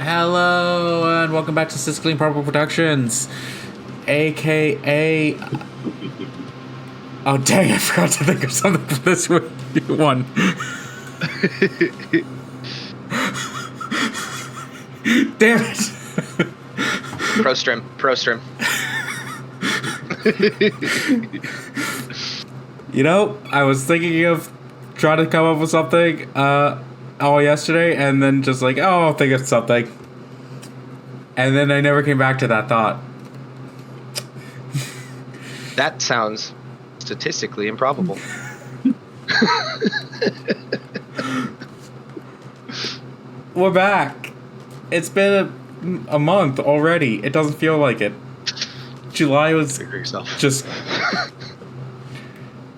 Hello, and welcome back to Siskel Improbable Productions, aka... Oh dang, I forgot to think of something for this one. Damn it! Pro-strim. You know, I was thinking of trying to come up with something all yesterday, and then just like, oh, I'll think of something. And then I never came back to that thought. That sounds statistically improbable. We're back. It's been a month already. It doesn't feel like it. July was just...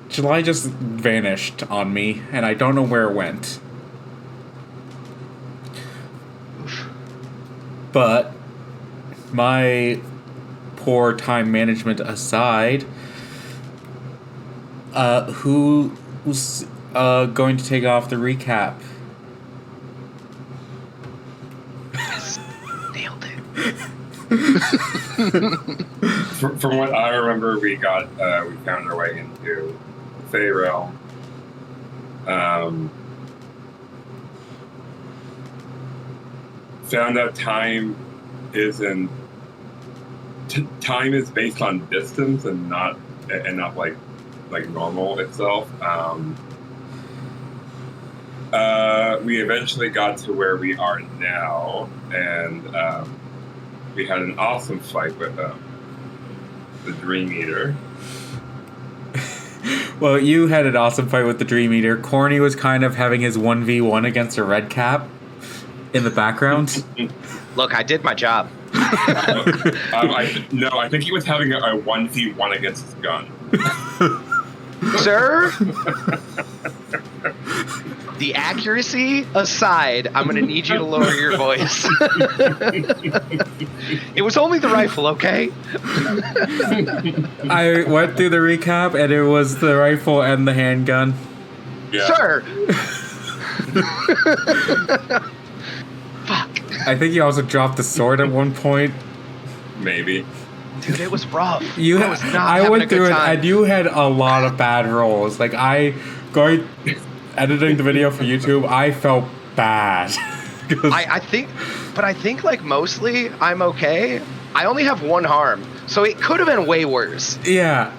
July just vanished on me, and I don't know where it went. But my poor time management aside, who's going to take off the recap? Nailed it. From what I remember, we found our way into Fey Realm. Found out time isn't. Time is based on distance and not like normal itself. We eventually got to where we are now, and we had an awesome fight with the Dream Eater. Well, you had an awesome fight with the Dream Eater. Corny was kind of having his 1v1 against a red cap in the background. Look, I did my job. I think he was having a 1v1 against his gun. Sir? The accuracy aside, I'm going to need you to lower your voice. It was only the rifle, okay? I went through the recap, and it was the rifle and the handgun. Yeah. Sir! Fuck. I think you also dropped the sword at one point. Maybe. Dude, it was rough. I went through it, and you had a lot of bad rolls. Like, editing the video for YouTube, I felt bad. I think like mostly I'm okay. I only have one harm, so it could have been way worse. Yeah.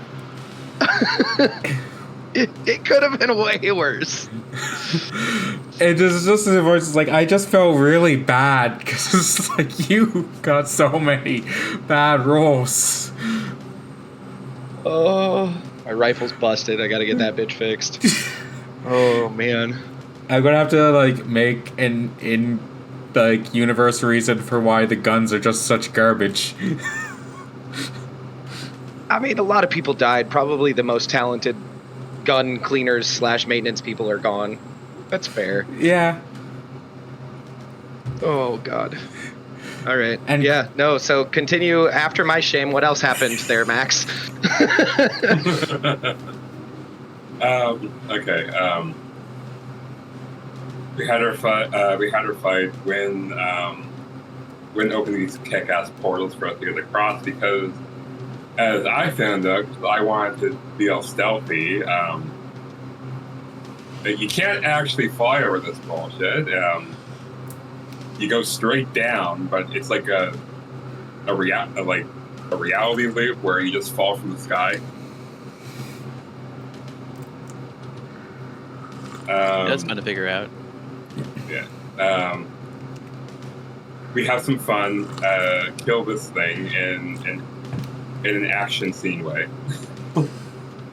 It could have been way worse. It is just as worse. Like, I just felt really bad because it's like you got so many bad rolls. Oh, my rifle's busted. I gotta get that bitch fixed. Oh man, I'm gonna have to like make an universe reason for why the guns are just such garbage. I mean, a lot of people died. Probably the most talented gun cleaners / maintenance people are gone. That's fair. Yeah. Oh god. All right. And yeah. No. So continue after my shame. What else happened there, Max? Okay. We had our fight. When opening these kick-ass portals for us to get across, because as I found out, I wanted to be all stealthy. You can't actually fly over this bullshit. You go straight down, but it's like a reality loop where you just fall from the sky. That's fun to figure out. Yeah. We have some fun. Kill this thing in an action scene way.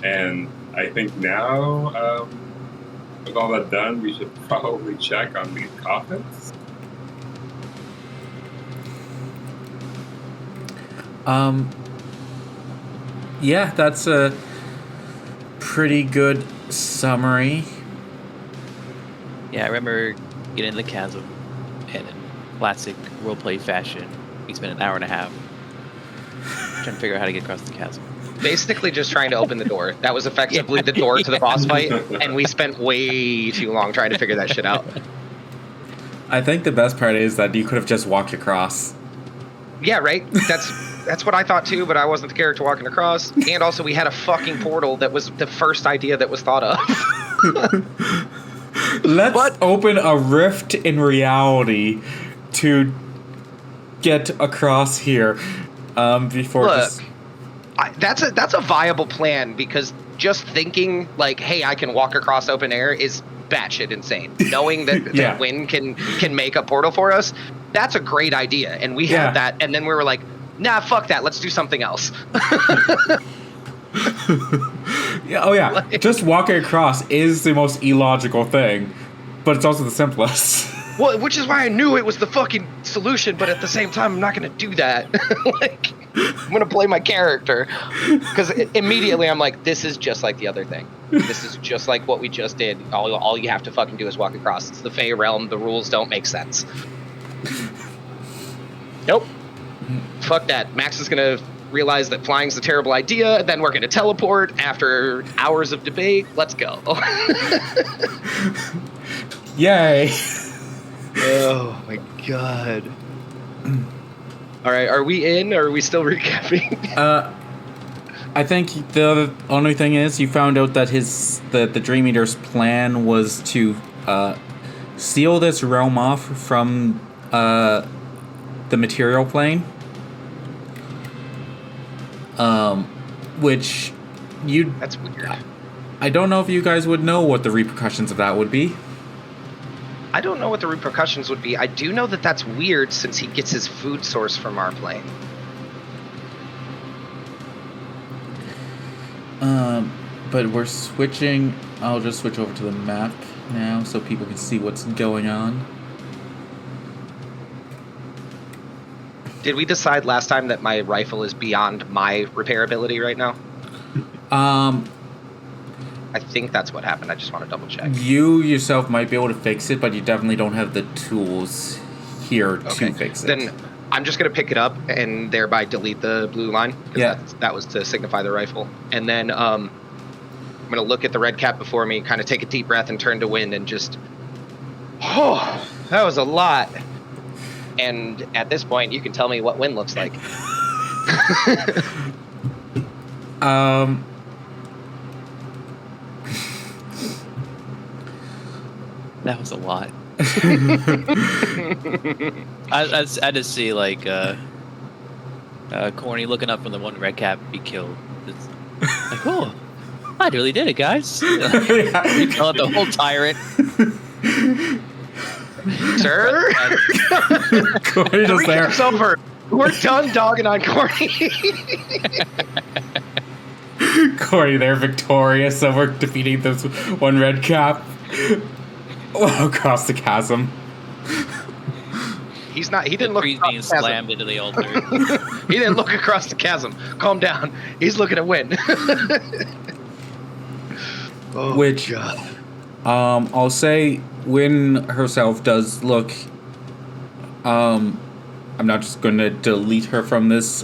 And I think now, with all that done, we should probably check on these coffins. Yeah, that's a pretty good summary. Yeah, I remember getting in the chasm, and in classic roleplay fashion, we spent an hour and a half trying to figure out how to get across the chasm. Basically just trying to open the door. That was effectively the door to the boss fight, and we spent way too long trying to figure that shit out. I think the best part is that you could have just walked across. Yeah, right? That's what I thought too, but I wasn't the character walking across. And also we had a fucking portal that was the first idea that was thought of. Let's open a rift in reality to get across here before Look, just... that's a viable plan, because just thinking like, hey, I can walk across open air is batshit insane. Knowing that, Yeah. that wind can make a portal for us, that's a great idea. And we Yeah. had that, and then we were like, nah, fuck that. Let's do something else. Yeah, oh yeah, just walking across is the most illogical thing, but it's also the simplest. Well, which is why I knew it was the fucking solution, but at the same time, I'm not going to do that. Like, I'm going to play my character. Because immediately I'm like, this is just like the other thing. This is just like what we just did. All you have to fucking do is walk across. It's the Fey realm. The rules don't make sense. Nope. Fuck that. Max is going to realize that flying's a terrible idea, and then we're going to teleport after hours of debate. Let's go. Yay! Oh my god. All right, are we in, or are we still recapping? I think the only thing is you found out that the Dream Eater's plan was to seal this realm off from the material plane. Which That's weird. I don't know if you guys would know what the repercussions of that would be. I don't know what the repercussions would be. I do know that that's weird, since he gets his food source from our plane. But we're switching. I'll just switch over to the map now so people can see what's going on. Did we decide last time that my rifle is beyond my repairability right now? I think that's what happened. I just want to double check. You yourself might be able to fix it, but you definitely don't have the tools here to fix it. Then I'm just going to pick it up and thereby delete the blue line. Yeah. That was to signify the rifle. And then I'm going to look at the red cap before me, kind of take a deep breath and turn to wind and just... Oh, that was a lot. And at this point, you can tell me what wind looks like. That was a lot. I just see like Corny looking up from the one red cap be killed. It's like, oh, I really did it, guys. You kill out the whole tyrant. Sir? Corey just there. Recap's over. We're done dogging on Corny. Corey there, victorious over defeating this one red cap across the chasm. He's not. He didn't look Trees across being the chasm. slammed into the altar. He didn't look across the chasm. Calm down. He's looking at win. Oh, Which, God. I'll say Win herself does look. I'm not just going to delete her from this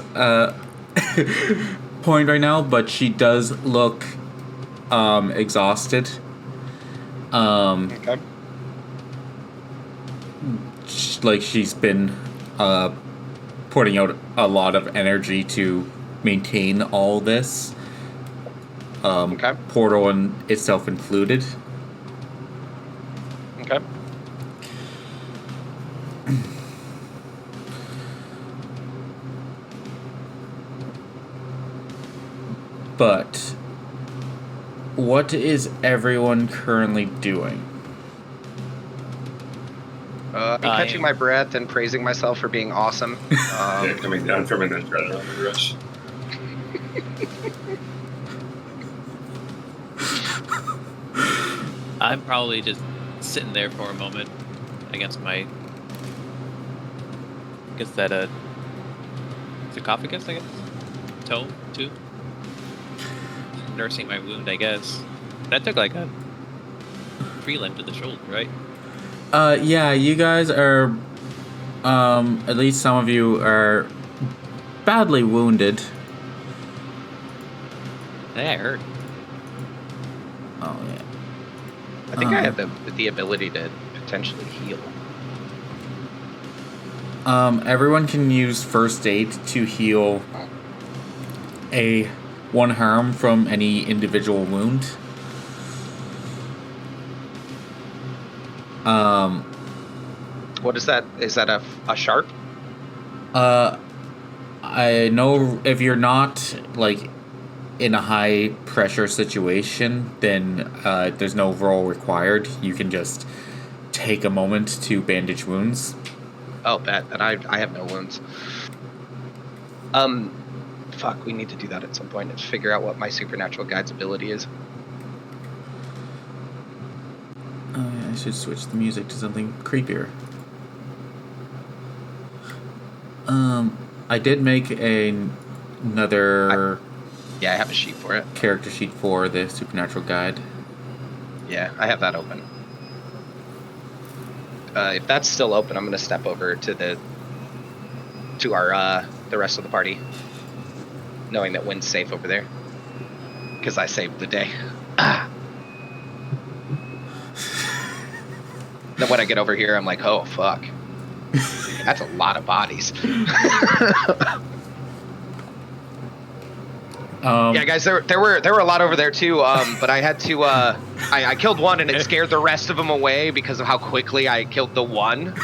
point right now, but she does look exhausted. Okay. Like she's been putting out a lot of energy to maintain all this. Okay. Portal and itself included. Okay. But what is everyone currently doing? I'm catching my breath and praising myself for being awesome. Yeah, coming down from an adrenaline rush. I'm probably just sitting there for a moment against that sarcophagus, I guess? Toe, too? Nursing my wound, I guess. That took like a prelim to the shoulder, right? Yeah, you guys are, at least some of you are badly wounded. That hurt. Oh, yeah. I think I have the ability to potentially heal. Everyone can use first aid to heal one harm from any individual wound. What is that? Is that a sharp? I know if you're not like in a high pressure situation, then there's no roll required. You can just take a moment to bandage wounds. Oh, bet. And I have no wounds. Fuck, we need to do that at some point and figure out what my supernatural guide's ability is. Oh yeah, I should switch the music to something creepier. I did make another Yeah, I have a sheet for it. character sheet for the supernatural guide. Yeah, I have that open. If that's still open, I'm gonna step over to the rest of the party, knowing that Wynn's safe over there, because I saved the day. Then when I get over here, I'm like, oh fuck, that's a lot of bodies. Yeah, guys, there were a lot over there too. But I had to I killed one and it scared the rest of them away because of how quickly I killed the one.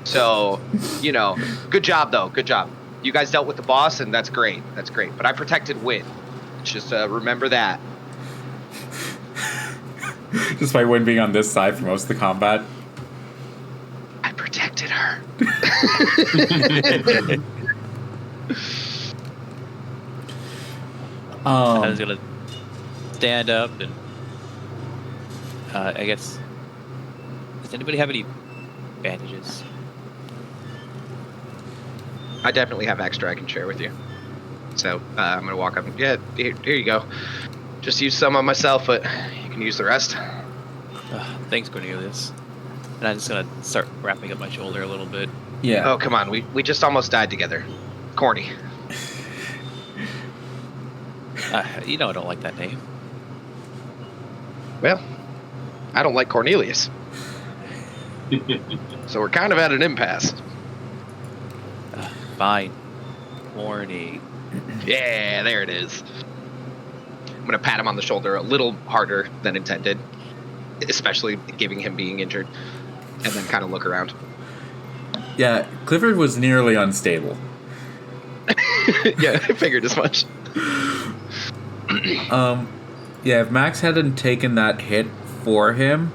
So, good job though. Good job. You guys dealt with the boss and that's great. That's great. But I protected Wynn. Just remember that. Despite Wynn being on this side for most of the combat. I protected her. I was gonna stand up and I guess. Does anybody have any bandages? I definitely have extra I can share with you. So I'm gonna walk up and here you go. Just use some on myself, but you can use the rest. Thanks, Cornelius. And I'm just gonna start wrapping up my shoulder a little bit. Yeah. Oh come on, we just almost died together. Corny. I don't like that name. Well, I don't like Cornelius. So we're kind of at an impasse. Fine. Corny. Yeah, there it is. I'm going to pat him on the shoulder a little harder than intended, especially giving him being injured, and then kind of look around. Yeah, Clifford was nearly unstable. Yeah, I figured as much. Yeah, if Max hadn't taken that hit for him,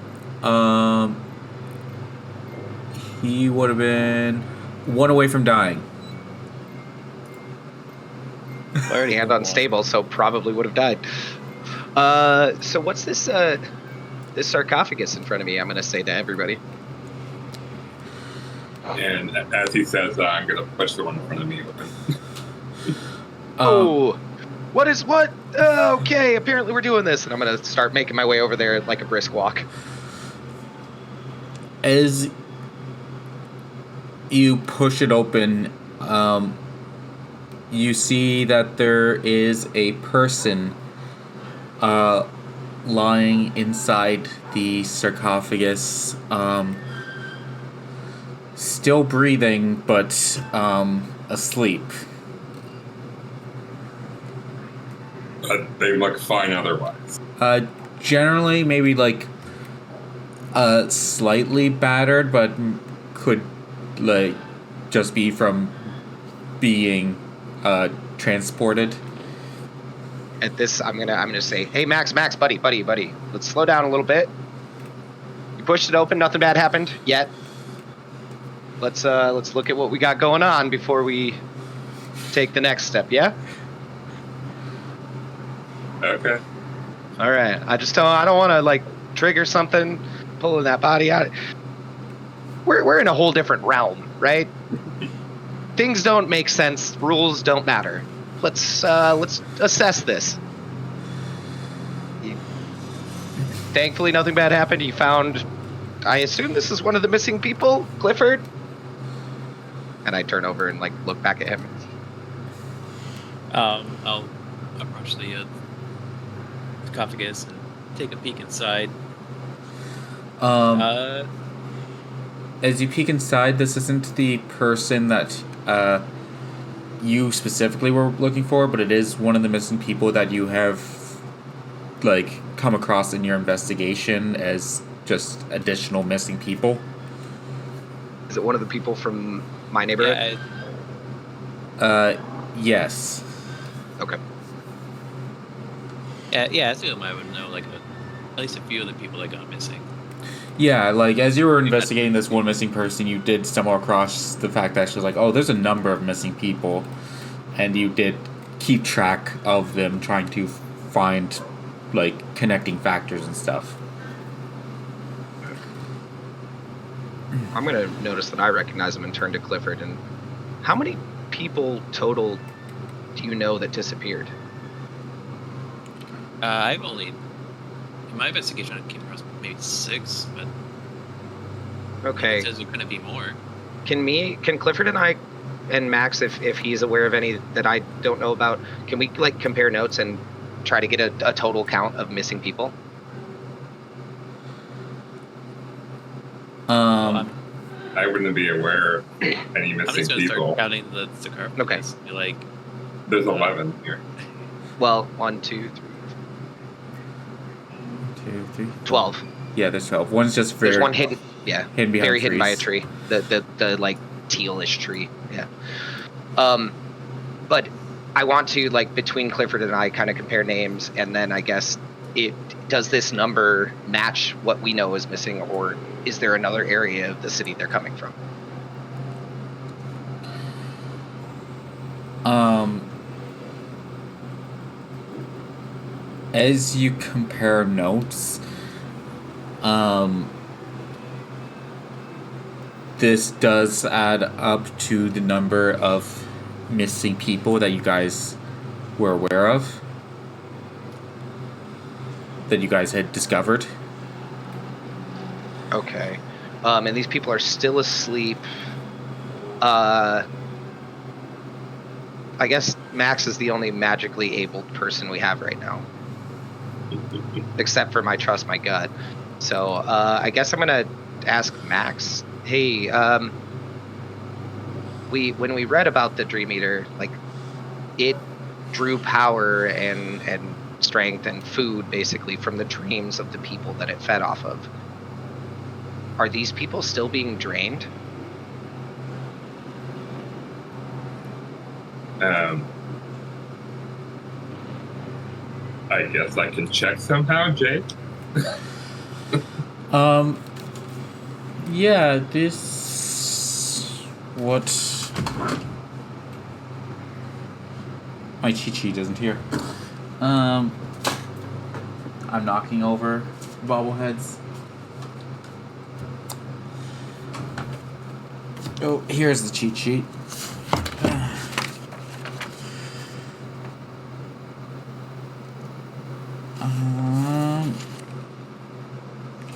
he would have been one away from dying. I already had unstable, so probably would have died. So what's this this sarcophagus in front of me? I'm going to say to everybody. And as he says, I'm going to push the one in front of me with him. Oh, what is what? Okay, apparently we're doing this, and I'm gonna start making my way over there like a brisk walk. As you push it open, you see that there is a person lying inside the sarcophagus, still breathing, but asleep. They look fine otherwise. Generally, maybe like slightly battered, but could like just be from being transported. At this, I'm gonna say, hey Max, buddy, let's slow down a little bit. You pushed it open, nothing bad happened yet. Let's look at what we got going on before we take the next step. Yeah. Okay. All right. I don't want to like trigger something, pulling that body out. We're in a whole different realm, right? Things don't make sense. Rules don't matter. Let's assess this. Thankfully, nothing bad happened. You found. I assume this is one of the missing people, Clifford. And I turn over and like look back at him. I'll approach the sarcophagus and take a peek inside. as you peek inside, this isn't the person that you specifically were looking for, but it is one of the missing people that you have like come across in your investigation as just additional missing people. Is it one of the people from my neighborhood? Yes. Okay. Yeah, I assume I would know like at least a few of the people that got missing. Yeah, like as you were investigating this one missing person, you did stumble across the fact that she was like, oh, there's a number of missing people, and you did keep track of them, trying to find like connecting factors and stuff. I'm gonna notice that I recognize him and turn to Clifford. And how many people total do you know that disappeared? I've only in my investigation I came across maybe 6, but Okay. it says there couldn't be more. Can Clifford and I and Max, if he's aware of any that I don't know about, can we like compare notes and try to get a total count of missing people? I wouldn't be aware of any I'm missing just gonna people. start counting the carpet. Okay. Like There's 11 here. Well, 1, 2, 3, 2, 3. 12. Yeah, there's 12. One's just very There's one hidden, yeah, hidden behind very hidden by a trees. tree. The like tealish tree, yeah. But I want to like between Clifford and I kind of compare names, and then I guess does this number match what we know is missing, or is there another area of the city they're coming from? As you compare notes, this does add up to the number of missing people that you guys were aware of, that you guys had discovered. Okay. And these people are still asleep. I guess Max is the only magically abled person we have right now. Except for my trust my gut. So I guess I'm gonna ask Max, hey, when we read about the Dream Eater, like it drew power and strength and food basically from the dreams of the people that it fed off of. Are these people still being drained? I guess I can check somehow, Jake. Yeah, this... What... My cheat sheet isn't here. I'm knocking over bobbleheads. Oh, here's the cheat sheet.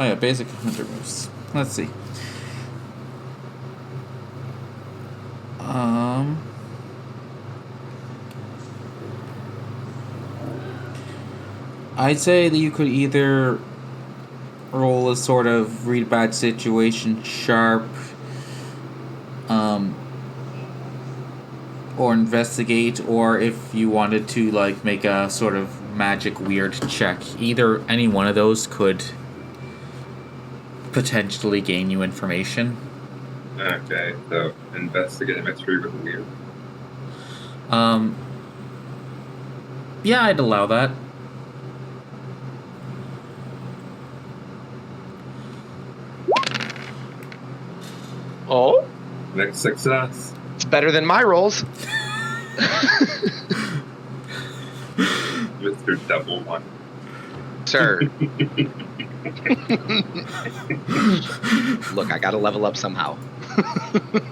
Oh yeah, basic hunter moves. Let's see. I'd say that you could either roll a sort of read bad situation sharp, or investigate, or if you wanted to like make a sort of magic weird check. Either any one of those could potentially gain you information. Okay, so investigate mystery with weird. Yeah, I'd allow that. Oh, Next success. it's better than my rolls. Mr. Double One. Sir. Look, I gotta level up somehow.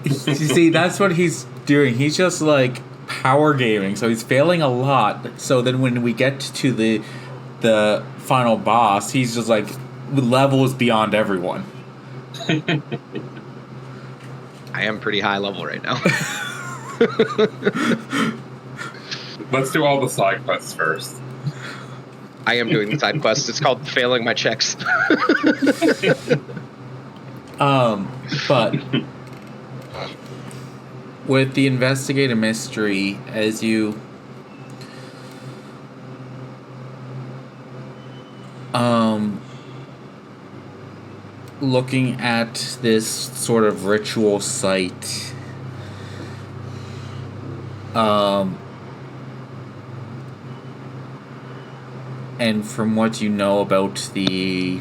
You see, that's what he's doing. He's just like power gaming, so he's failing a lot. So then when we get to the final boss, he's just like levels beyond everyone. I am pretty high level right now. Let's do all the side quests first. I am doing the side quest. It's called failing my checks. But with the investigative mystery, as you looking at this sort of ritual site, and from what you know about the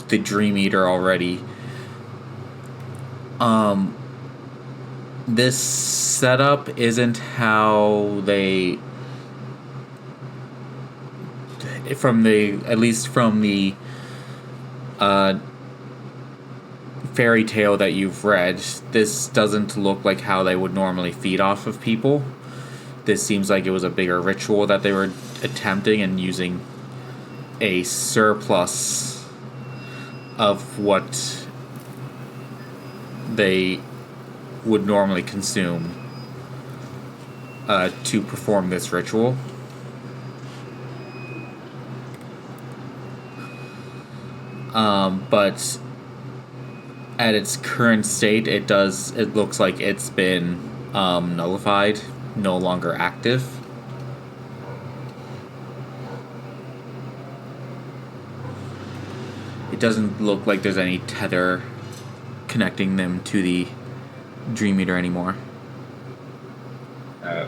Dream Eater already, this setup isn't how they, at least from the fairy tale that you've read, this doesn't look like how they would normally feed off of people. This seems like it was a bigger ritual that they were attempting and using a surplus of what they would normally consume to perform this ritual. But at its current state, it looks like it's been nullified, no longer active. It doesn't look like there's any tether connecting them to the Dream Eater anymore.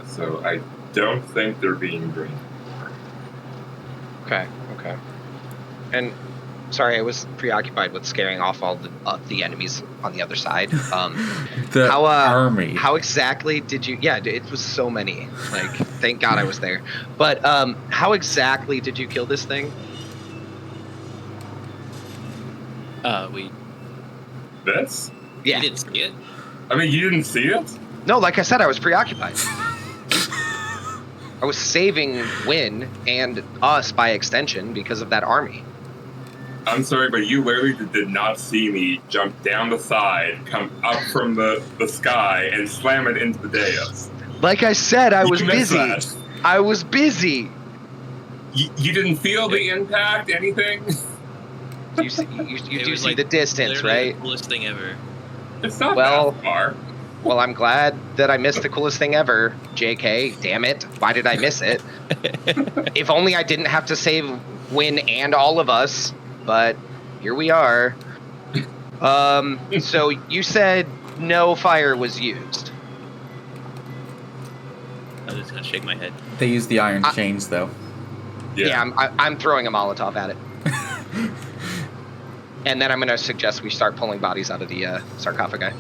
So I don't think they're being green. Okay. And sorry, I was preoccupied with scaring off all the enemies on the other side. The army. How exactly did you? Yeah, it was so many. Like, thank God I was there. But how exactly did you kill this thing? This? Yeah. You didn't see it? I mean, you didn't see it? No, like I said, I was preoccupied. I was saving Wynn and us by extension because of that army. I'm sorry, but you literally did not see me jump down the side, come up from the sky, and slam it into the dais. Like I said, I was You missed busy. that. I was busy. You didn't feel the impact, anything? You see It was the distance, literally right? The coolest thing ever. It's not Well- that far. Well, I'm glad that I missed the coolest thing ever. JK, damn it. Why did I miss it? If only I didn't have to save Wynn and all of us. But here we are. So you said no fire was used. I was just gonna shake my head. They use the iron chains, though. Yeah, I'm throwing a Molotov at it. And then I'm going to suggest we start pulling bodies out of the sarcophagi.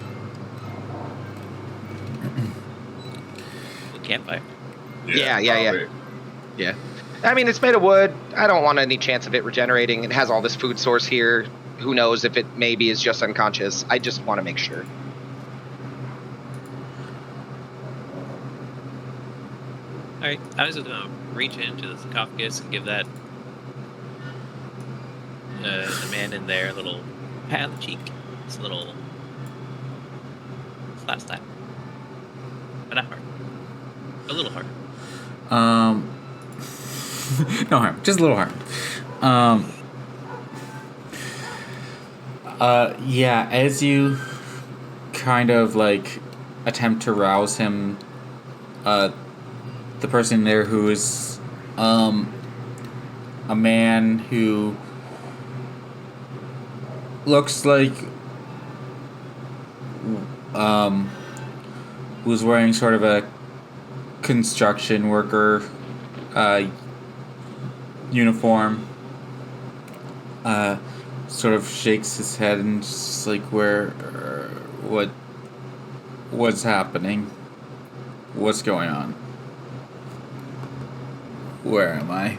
With campfire. Yeah. probably. Yeah. I mean, it's made of wood. I don't want any chance of it regenerating. It has all this food source here. Who knows if it maybe is just unconscious. I just want to make sure. Alright, I was just gonna reach into the sarcophagus and give that the man in there a little pat on the cheek. It's a little slap. But not hard. A little hard. No harm, just a little harm. Yeah, as you kind of like attempt to rouse him, the person there who is a man who looks like who's wearing sort of a construction worker uniform, sort of shakes his head and just like, what's happening? What's going on? Where am I?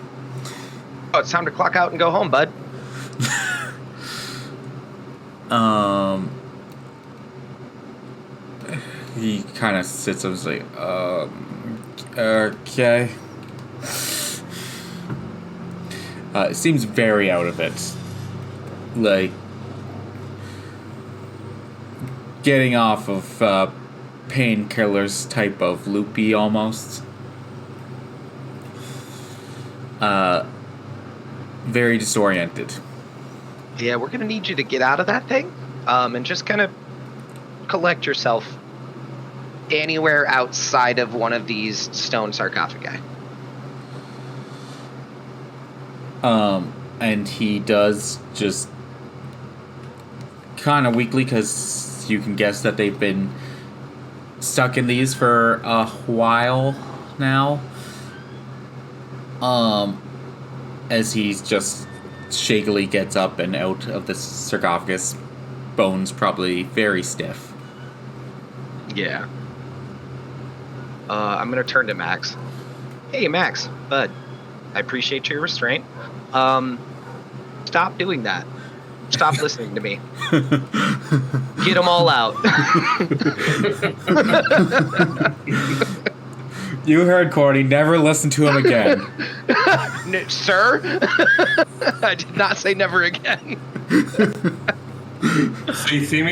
Oh, it's time to clock out and go home, bud. He kind of sits up and is like, okay. It seems very out of it. Like, getting off of painkillers type of loopy almost. Very disoriented. Yeah, we're going to need you to get out of that thing. and just kind of collect yourself anywhere outside of one of these stone sarcophagi. And he does just kind of weakly, because you can guess that they've been stuck in these for a while now. As he just shakily gets up and out of the sarcophagus, bones probably very stiff. Yeah. I'm gonna turn to Max. Hey, Max, bud. I appreciate your restraint. Stop doing that. Stop listening to me. Get them all out. You heard Cordy. Never listen to him again. Sir? I did not say never again. So you see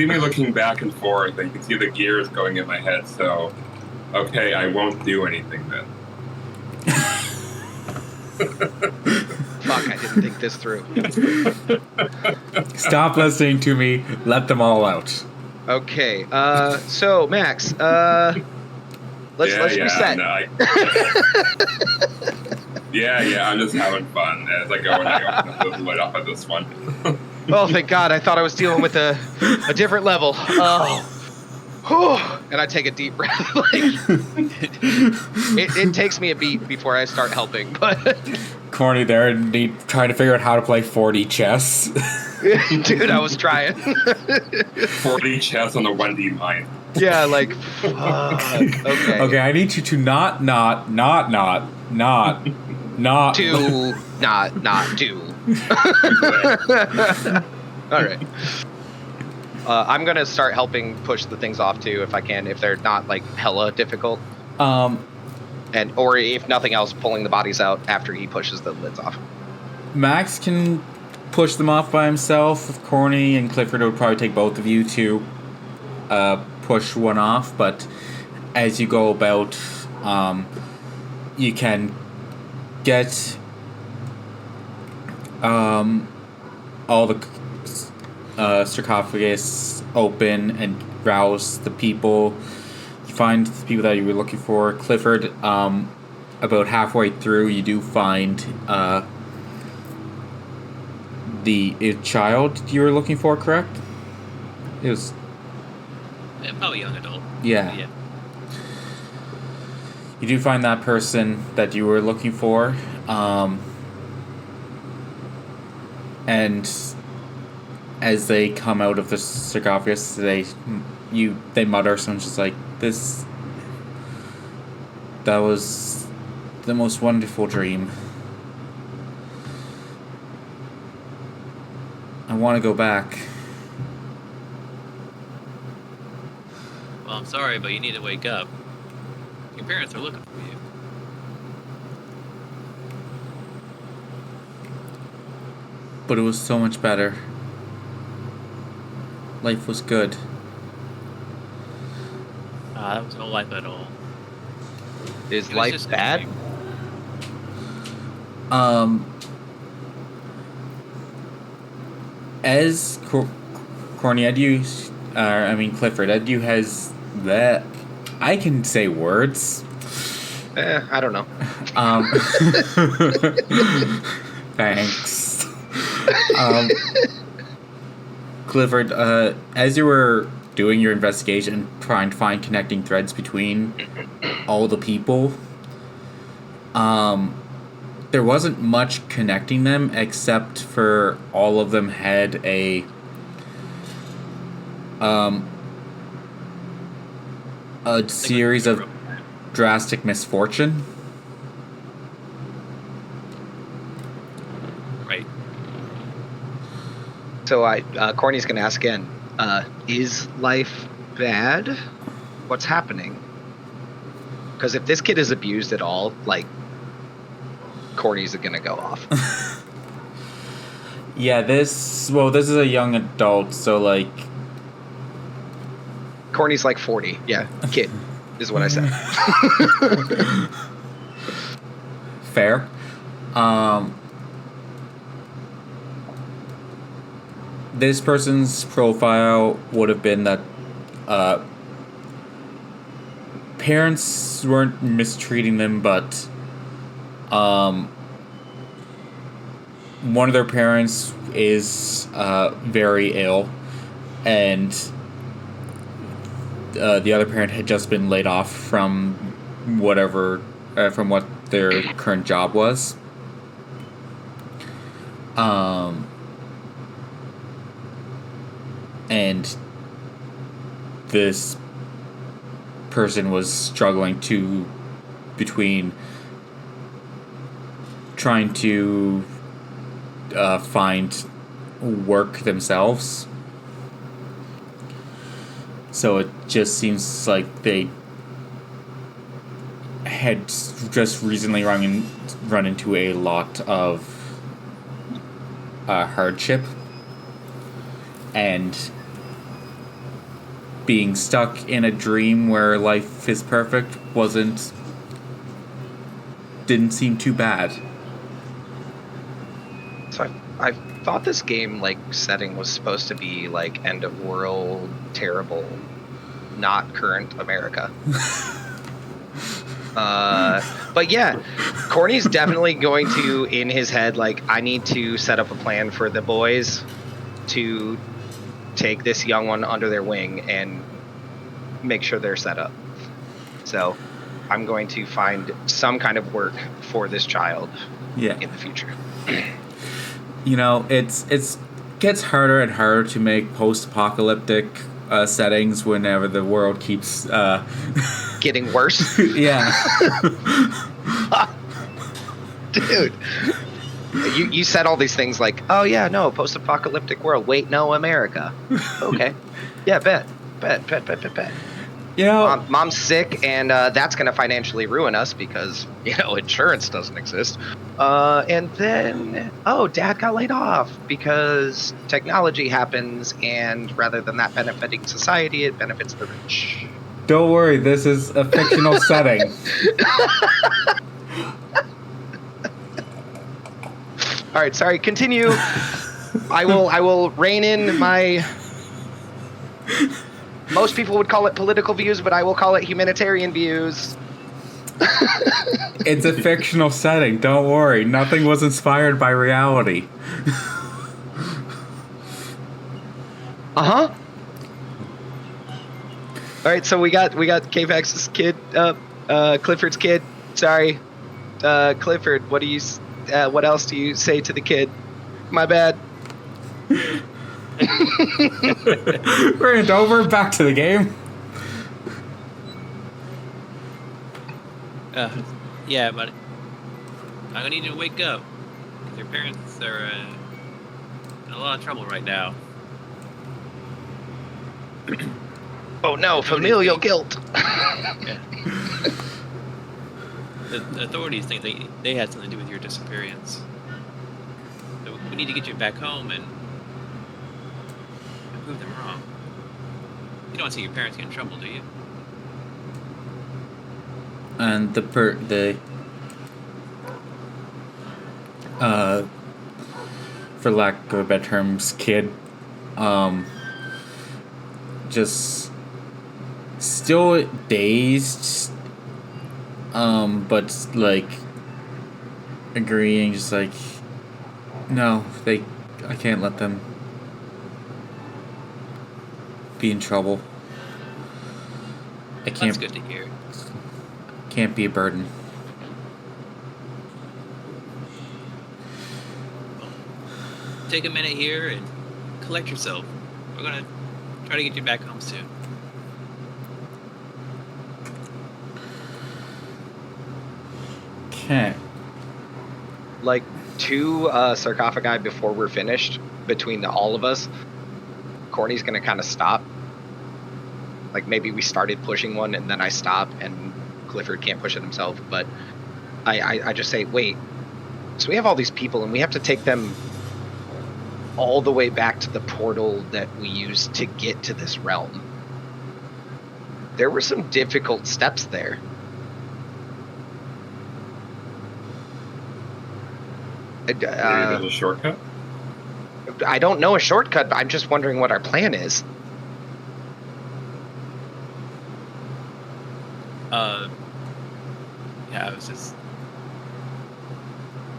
me looking back and forth, and you can see the gears going in my head. So, okay, I won't do anything then. Fuck, I didn't think this through. Stop listening to me. Let them all out. Okay, so Max, let's reset. No, yeah, I'm just having fun as I go and I open the lid off of this one. Oh, thank God! I thought I was dealing with a different level. Oh, whew. And I take a deep breath. Like, it takes me a beat before I start helping, but Corny there, trying to figure out how to play 4D chess. dude, I was trying. 4D chess on the 1D mind. Yeah, like, fuck. Okay. Okay, I need you to not do. All right. I'm gonna start helping push the things off too, if I can, if they're not like hella difficult. Or if nothing else, pulling the bodies out after he pushes the lids off. Max can push them off by himself. Corny and Clifford, it would probably take both of you to push one off, but as you go about, you can get all the sarcophagus open and rouse the people. You find the people that you were looking for. Clifford, about halfway through, you do find the child you were looking for, correct? It was... Probably young adult. Yeah. You do find that person that you were looking for, and as they come out of the sarcophagus, they mutter something just like, that was the most wonderful dream. I want to go back. Well, I'm sorry, but you need to wake up. Your parents are looking for you. But it was so much better. Life was good. That was no life at all. Is It was life just bad? empty. As Corny, Clifford, Edu has that. I can say words. I don't know. Thanks. Clifford, as you were doing your investigation, trying to find connecting threads between all the people, there wasn't much connecting them, except for all of them had a series of drastic misfortune. Right. So Corny's gonna ask again. Is life bad? What's happening? Because if this kid is abused at all, like, Corny's gonna go off. Yeah, this is a young adult, so like... Corny's like 40. Yeah, kid is what I said. Fair. this person's profile would have been that parents weren't mistreating them, but one of their parents is very ill, and the other parent had just been laid off from from what their current job was. And this person was struggling between trying to find work themselves. So it just seems like they had just recently run into a lot of hardship, and being stuck in a dream where life is perfect didn't seem too bad. So I thought this game setting was supposed to be end of world, terrible, not current America. But yeah, Corny's definitely going to, in his head, I need to set up a plan for the boys to take this young one under their wing and make sure they're set up. So I'm going to find some kind of work for this child in the future. It's gets harder and harder to make post-apocalyptic settings whenever the world keeps getting worse. Yeah. Dude, you said all these things oh yeah, no, post-apocalyptic world. Wait, no, America. Okay. Yeah, bet. Mom's sick, and that's going to financially ruin us because, insurance doesn't exist. And then, Dad got laid off because technology happens, and rather than that benefiting society, it benefits the rich. Don't worry, this is a fictional setting. All right, sorry, continue. I will rein in my... Most people would call it political views, but I will call it humanitarian views. It's a fictional setting. Don't worry. Nothing was inspired by reality. Uh-huh. All right, so we got K-Vax's kid, Clifford's kid. Sorry, Clifford. What else do you say to the kid? My bad. Rant over. Back to the game. Yeah, but I'm gonna need you to wake up. Your parents are in a lot of trouble right now. Oh no, familial guilt. Yeah. The authorities think they had something to do with your disappearance. So we need to get you back home and prove them wrong. You don't want to see your parents get in trouble, do you? And for lack of a better terms, kid, just still dazed, but agreeing, just no, I can't let them be in trouble. I can't. That's good to hear. Can't be a burden. Well, take a minute here and collect yourself. We're gonna try to get you back home soon. Okay. 2 sarcophagi before we're finished, between all of us, Corny's gonna kind of stop. Maybe we started pushing one and then I stop and Clifford can't push it himself, but I just say, wait, so we have all these people and we have to take them all the way back to the portal that we used to get to this realm. There were some difficult steps there. Maybe there's a shortcut? I don't know a shortcut, but I'm just wondering what our plan is. Yeah,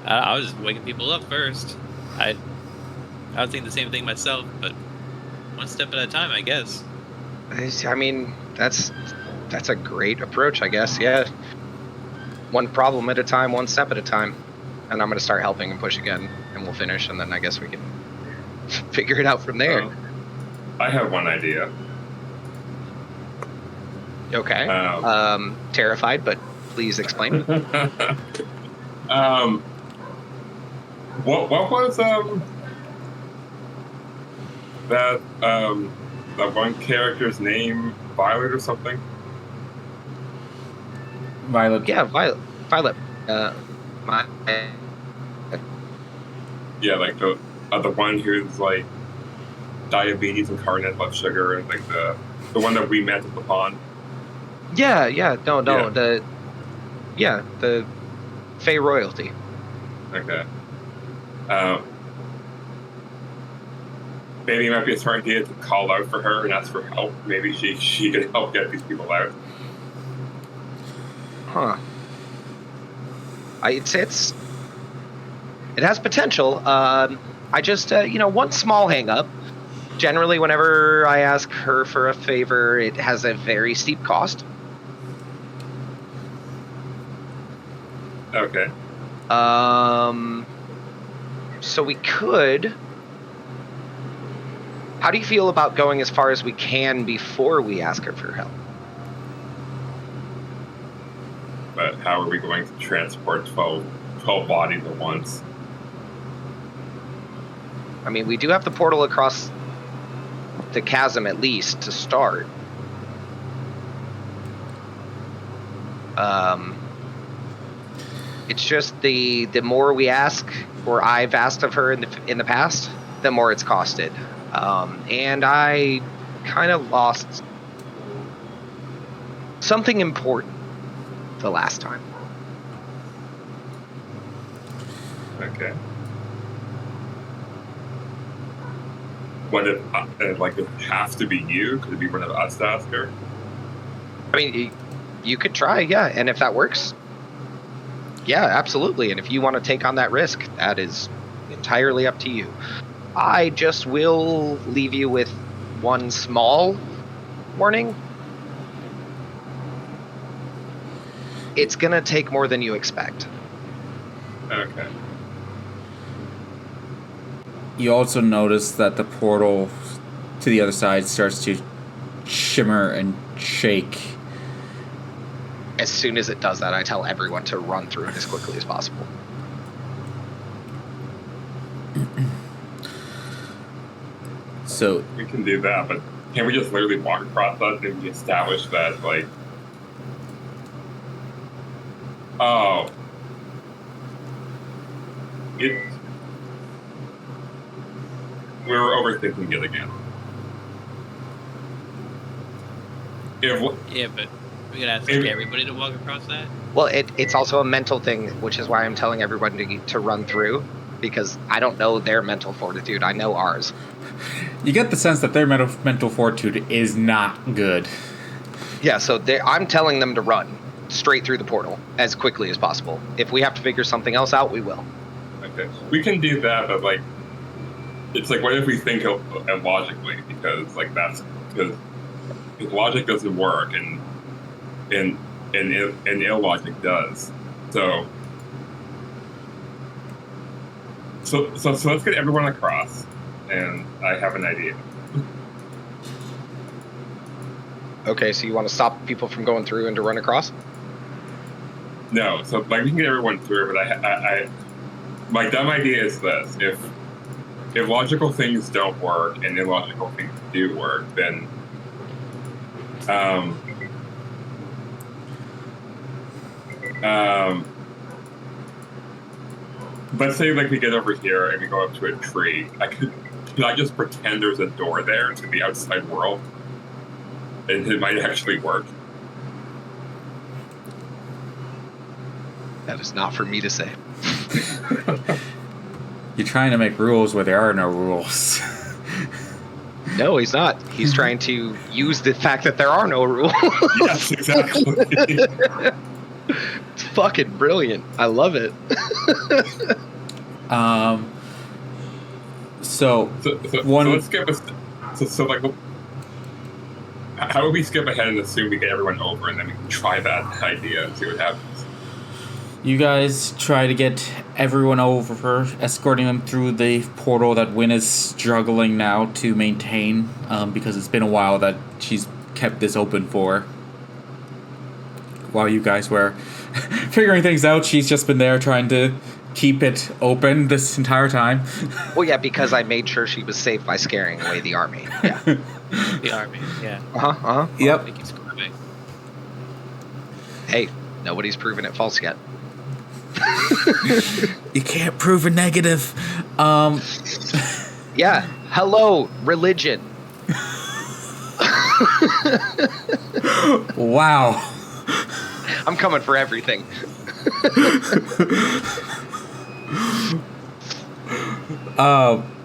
I was just waking people up first. I was thinking the same thing myself, but one step at a time, I guess. I mean, that's a great approach, I guess. Yeah, one problem at a time, one step at a time. And I'm gonna start helping and push again, and we'll finish, and then I guess we can figure it out from there. I have one idea. Okay. Terrified, but please explain. What was that one character's name? Violet or something? Violet. Yeah, Violet. Yeah, like the one who's like diabetes incarnate, blood sugar, and like the one that we met at the pond. No, Yeah. the Fey royalty. Okay. Maybe it might be a smart idea to call out for her and ask for help. Maybe she can help get these people out. Huh. It has potential. I just, one small hang up. Generally, whenever I ask her for a favor, it has a very steep cost. Okay. So we could. How do you feel about going as far as we can before we ask her for help? But how are we going to transport 12 bodies at once? I mean, we do have the portal across the chasm at least to start. It's just the more we ask, or I've asked of her in the past, the more it's costed. And I kind of lost something important the last time. Okay. What if, it has to be you? Could it be one of us to ask her? I mean, you could try, yeah. And if that works, yeah, absolutely. And if you want to take on that risk, that is entirely up to you. I just will leave you with one small warning. It's going to take more than you expect. Okay. You also notice that the portal to the other side starts to shimmer and shake. As soon as it does that, I tell everyone to run through it as quickly as possible. So We can do that, but can't we just literally walk across that and we establish that, like... Oh. We were overthinking it again. Yeah, but we could ask everybody to walk across that. Well, it's also a mental thing, which is why I'm telling everyone to run through, because I don't know their mental fortitude. I know ours. you get the sense that their mental fortitude is not good. Yeah, so I'm telling them to run straight through the portal as quickly as possible. If we have to figure something else out, we will. Okay. We can do that, but, like... It's like, what if we think logically? Because, like, because logic doesn't work, and illogic does. So let's get everyone across, and I have an idea. Okay, so you want to stop people from going through and to run across? No, so like we can get everyone through, but I my dumb idea is this: if logical things don't work and illogical things do work, then let's say like we get over here and we go up to a tree. Could I just pretend there's a door there to the outside world? And it might actually work. That is not for me to say. You're trying to make rules where there are no rules. No, he's not. He's trying to use the fact that there are no rules. Yes, exactly. It's fucking brilliant. I love it. So let's skip like, how do we skip ahead and assume we get everyone over, and then we can try that idea and see what happens? You guys try to get everyone over, escorting them through the portal that Wynn is struggling now to maintain, because it's been a while that she's kept this open for. While you guys were figuring things out, she's just been there trying to keep it open this entire time. Well, yeah, because I made sure she was safe by scaring away the army. Yeah. The army, yeah. Yep. They keep screaming. Hey, nobody's proven it false yet. You can't prove a negative. Yeah. Hello, religion. Wow. I'm coming for everything.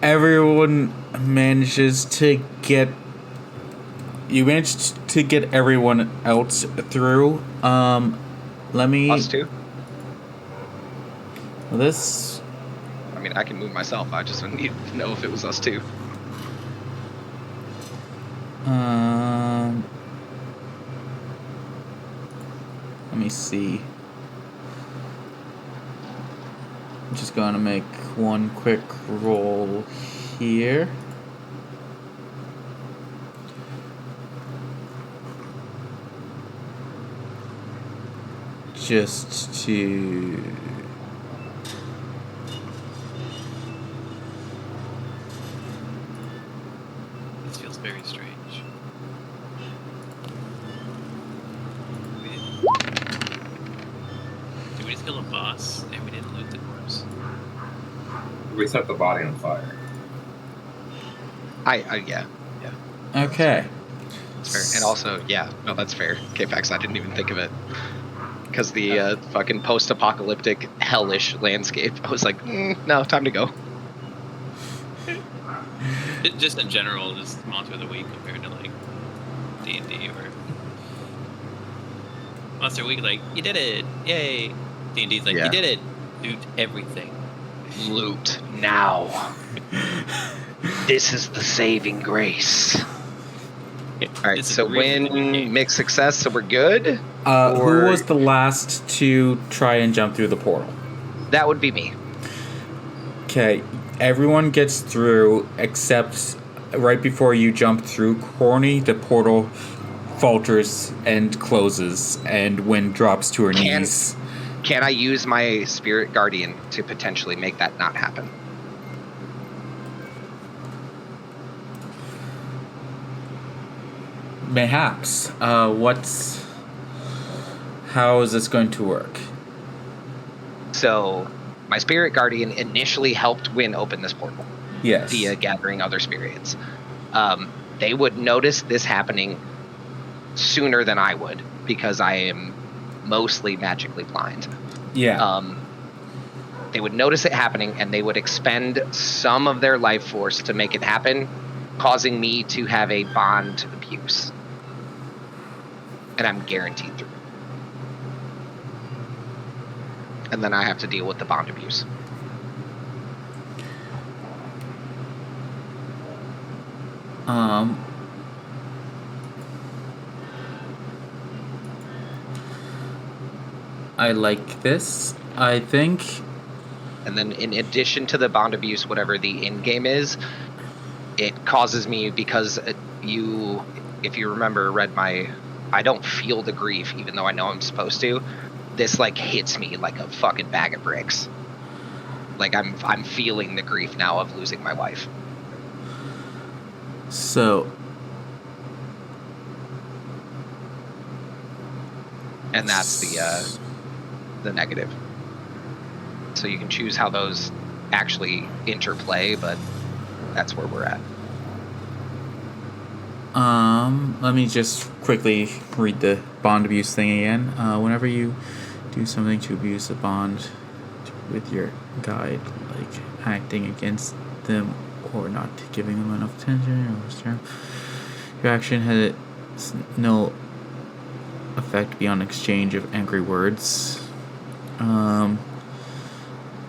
Everyone manages to get. You managed to get everyone else through. Let me. Us too? This. I mean, I can move myself. I just need to know if it was us too. Let me see. I'm just gonna make one quick roll here. Just to... This feels very strange. Did we just kill a boss and we didn't loot the corpse? We set the body on fire. Yeah. Okay. That's fair. And also, yeah, no, that's fair. K-Fax, I didn't even think of it. Because the fucking post-apocalyptic hellish landscape, I was like, no, time to go. Just in general, just Monster of the Week compared to like D&D or Monster Week, like, you did it, yay. D&D's like, Yeah. you did it, loot everything. Loot now. This is the saving grace. All right, This is so really good win, game. mixed success, so we're good. Who was the last to try and jump through the portal? That would be me. Okay, everyone gets through except right before you jump through, Corny, the portal falters and closes, and Wynn drops to her knees. Can I use my spirit guardian to potentially make that not happen? Mayhaps. How is this going to work? So, my spirit guardian initially helped Wynn open this portal Yes. via gathering other spirits. They would notice this happening sooner than I would because I am mostly magically blind. Yeah. They would notice it happening and they would expend some of their life force to make it happen, causing me to have a bond abuse. And I'm guaranteed through. And then I have to deal with the bond abuse. I like this. I think... And then in addition to the bond abuse, whatever the end game is, it causes me, because if you remember, read my, I don't feel the grief even though I know I'm supposed to. This like hits me like a fucking bag of bricks. Like I'm feeling the grief now of losing my wife. So... And that's the negative. So you can choose how those actually interplay, but that's where we're at. Let me just quickly read the bond abuse thing again. Whenever you do something to abuse a bond with your guide, like acting against them or not giving them enough attention. Your action has no effect beyond exchange of angry words.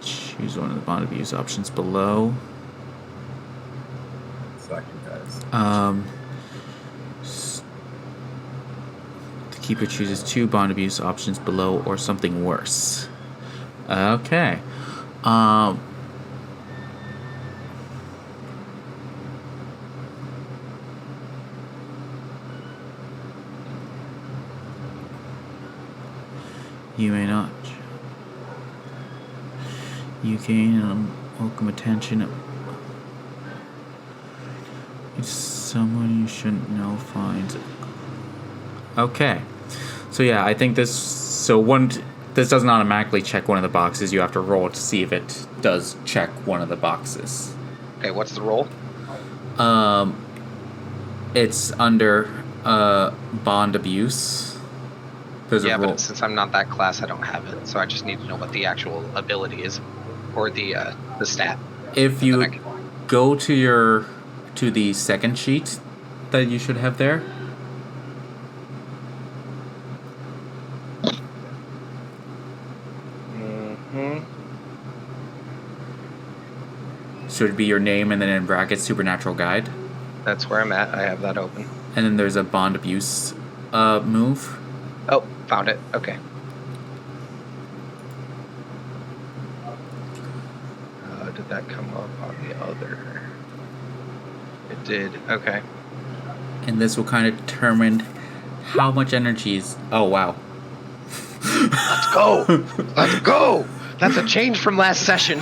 Choose one of the bond abuse options below. Second, guys. The keeper chooses 2 bond abuse options below or something worse. Okay. You may not. You gain unwelcome attention. It's someone you shouldn't know finds. Okay. So yeah, I think this. This doesn't automatically check one of the boxes. You have to roll to see if it does check one of the boxes. Okay, what's the roll? It's under bond abuse. There's a roll. But since I'm not that class, I don't have it. So I just need to know what the actual ability is, or the stat. If you go to the second sheet that you should have there. Should be your name and then in brackets supernatural guide. That's where I'm at. I have that open. And then there's a bond abuse move. Oh, found it. Okay. Did that come up on the other? It did. Okay. And this will kind of determine how much energy is. Oh, wow. Let's go. Let's go. That's a change from last session.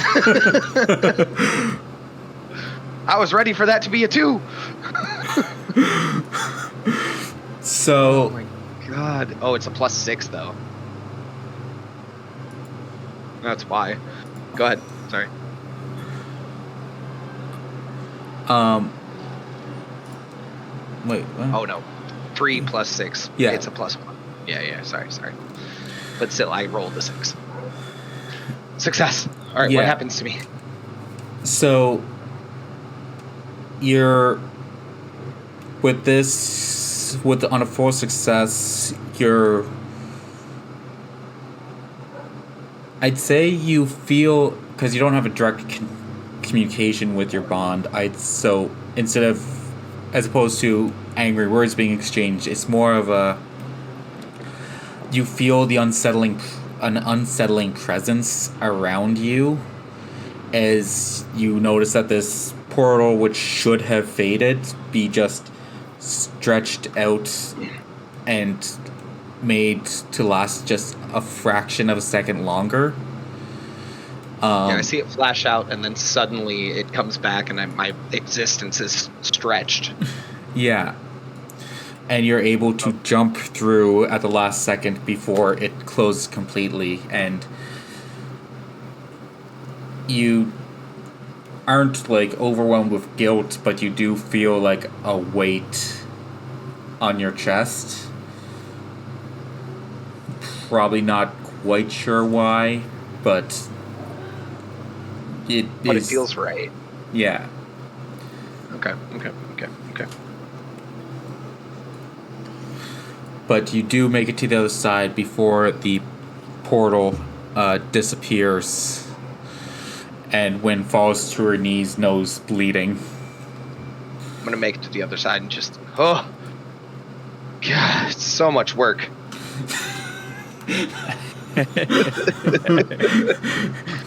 I was ready for that to be a 2. So. Oh my god. Oh, it's a +6 though. That's why. Go ahead. Sorry. Wait. What? Oh no. 3 + 6. Yeah. It's a +1. Yeah. Sorry. But still, I rolled a 6. Success. All right. Yeah. What happens to me? So. You're. With this. On a full success, you're. I'd say you feel. Because you don't have a direct communication with your bond. So instead of. As opposed to angry words being exchanged, it's more of a. You feel an unsettling presence around you as you notice that this portal, which should have faded, be just stretched out and made to last just a fraction of a second longer. I see it flash out, and then suddenly it comes back, and my existence is stretched. Yeah. And you're able to jump through at the last second before it closes completely, and you aren't like overwhelmed with guilt, but you do feel like a weight on your chest. Probably not quite sure why, but it feels right. Yeah. Okay. But you do make it to the other side before the portal disappears, and Wynn falls to her knees, nose bleeding. I'm gonna make it to the other side and just God, it's so much work.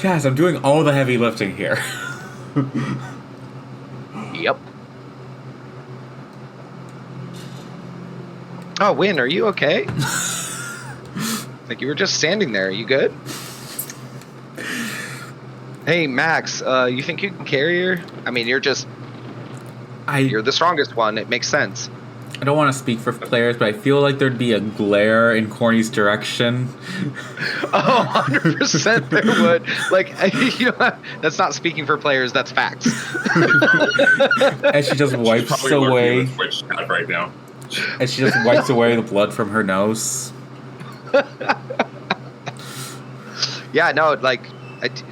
Guys, I'm doing all the heavy lifting here. Yep. Oh, Wynn, are you okay? Like, you were just standing there. Are you good? Hey, Max, you think you can carry her? I mean, you're the strongest one. It makes sense. I don't want to speak for players, but I feel like there'd be a glare in Corny's direction. Oh, 100% there would. Like, that's not speaking for players, that's facts. As she just wipes away. Right now. As she just wipes away the blood from her nose. Yeah, no, like,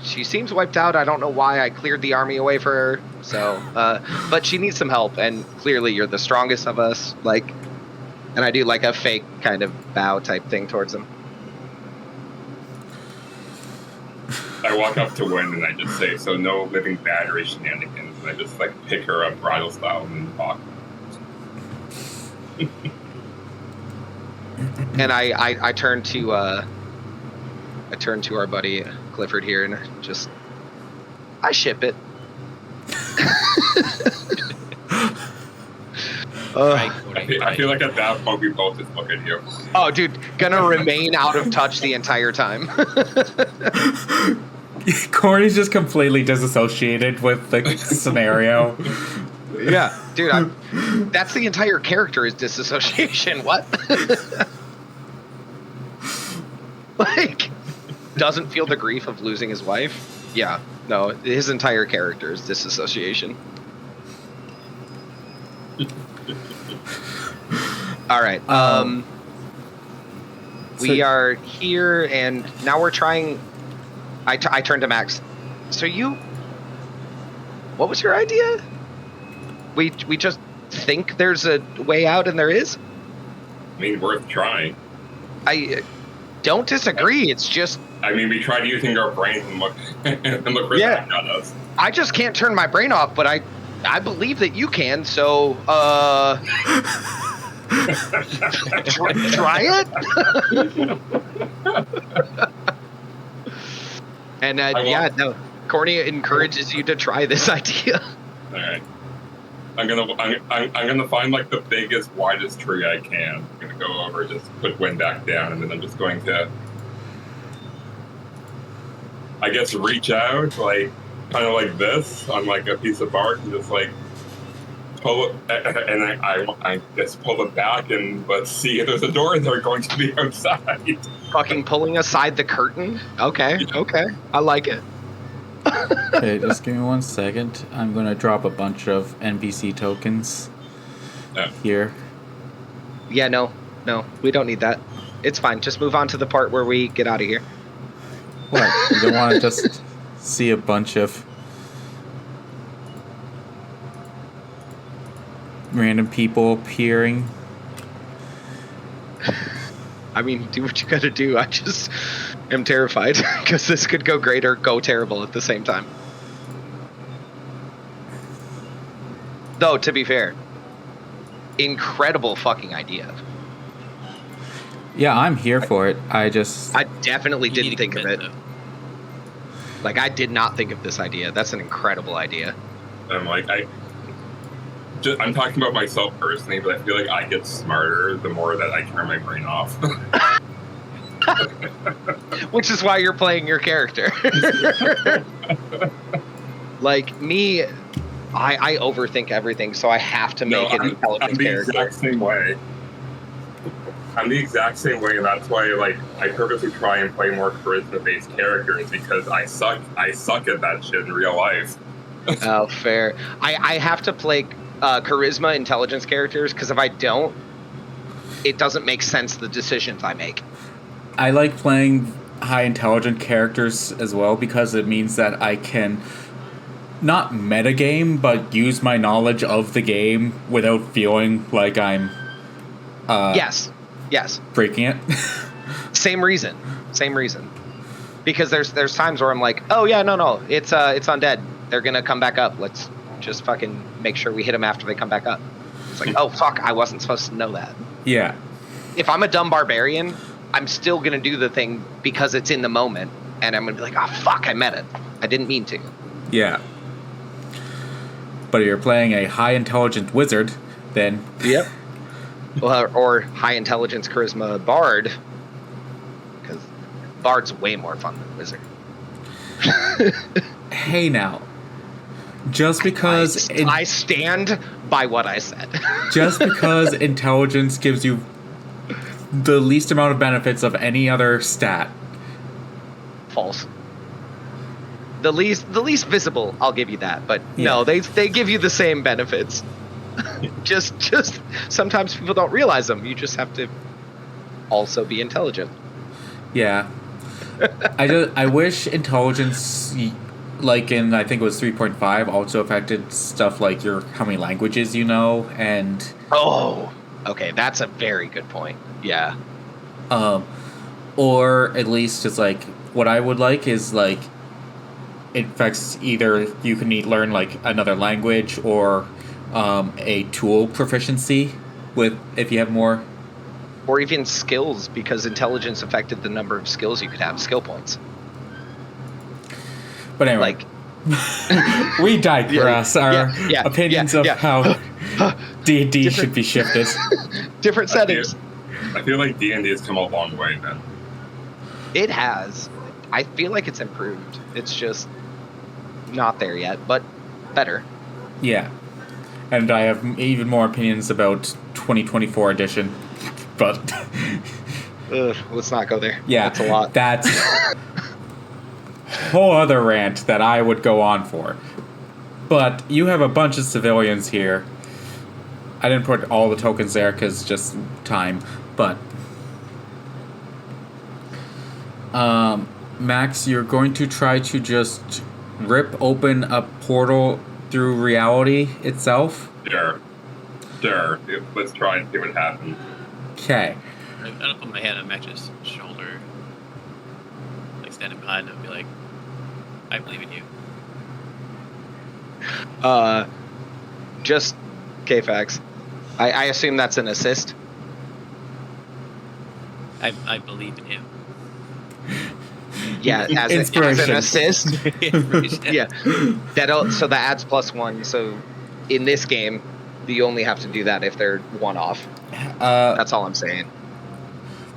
She seems wiped out. I don't know why I cleared the army away for her. So, but she needs some help, and clearly you're the strongest of us. Like, and I do like a fake kind of bow type thing towards him. I walk up to Wynn and I just say, "So no living battery shenanigans." And I just like pick her up bridal style and talk. And I turn to our buddy Clifford here, and I ship it. Right, I feel like at that point we both just look at you. Oh, dude, gonna remain out of touch the entire time. Corey's just completely disassociated with the scenario. Yeah, dude, that's the entire character is disassociation. What? Like, doesn't feel the grief of losing his wife? Yeah, no, his entire character is disassociation. All right, we are here, and now we're trying. I turn to Max. So what was your idea? We just think there's a way out, and there is? I mean, worth trying. I don't disagree. It's just... I mean, we tried using our brains and look where that got us. I just can't turn my brain off, but I believe that you can, so, try it? And, Corny encourages you to try this idea. All right. I'm gonna find like the biggest, widest tree I can. I'm gonna go over, just put Wynn back down, and then I'm just going to, I guess, reach out like kind of like this on like a piece of bark and just like pull it, and I just pull it back and let's see if there's a door there going to be outside. Fucking pulling aside the curtain. Okay, okay, I like it. Okay, just give me 1 second. I'm gonna drop a bunch of NPC tokens here. Yeah, no, we don't need that. It's fine. Just move on to the part where we get out of here. What? You don't want to just see a bunch of random people appearing? I mean, do what you gotta do. I just am terrified because this could go great or go terrible at the same time. Though, to be fair, incredible fucking idea. Yeah, I'm here for it. I definitely You didn't need to think of commit, it. though. Like, I did not think of this idea. That's an incredible idea. I'm like, I'm talking about myself personally, but I feel like I get smarter the more that I turn my brain off. Which is why you're playing your character. Like, me, I overthink everything, so I have to make an intelligent character. I'm the exact same way. I'm the exact same way, and that's why, like, I purposely try and play more charisma-based characters, because I suck at that shit in real life. Oh, fair. I have to play charisma intelligence characters, because if I don't, it doesn't make sense the decisions I make. I like playing high intelligent characters as well, because it means that I can not metagame, but use my knowledge of the game without feeling like I'm Yes. breaking it. Same reason. Because there's times where I'm like, oh yeah, no, it's undead. They're gonna come back up. Let's just fucking make sure we hit them after they come back up. It's like, oh fuck, I wasn't supposed to know that. Yeah. If I'm a dumb barbarian, I'm still gonna do the thing because it's in the moment, and I'm gonna be like, oh fuck, I meant it. I didn't mean to. Yeah. But if you're playing a high intelligent wizard, then Yep. Well, or high intelligence charisma bard, because bard's way more fun than wizard. hey now. Just because I stand by what I said. just because intelligence gives you the least amount of benefits of any other stat. False. The least visible, I'll give you that, but Yeah. no, they give you the same benefits. just sometimes people don't realize them. You just have to also be intelligent. Yeah. I wish intelligence, like in I think it was 3.5, also affected stuff like how many languages you know, and Oh, okay, that's a very good point. Yeah. Or at least it's like what I would like is like it affects either you can learn like another language or a tool proficiency with if you have more. Or even skills, because intelligence affected the number of skills you could have, skill points. But anyway, Like, we digress. Our opinions of how D&D should be shifted. Different settings. I feel like D&D has come a long way, man. It has. I feel like it's improved. It's just not there yet, but better. Yeah. And I have even more opinions about 2024 edition. But let's not go there. Yeah, that's a lot. That's whole other rant that I would go on for. But you have a bunch of civilians here. I didn't put all the tokens there because just time. But Max, you're going to try to just rip open a portal through reality itself? Sure. Let's try and see what happens. Okay. I'm gonna put my hand on Max's shoulder, like standing behind him, and be like, "I believe in you." Just K-Fax. I assume that's an assist. I believe in him. Yeah, as an assist. Yeah, so that adds +1. So in this game, you only have to do that if they're one off. That's all I'm saying.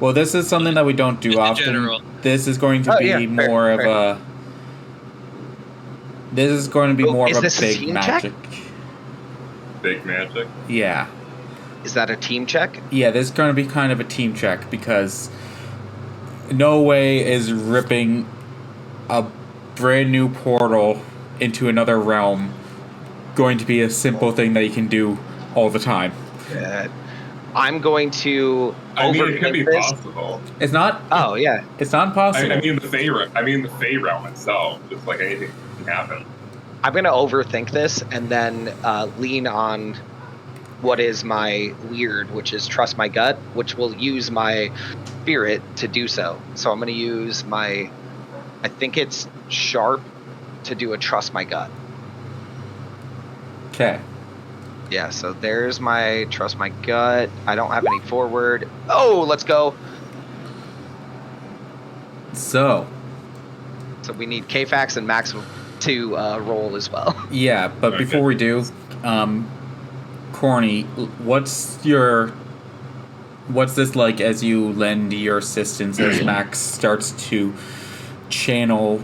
Well, this is something that we don't do often. General. This is going to be more of a. This is going to be more of a big magic. Big magic? Yeah. Is that a team check? Yeah, this is going to be kind of a team check because no way is ripping a brand new portal into another realm going to be a simple thing that you can do all the time. I'm going to. I mean, it could be possible. It's not. Oh yeah. It's not impossible. I mean the Fey realm itself, just like anything can happen. I'm going to overthink this and then lean on what is my weird, which is trust my gut, which will use my spirit to do so. So I'm going to use I think it's sharp to do a trust my gut. Okay. Yeah, so there's my trust my gut. I don't have any forward. Oh, let's go. So we need K-Fax and Max to roll as well. Yeah, but before we do, Corny, what's this like as you lend your assistance as Max starts to channel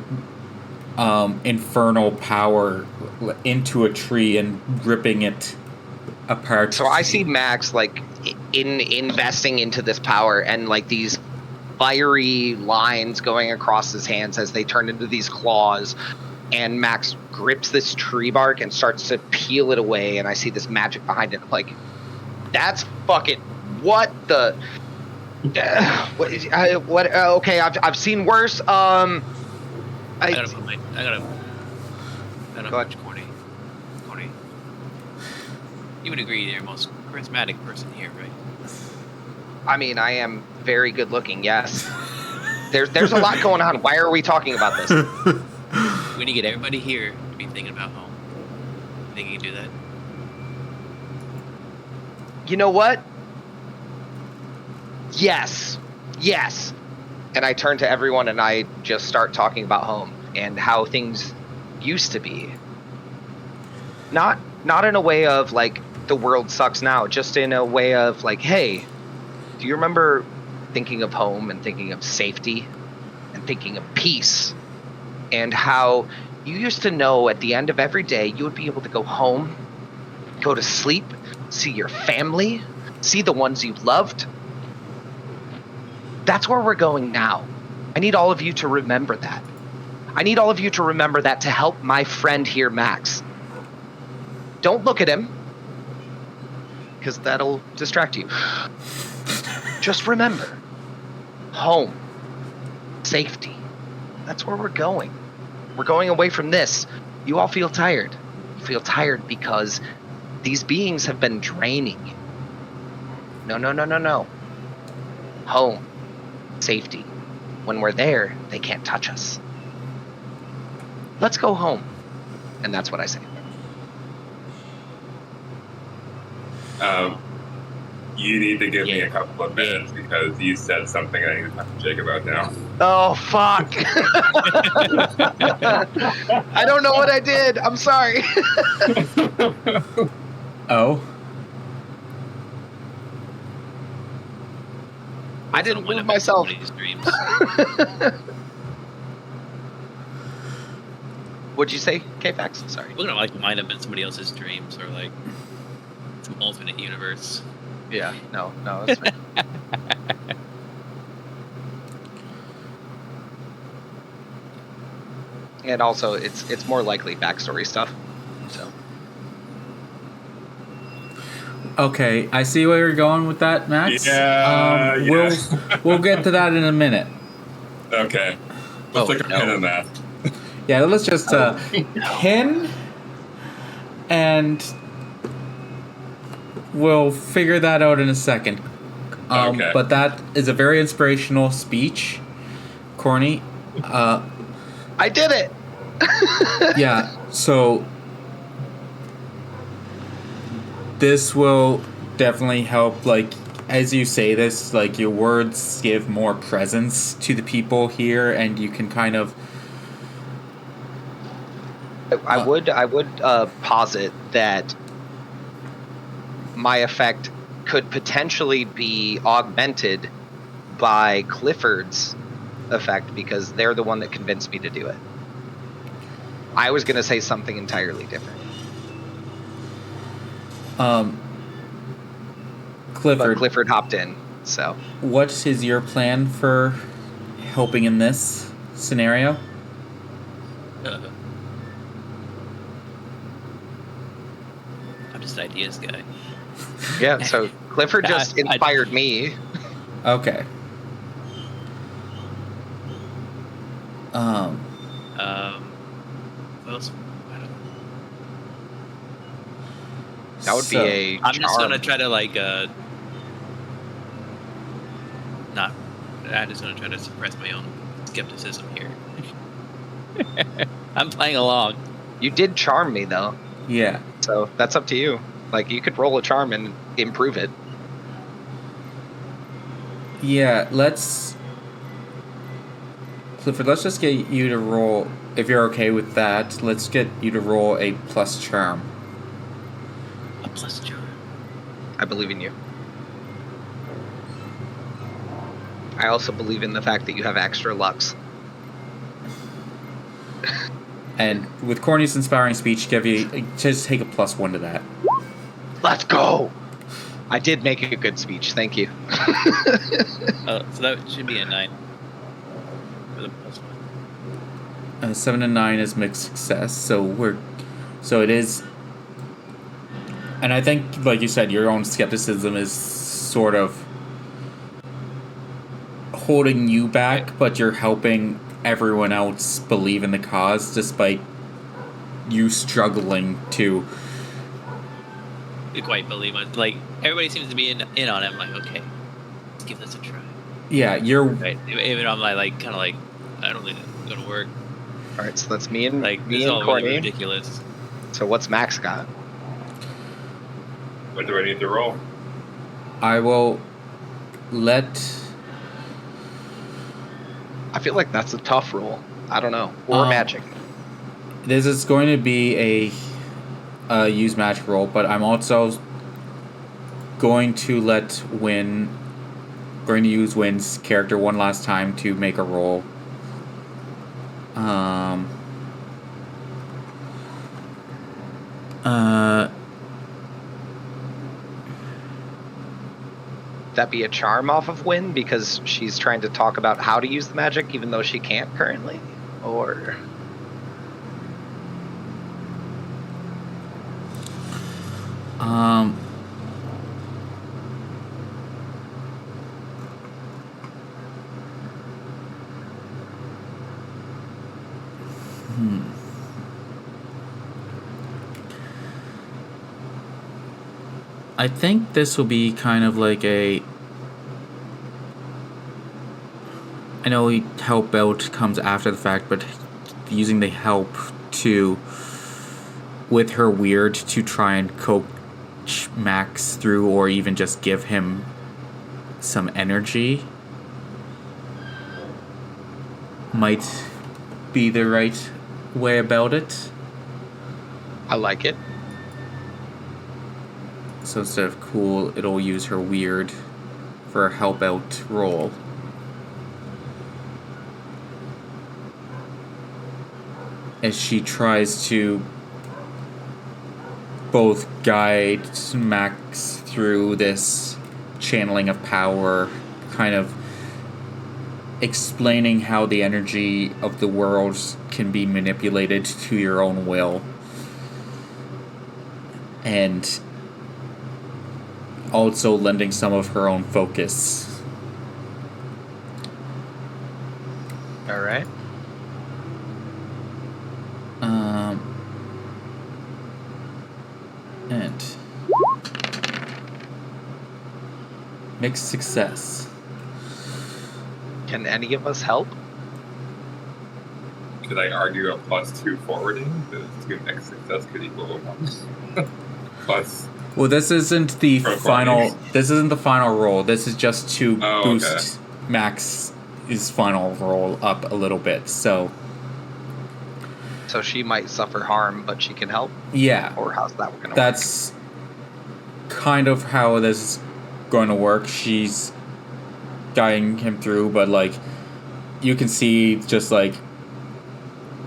infernal power into a tree and ripping it apart? So I see Max like investing into this power and like these fiery lines going across his hands as they turn into these claws, and Max grips this tree bark and starts to peel it away, and I see this magic behind it. I'm like, that's fucking what the what okay, I've seen worse. I gotta watch Corny. You would agree you're the most charismatic person here, right? I mean, I am very good looking, yes. There's a lot going on. Why are we talking about this? We need to get everybody here to be thinking about home. You think you can do that? You know what? Yes. And I turn to everyone and I just start talking about home and how things used to be. Not in a way of like the world sucks now, just in a way of like, hey, do you remember thinking of home and thinking of safety and thinking of peace, and how you used to know at the end of every day you would be able to go home, go to sleep, see your family, see the ones you loved? That's where we're going now. I need all of you to remember that. I need all of you to remember that to help my friend here, Max. Don't look at him, because that'll distract you. Just remember, home, safety, That's where we're going. We're going away from this. You all feel tired. You feel tired because these beings have been draining you. No. Home. Safety. When we're there, they can't touch us. Let's go home. And that's what I say. You need to give me a couple of minutes because you said something I need to talk to Jake about now. Oh, fuck. I don't know what I did. I'm sorry. Oh? I didn't move myself. What'd you say, K-Fax? Sorry. We're gonna like wind up in somebody else's dreams or like some alternate universe. Yeah, no, that's fine. And also, it's more likely backstory stuff. So. Okay, I see where you're going with that, Max. Yeah, We'll get to that in a minute. Okay. Let's look at pin on that. Yeah, let's just pin, and we'll figure that out in a second. Okay. But that is a very inspirational speech, Corny. I did it! Yeah, so this will definitely help, like, as you say this, like, your words give more presence to the people here, and you can kind of... I would posit that my effect could potentially be augmented by Clifford's effect because they're the one that convinced me to do it. I was going to say something entirely different. Clifford. But Clifford hopped in, so. What is your plan for helping in this scenario? I'm just an ideas guy. Yeah, so Clifford just inspired me. Okay. What else? I don't know. That would be a I'm just charm. gonna try to like not. I'm just gonna try to suppress my own skepticism here. I'm playing along. You did charm me though, Yeah. so that's up to you. Like you could roll a charm and improve it. Yeah, Clifford, let's just get you to roll, if you're okay with that, let's get you to roll a plus charm. A plus charm. I believe in you. I also believe in the fact that you have extra lux. And with Corny's inspiring speech, just take a +1 to that. Let's go! I did make a good speech, thank you. So that should be a 9. With a +1. 7 and 9 is mixed success, so it is. And I think, like you said, your own skepticism is sort of holding you back, but you're helping everyone else believe in the cause despite you struggling to Quite believe it. Like everybody seems to be in on it. I'm like, okay, let's give this a try. Yeah, you're right. Even I'm like kind of like, I don't think it's gonna work. All right, so that's me and like me this is and all Courtney. really ridiculous. So what's Max got? What do I need to roll? I will let. I feel like that's a tough roll. I don't know. Or magic. This is going to be a use magic roll, but I'm also going to use Wynn's character one last time to make a roll. That be a charm off of Wynn because she's trying to talk about how to use the magic even though she can't currently? Or... I think this will be kind of like a... I know help out comes after the fact, but using the help to... with her weird to try and coach Max through, or even just give him some energy, might be the right way about it. I like it. So instead of cool, it'll use her weird for a help out role. As she tries to both guide Max through this channeling of power, kind of explaining how the energy of the world can be manipulated to your own will. And also lending some of her own focus. All right. And mixed success. Can any of us help? Could I argue a +2 forwarding? The 2 next success could equal a 1. Plus. Well, this isn't the For final. Courtney. This isn't the final roll. This is just to boost Okay. Max's final roll up a little bit. So So she might suffer harm, but she can help? yeah, Or how's that going to work? that's kind of how this is going to work. She's guiding him through, but like you can see, just like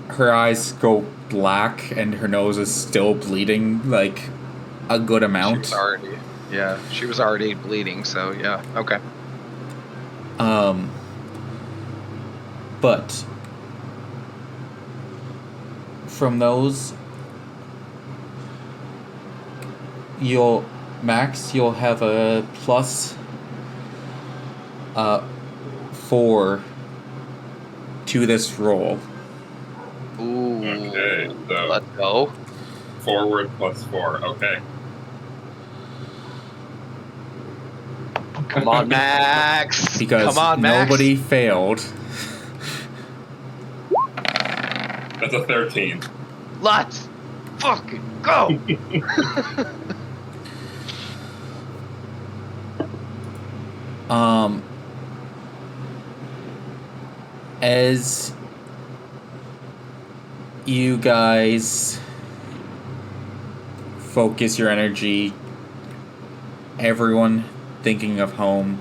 her eyes go black and her nose is still bleeding like a good amount. She was already bleeding, so yeah, okay. But from those, you'll have a plus 4 to this roll. Ooh. Okay, so Let's go. forward +4. Okay. Come on, Max. Because Come on, Max. nobody failed. That's a 13. Let's fucking go. As you guys focus your energy, everyone thinking of home,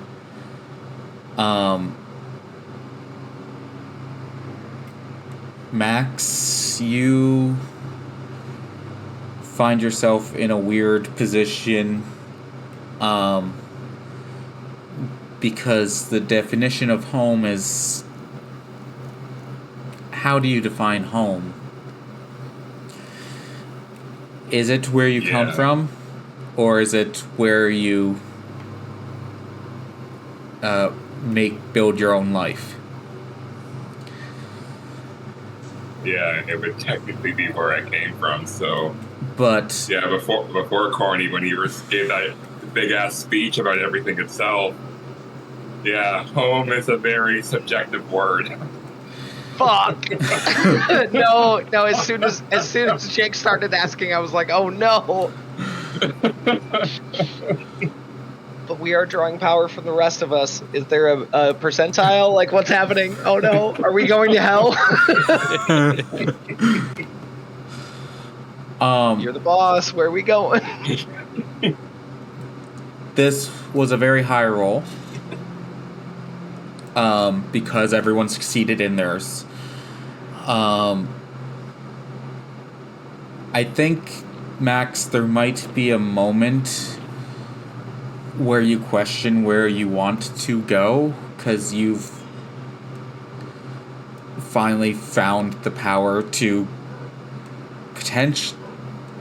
Max, you find yourself in a weird position, because the definition of home is... how do you define home? Is it where you come Yeah. from? Or is it where you build your own life? Yeah, it would technically be where I came from, so... But Yeah, before Corny, when he gave that big-ass speech about everything itself, yeah, home is a very subjective word. Fuck. No. As soon as Jake started asking, I was like, oh no. But we are drawing power from the rest of us. Is there a percentile? Like, what's happening? Oh no. Are we going to hell? You're the boss. Where are we going? this was a very high roll. Because everyone succeeded in theirs. I think, Max, there might be a moment where you question where you want to go, because you've finally found the power to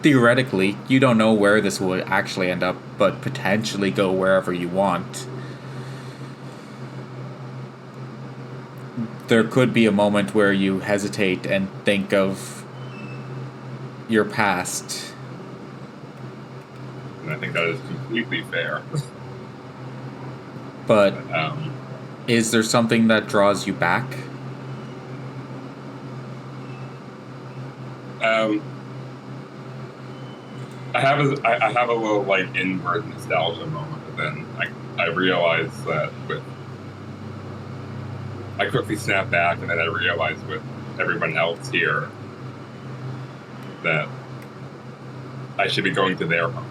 theoretically, you don't know where this will actually end up, but potentially go wherever you want. there could be a moment where you hesitate and think of your past. And I think that is completely fair. But is there something that draws you back? I have a little like inward nostalgia moment, but then I realized that I quickly snapped back, and then I realized with everyone else here that I should be going to their home.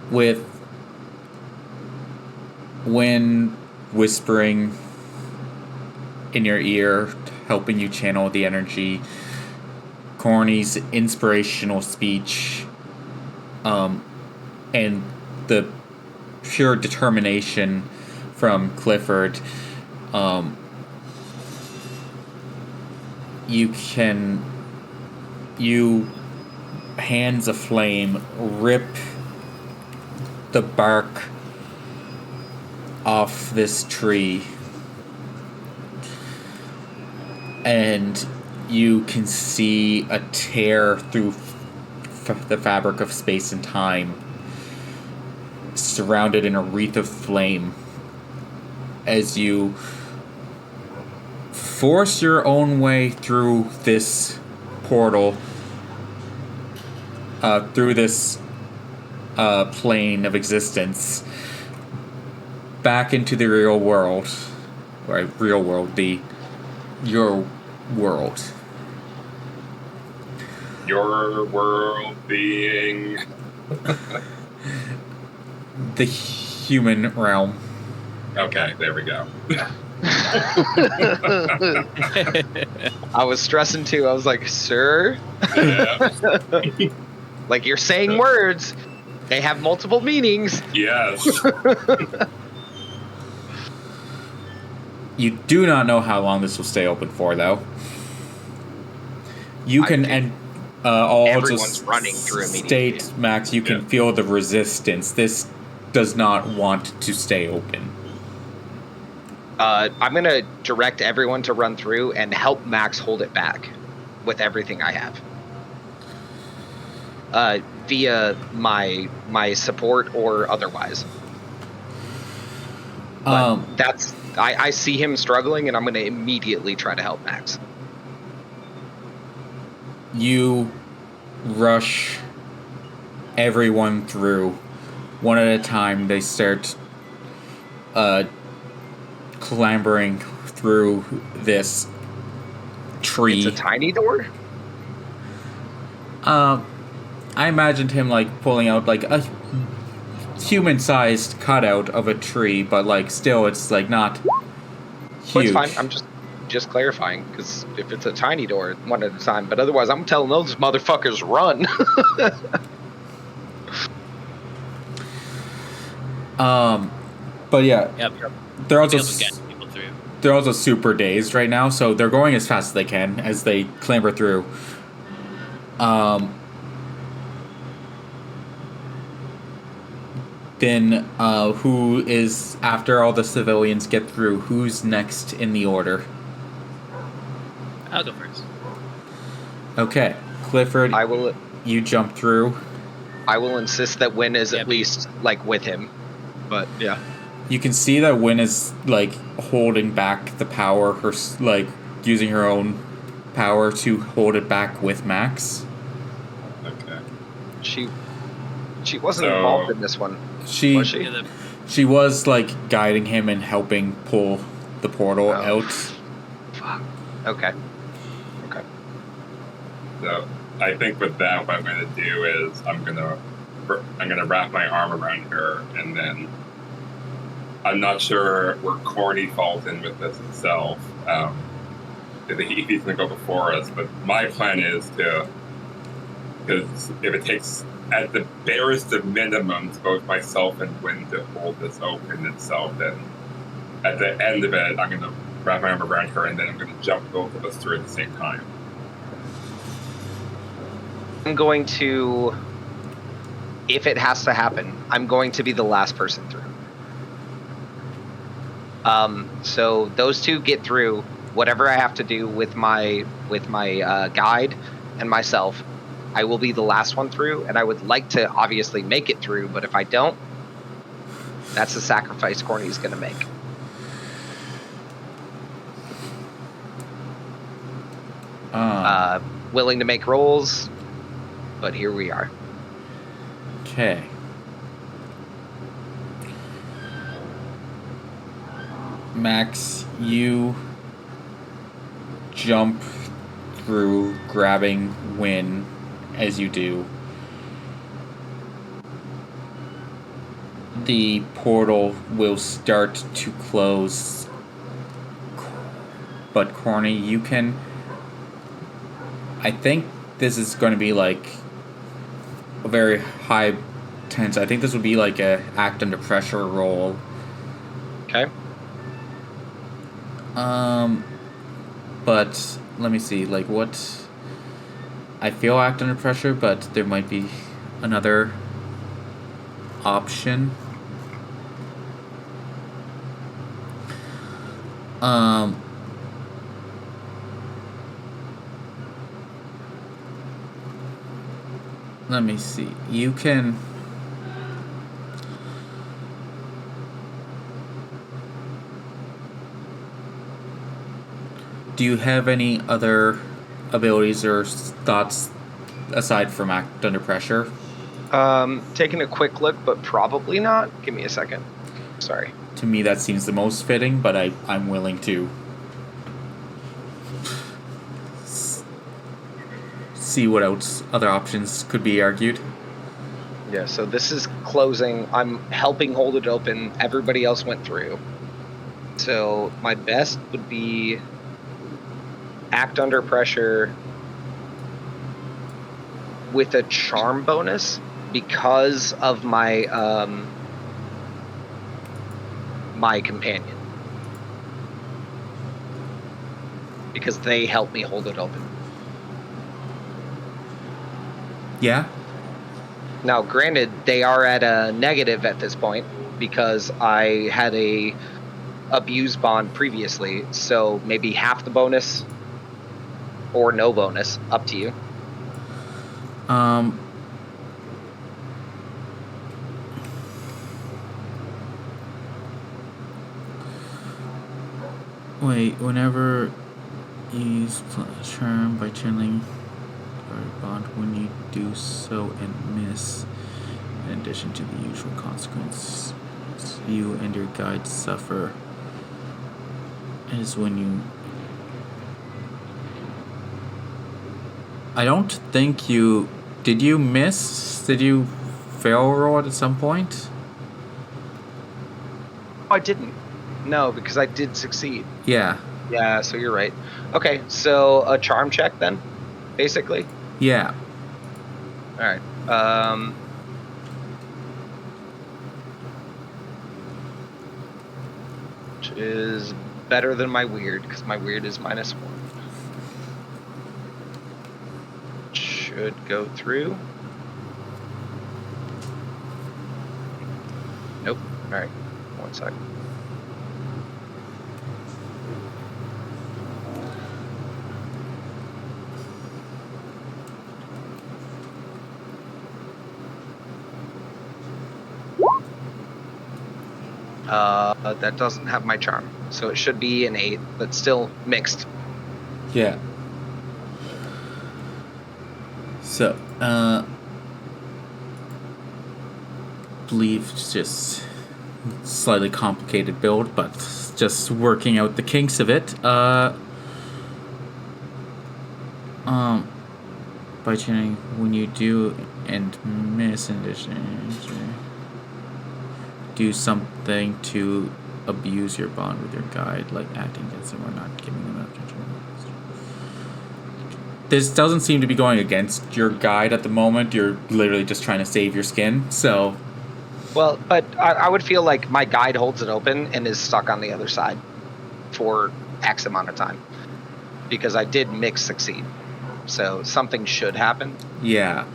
With Wynn whispering in your ear, helping you channel the energy, Corny's inspirational speech, and the pure determination from Clifford, you hands aflame rip the bark off this tree, and you can see a tear through the fabric of space and time, surrounded in a wreath of flame, as you force your own way through this portal, through this plane of existence, back into the real world. Right, real world, your world. Your world being the human realm. Okay, there we go. I was stressing too. I was like, sir? Yeah. Like, you're saying words. They have multiple meanings. Yes. You do not know how long this will stay open for, though. You can, and I'll Everyone's just running through immediately. state, Max, you can feel the resistance. This does not want to stay open. I'm going to direct everyone to run through and help Max hold it back with everything I have. Via my support or otherwise. But that's I see him struggling, and I'm going to immediately try to help Max. You rush everyone through. One at a time, they start clambering through this tree. It's a tiny door? I imagined him like pulling out like a human-sized cutout of a tree, but like still, it's like not huge. Well, it's fine. I'm just clarifying, because if it's a tiny door, one at a time. But otherwise, I'm telling those motherfuckers run. But yeah, Yep. they're also Be able to get people through. they're also super dazed right now, so they're going as fast as they can as they clamber through. Then, who is, after all the civilians get through, who's next in the order? I'll go first. Okay, Clifford, you jump through. I will insist that Wynn is Yep. at least, like, with him. But, yeah. You can see that Wynn is, like, holding back the power, like, using her own power to hold it back with Max. Okay. She wasn't involved in this one, was she? Yeah, She was, like, guiding him and helping pull the portal out. Fuck. Okay. So I think with that, what I'm going to do is I'm gonna wrap my arm around her, and then I'm not sure where Corny falls in with this itself. If he's going to go before us, but my plan is to, because if it takes at the barest of minimums both myself and Wynn to hold this open itself, then at the end of it, I'm going to wrap my arm around her, and then I'm going to jump both of us through at the same time. I'm going to, if it has to happen, I'm going to be the last person through. So those two get through. Whatever I have to do with my guide and myself, I will be the last one through, and I would like to obviously make it through, but if I don't, that's the sacrifice Corny's going to make. Willing to make rolls, but here we are. Okay. Max, you jump through, grabbing Win as you do. The portal will start to close, but Corny, you can... I think this is going to be like a very high tense. I think this would be like a act under pressure roll. Okay. But let me see, like what... I feel act under pressure, but there might be another option. Let me see. You can... Do you have any other abilities or thoughts aside from act under pressure? Taking a quick look, but probably not. Give me a second. Sorry. To me, that seems the most fitting, but I'm willing to see what else other options could be argued. Yeah, so this is closing. I'm helping hold it open. Everybody else went through. So my best would be act under pressure with a charm bonus because of my my companion, because they help me hold it open. Yeah. Now, granted, they are at a negative at this point because I had a abuse bond previously, so maybe half the bonus or no bonus, up to you. Wait, whenever you use charm by channeling or bond, when you do so and miss, in addition to the usual consequence you and your guide suffer, is when you... I don't think you... Did you miss? Did you fail roll it at some point? I didn't. No, because I did succeed. Yeah. Yeah, so you're right. Okay, so a charm check then, basically? Yeah. Alright. Which is better than my weird, because my weird is -1. Should go through. Nope. Alright, 1 second. That doesn't have my charm, so it should be an 8, but still mixed. Yeah. So, believe it's just slightly complicated build, but just working out the kinks of it. By channeling, when you do and miss in addition, do something to abuse your bond with your guide, like acting against them or not giving them enough attention. This doesn't seem to be going against your guide at the moment. You're literally just trying to save your skin, so... Well, but I would feel like my guide holds it open and is stuck on the other side for X amount of time. Because I did mix succeed. So something should happen. Yeah.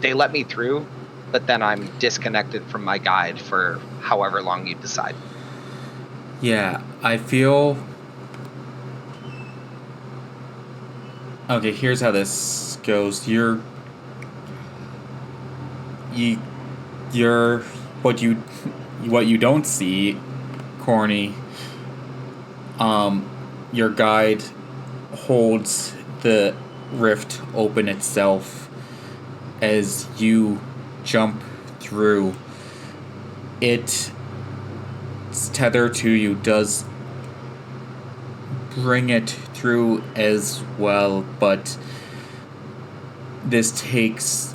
They let me through, but then I'm disconnected from my guide for however long you decide. Yeah, I feel... Okay, here's how this goes. You're what you don't see, Corny. Your guide holds the rift open itself as you jump through. Its tether to you does bring it through as well, but this takes,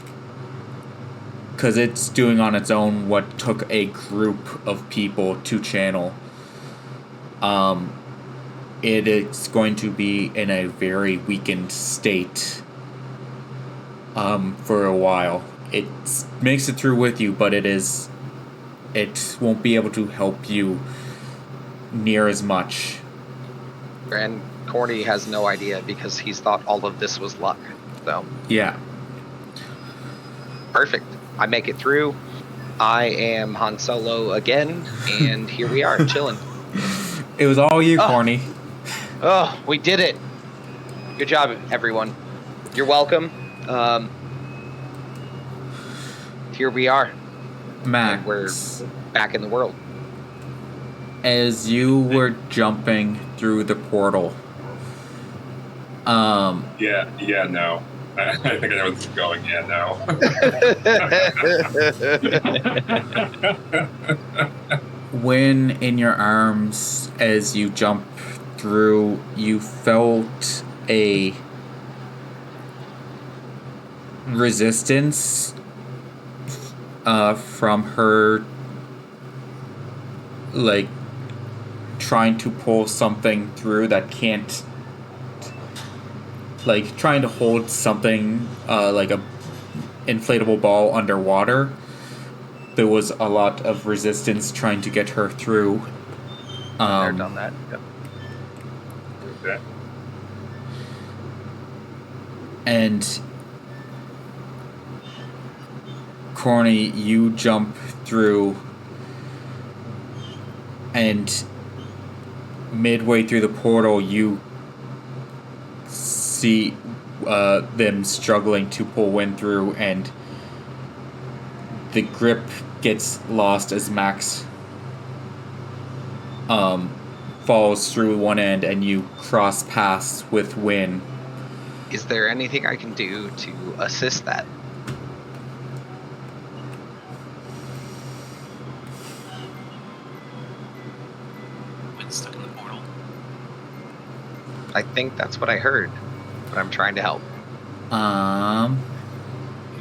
because it's doing on its own what took a group of people to channel. It is going to be in a very weakened state for a while. It makes it through with you, but it won't be able to help you near as much. And Corny has no idea because he's thought all of this was luck. So Yeah. perfect. I make it through. I am Han Solo again, and here we are, chilling. It was all you, Corny. Oh, we did it. Good job, everyone. You're welcome. Here we are. Max, We're back in the world. as you were jumping through the portal, No. I think I know where this is going. Yeah, no. when in your arms, as you jump through, you felt a resistance from her, like, trying to pull something through that can't, like, trying to hold something like a inflatable ball underwater. There was a lot of resistance trying to get her through. I've done that. Yep. Okay. And Corny, you jump through, and midway through the portal, you see them struggling to pull wind through, and the grip gets lost as Max falls through one end, and you cross paths with Win. Is there anything I can do to assist that? When stuck in the portal. I think that's what I heard, but I'm trying to help. Am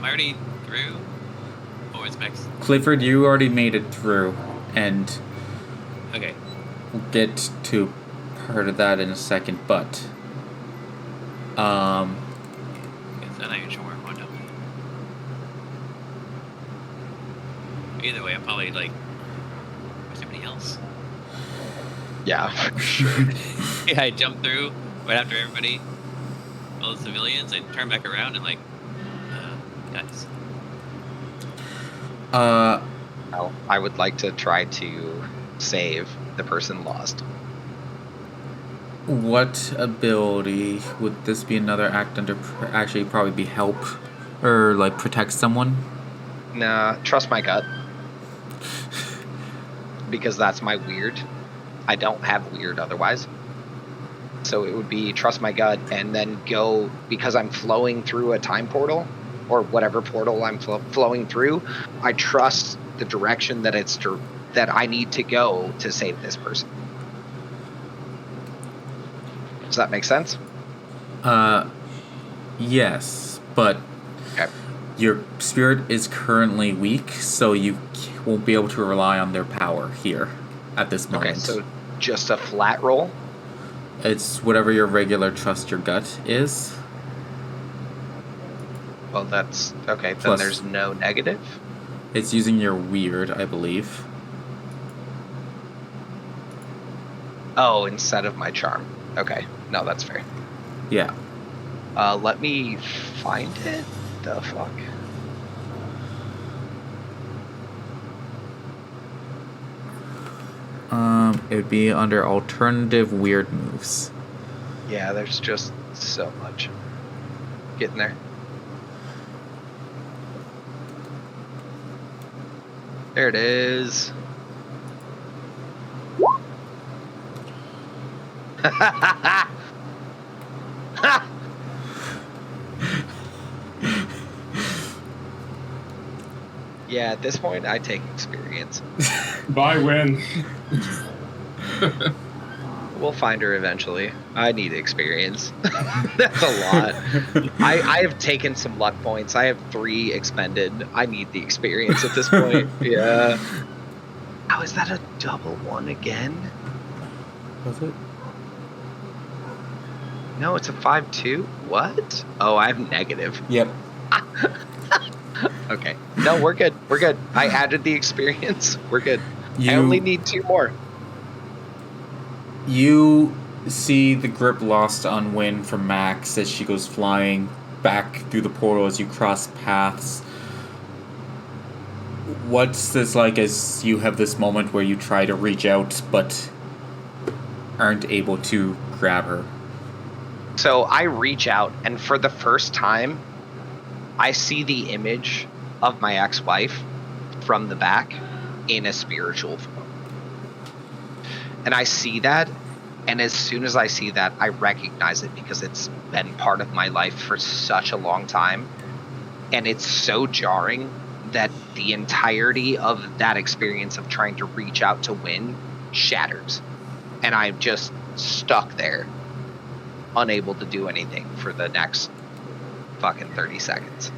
I already through? Or is Max? Clifford, you already made it through, and Okay. we'll get to part of that in a second, but Yes, I'm not even sure where I'm going up. Either way, I'm probably like, where's everybody else? Yeah. Yeah, I jumped through right after everybody, all the civilians. I turned back around and like, guys. Well, I would like to try to save the person lost. what ability would this be? Another act under actually probably be help or like protect someone? Nah, trust my gut. Because that's my weird. I don't have weird otherwise. So it would be trust my gut and then go, because I'm flowing through a time portal or whatever portal I'm flowing through. I trust the direction that that I need to go to save this person. Does that make sense? Yes, but Okay. your spirit is currently weak, so you won't be able to rely on their power here at this moment. Okay, so just a flat roll. It's whatever your regular trust your gut is. Well, that's okay. Then Plus- there's no negative. It's using your weird, I believe. Oh, instead of my charm. Okay, no, that's fair. Yeah. Let me find it. The fuck. It would be under alternative weird moves. Yeah, there's just so much. Getting there. There it is. Yeah, at this point, I take experience. Bye, win. We'll find her eventually. I need experience. That's a lot. I have taken some luck points. I have 3 expended. I need the experience at this point. Yeah. Oh, is that a double one again? Was it? No, it's a 5-2. What? Oh, I have negative. Yep. Okay. No, we're good. We're good. I added the experience. We're good. I You- only need 2 more. You see the grip lost on Win from Max as she goes flying back through the portal as you cross paths. What's this like as you have this moment where you try to reach out but aren't able to grab her? So I reach out, and for the first time, I see the image of my ex-wife from the back in a spiritual form. And I see that, and as soon as I see that, I recognize it because it's been part of my life for such a long time. And it's so jarring that the entirety of that experience of trying to reach out to win shatters. And I'm just stuck there, unable to do anything for the next fucking 30 seconds.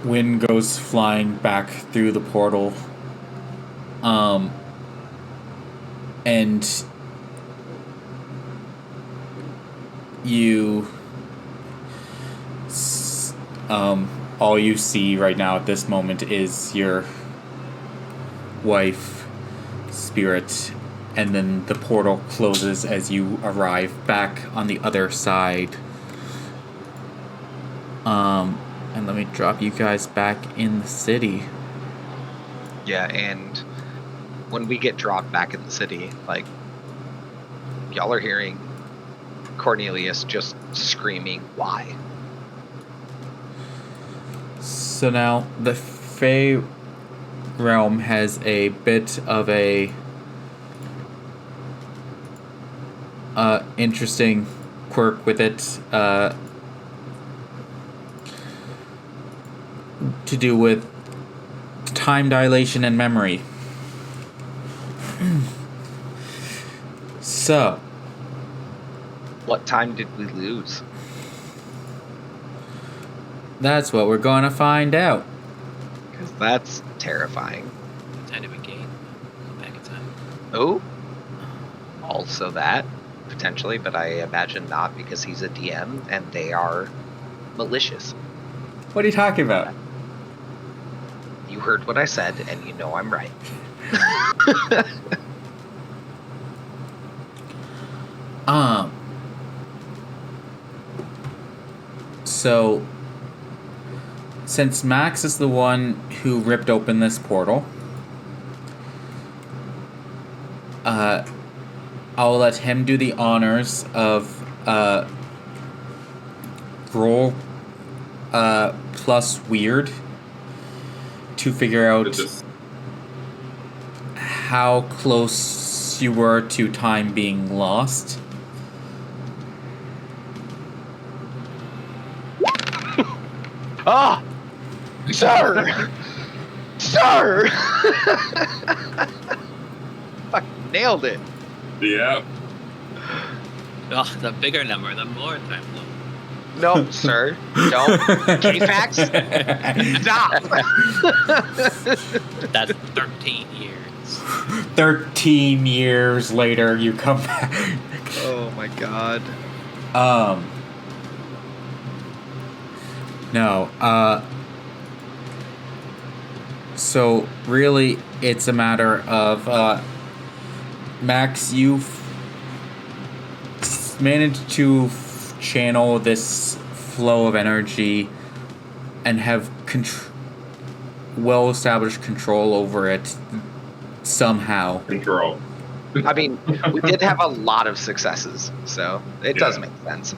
Win goes flying back through the portal. And you all you see right now at this moment is your wife spirit, and then the portal closes as you arrive back on the other side. And let me drop you guys back in the city. Yeah, and when we get dropped back in the city, like, y'all are hearing Cornelius just screaming, "Why?" So now the Fey realm has a bit of a interesting quirk with it, to do with time dilation and memory. So, What time did we lose? that's what we're going to find out. Because that's terrifying. Time to regain. Back in time. Oh, also that, potentially, but I imagine not because he's a DM and they are malicious. What are you talking about? You heard what I said, and you know I'm right. So, since Max is the one who ripped open this portal, I'll let him do the honors of roll plus weird to figure out It's just how close you were to time being lost. Ah! Sir! Sir! Fucking nailed it. yeah. Oh, the bigger number, the more time loop. No, sir. Don't. K-Fax? Stop. That's 13 years. 13 years later, you come back. Oh my god. No, so really, it's a matter of, Max, you've managed to channel this flow of energy and have well-established control over it somehow. Control. I mean, we did have a lot of successes, so it does make sense.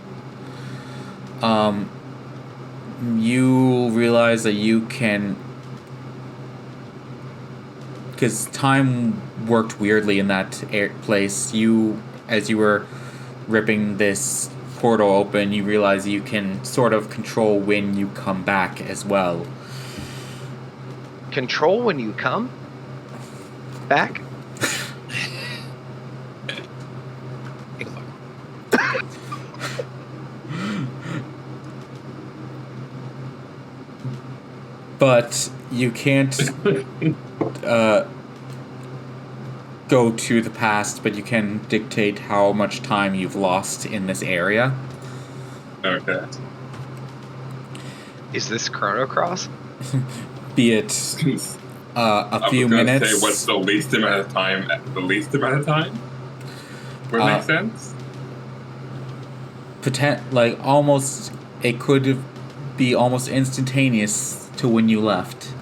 You realize that you can, because time worked weirdly in that place. As you were ripping this portal open, you realize you can sort of control when you come back as well. Control when you come back? But you can't go to the past, but you can dictate how much time you've lost in this area. Okay. Is this Chrono Cross? Be it a few minutes. Say what's the least amount of time? The least amount of time would make sense. Almost, it could be almost instantaneous to when you left.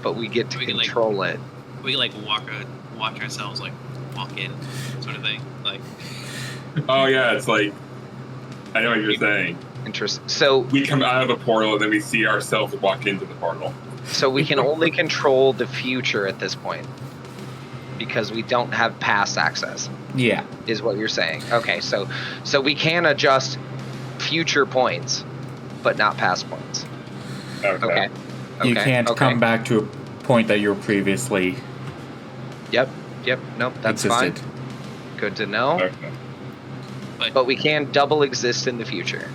But we get to control it. We can watch ourselves walk in, sort of thing. Oh yeah, it's like I know what you're saying. Interesting. So we come out of the portal and then we see ourselves walk into the portal. So we can only control the future at this point because we don't have past access. Yeah, is what you're saying. Okay, so we can adjust future points, but not past points. Okay. You can't come back to a point that you were previously. Yep. Nope, that's existed. fine. Good to know. Okay. But we can double exist in the future.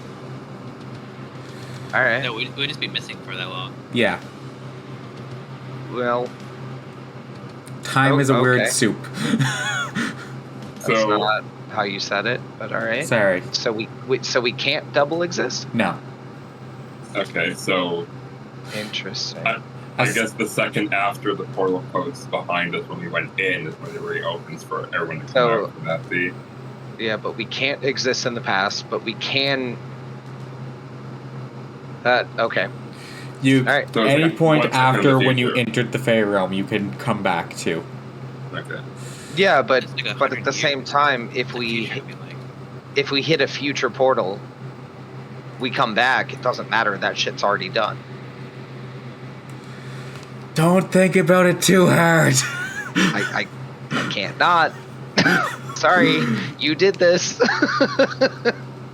All right. No, we'd just be missing for that long. Yeah. Well, time is a weird soup. That's not how you said it, but all right. Sorry. So we can't double exist? No. Okay, so interesting. I guess the second after the portal closed behind us when we went in is when it reopens for everyone to come out from that feed. Yeah, but we can't exist in the past, but we can. Okay. You all right. At any point after when you entered the Fey realm, you can come back to. Okay. Yeah, but at the same time, if we hit a future portal, we come back. It doesn't matter. That shit's already done. Don't think about it too hard. I can't not. Sorry, you did this.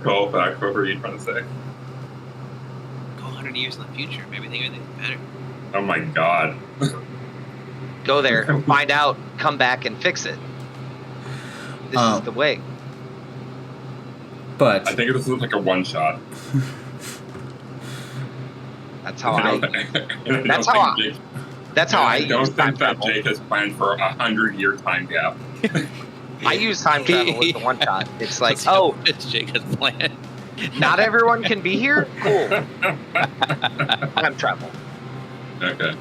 Call back. What were you trying to say? Go 100 years in the future. Maybe think of anything better. Oh my god. Go there, find out, come back and fix it. This is the way. But I think this is like a one shot. That's how I don't think that Jake has planned for 100-year time gap. I use time travel with the one shot. It's like, it's Jake has planned. Not everyone can be here? Cool. Time travel. Okay.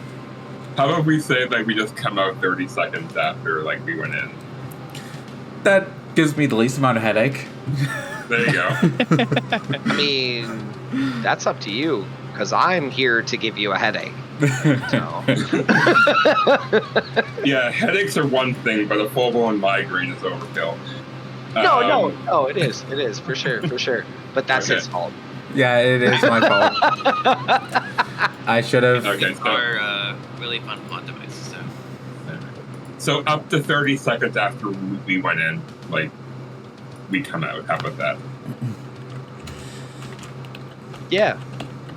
How about we say we just come out 30 seconds after we went in? That gives me the least amount of headache. There you go. I mean, that's up to you, because I'm here to give you a headache. So. Yeah, headaches are one thing, but a full-blown migraine is overkill. No, it is, for sure. But that's his fault. Yeah, it is my fault. I should have. Okay, are really fun plot devices. So up to 30 seconds after we went in, we come out. How about that? Yeah.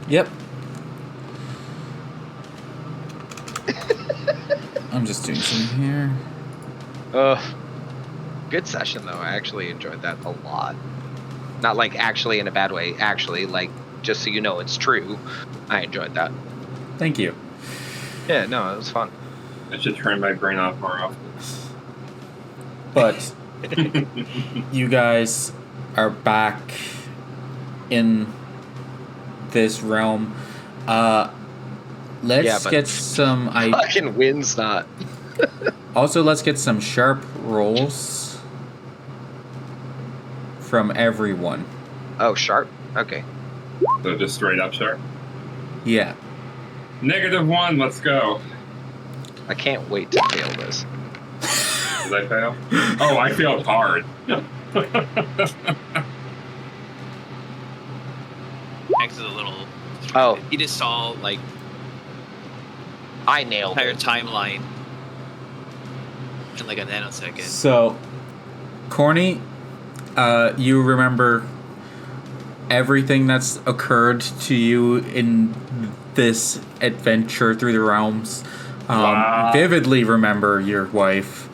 Yep. I'm just doing something here. Good session, though. I actually enjoyed that a lot. Not actually in a bad way. Actually, just so you know it's true. I enjoyed that. Thank you. Yeah, no, it was fun. I should turn my brain off more often. But you guys are back in this realm. Let's get some. Fucking wind's not. Also, let's get some sharp rolls from everyone. Oh, sharp? Okay. So just straight up sharp? Yeah. -1, let's go. I can't wait to fail this. Did I fail? Oh, I failed hard. Max is a little. Oh. He just saw like I nailed entire it. timeline in like a nanosecond. So, Corny, you remember everything that's occurred to you in this adventure through the realms. Wow. Vividly remember your wife.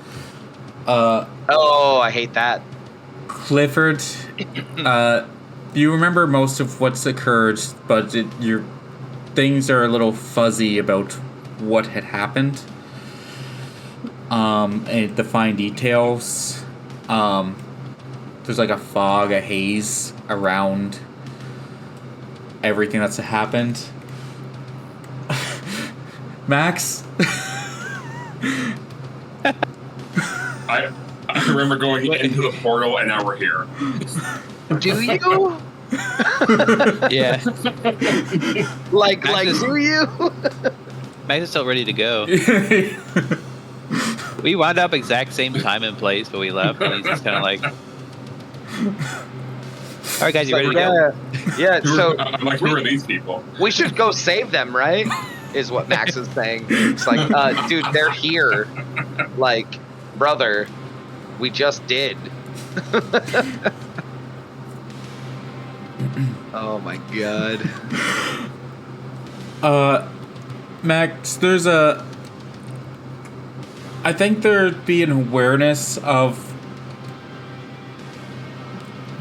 Oh, I hate that. Clifford, you remember most of what's occurred, but your things are a little fuzzy about what had happened. And the fine details. There's like a fog, a haze around everything that's happened. Max? I remember going into the portal, and now we're here. Do you? Yeah. Like, Max is- do you? Max is still ready to go. We wound up exact same time and place, but we left, and he's just kind of like, all right, guys, you ready to go? Yeah, so I'm like, who are these people? we should go save them, right? Is what Max is saying. It's like, dude, they're here. Like, brother, we just did. Oh my god. Max, I think there'd be an awareness of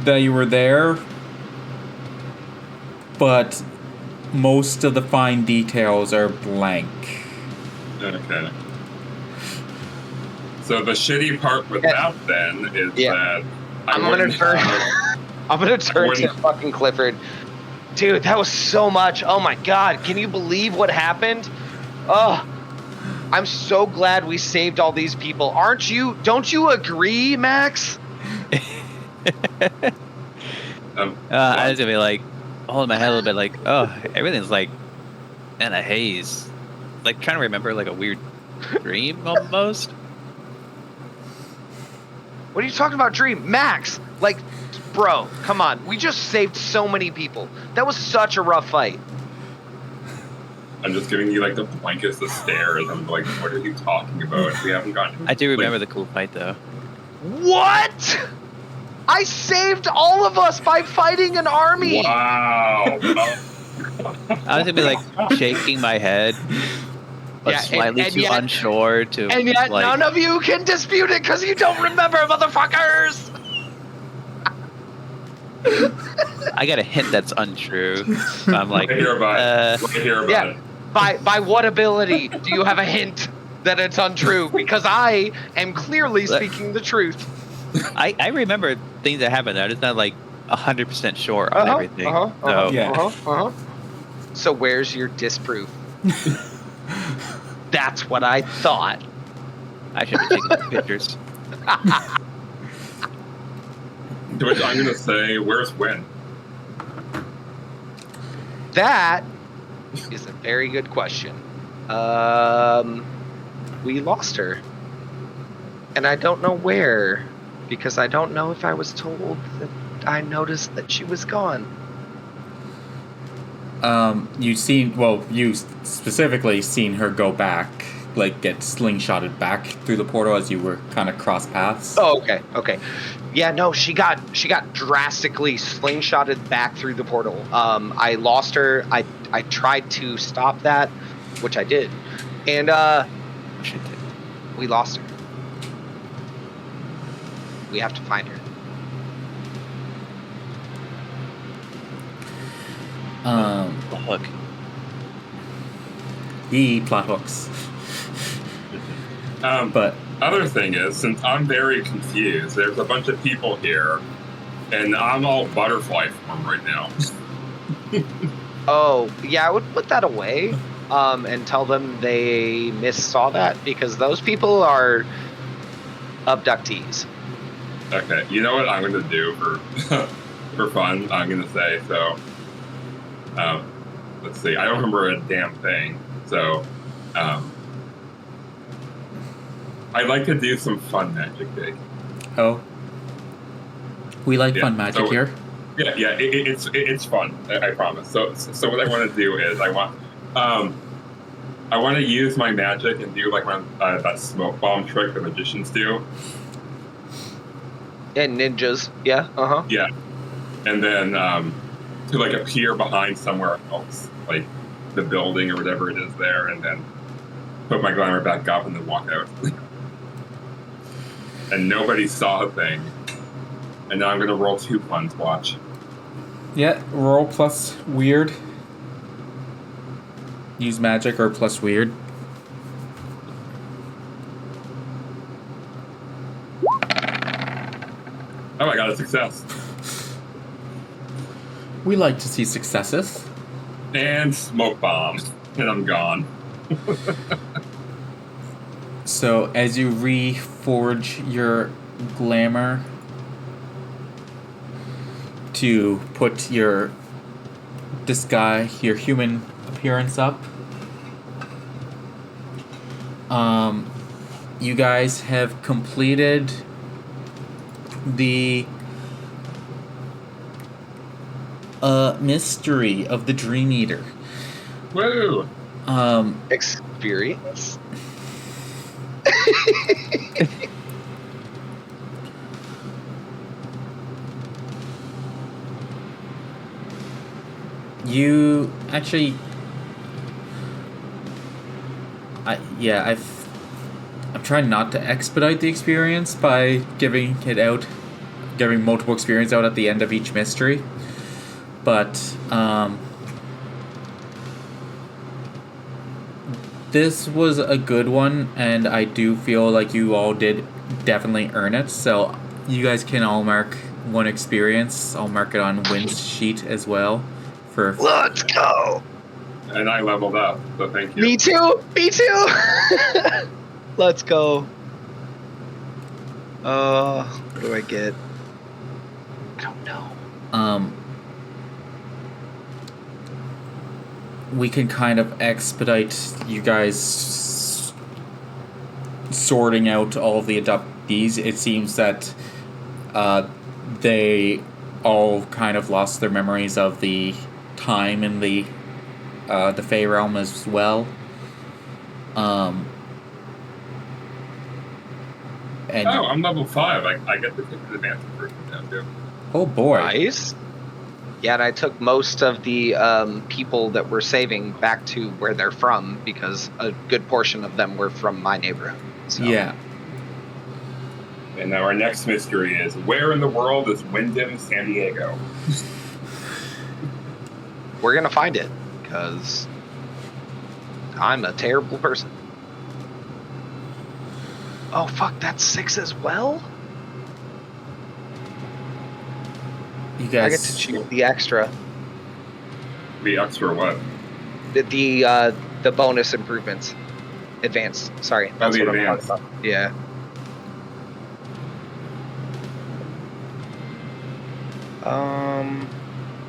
that you were there, but most of the fine details are blank. Okay. So the shitty part with that then is that I'm gonna turn. I'm gonna turn to fucking Clifford. Dude, that was so much. Oh my god, can you believe what happened? Oh, I'm so glad we saved all these people. Aren't you? Don't you agree, Max? I was gonna be like, holding my head a little bit, like, oh, everything's like in a haze, like trying to remember like a weird dream almost. What are you talking about, dream? Max, like, bro, come on. We just saved so many people. That was such a rough fight. I'm just giving you like the blankest of stares. I'm like, what are you talking about? We haven't gotten. I do remember the cool fight though. What? I saved all of us by fighting an army. Wow. I was gonna be like shaking my head, but Yeah, slightly and too yet- unsure to. And yet like, none of you can dispute it because you don't remember, motherfuckers. I got a hint that's untrue. So I'm like, Right here about right here about Yeah. it. By what ability do you have a hint that it's untrue? Because I am clearly speaking the truth. I remember things that happened. I'm just not like 100% sure on everything. So Yeah. So where's your disproof? That's what I thought. I should be taking pictures. To which I'm gonna say, where's Win? That is a very good question. We lost her. And I don't know where, because I don't know if I was told that I noticed that she was gone. You specifically seen her go back, like get slingshotted back through the portal as you were kind of cross paths. Oh, okay. Yeah, no, she got drastically slingshotted back through the portal. I lost her. I tried to stop that, which I did, and we lost her. We have to find her. Look, Plot hooks. But other thing is, since I'm very confused, there's a bunch of people here, and I'm all butterfly form right now. Oh, yeah, I would put that away, and tell them they missaw that, because those people are abductees. Okay, you know what I'm gonna do for for fun? I'm gonna say so. Let's see. I don't remember a damn thing. So, I like to do some fun magic, Jake. Oh. We like Yeah, fun magic so- here. Yeah, it's fun. I promise. So what I want to do is I want to use my magic and do like that smoke bomb trick the magicians do. And ninjas. Yeah. Yeah, and then to like appear behind somewhere else, like the building or whatever it is there, and then put my glamour back up and then walk out. And nobody saw a thing. And now I'm gonna roll 2 puns. Watch. Yeah, roll plus weird. Use magic or plus weird. Oh, I got a success. We like to see successes. And smoke bomb. And I'm gone. So as you reforge your glamour to put your disguise, your human appearance up, you guys have completed the mystery of the Dream Eater. Woo! Experience. You actually, I'm trying not to expedite the experience by giving multiple experience out at the end of each mystery, but this was a good one, and I do feel like you all did definitely earn it. So you guys can all mark 1 experience. I'll mark it on Wynn's sheet as well. Let's go. And I leveled up, so thank you. Me too. Let's go. What do I get? I don't know. We can kind of expedite you guys sorting out all of the adoptees. It seems that they all kind of lost their memories of the time in the Fey realm as well. And I'm level 5. I get to take an advanced improvement now too. oh boy, Nice. Yeah, and I took most of the people that we're saving back to where they're from because a good portion of them were from my neighborhood. So. yeah. And now our next mystery is, where in the world is Wyndham San Diego? We're gonna find it because I'm a terrible person. Oh fuck, that's 6 as well. You guys, I get to choose the extra, The extra what? the bonus improvements, advanced. Sorry, that's the what advanced. I'm talking about. Yeah.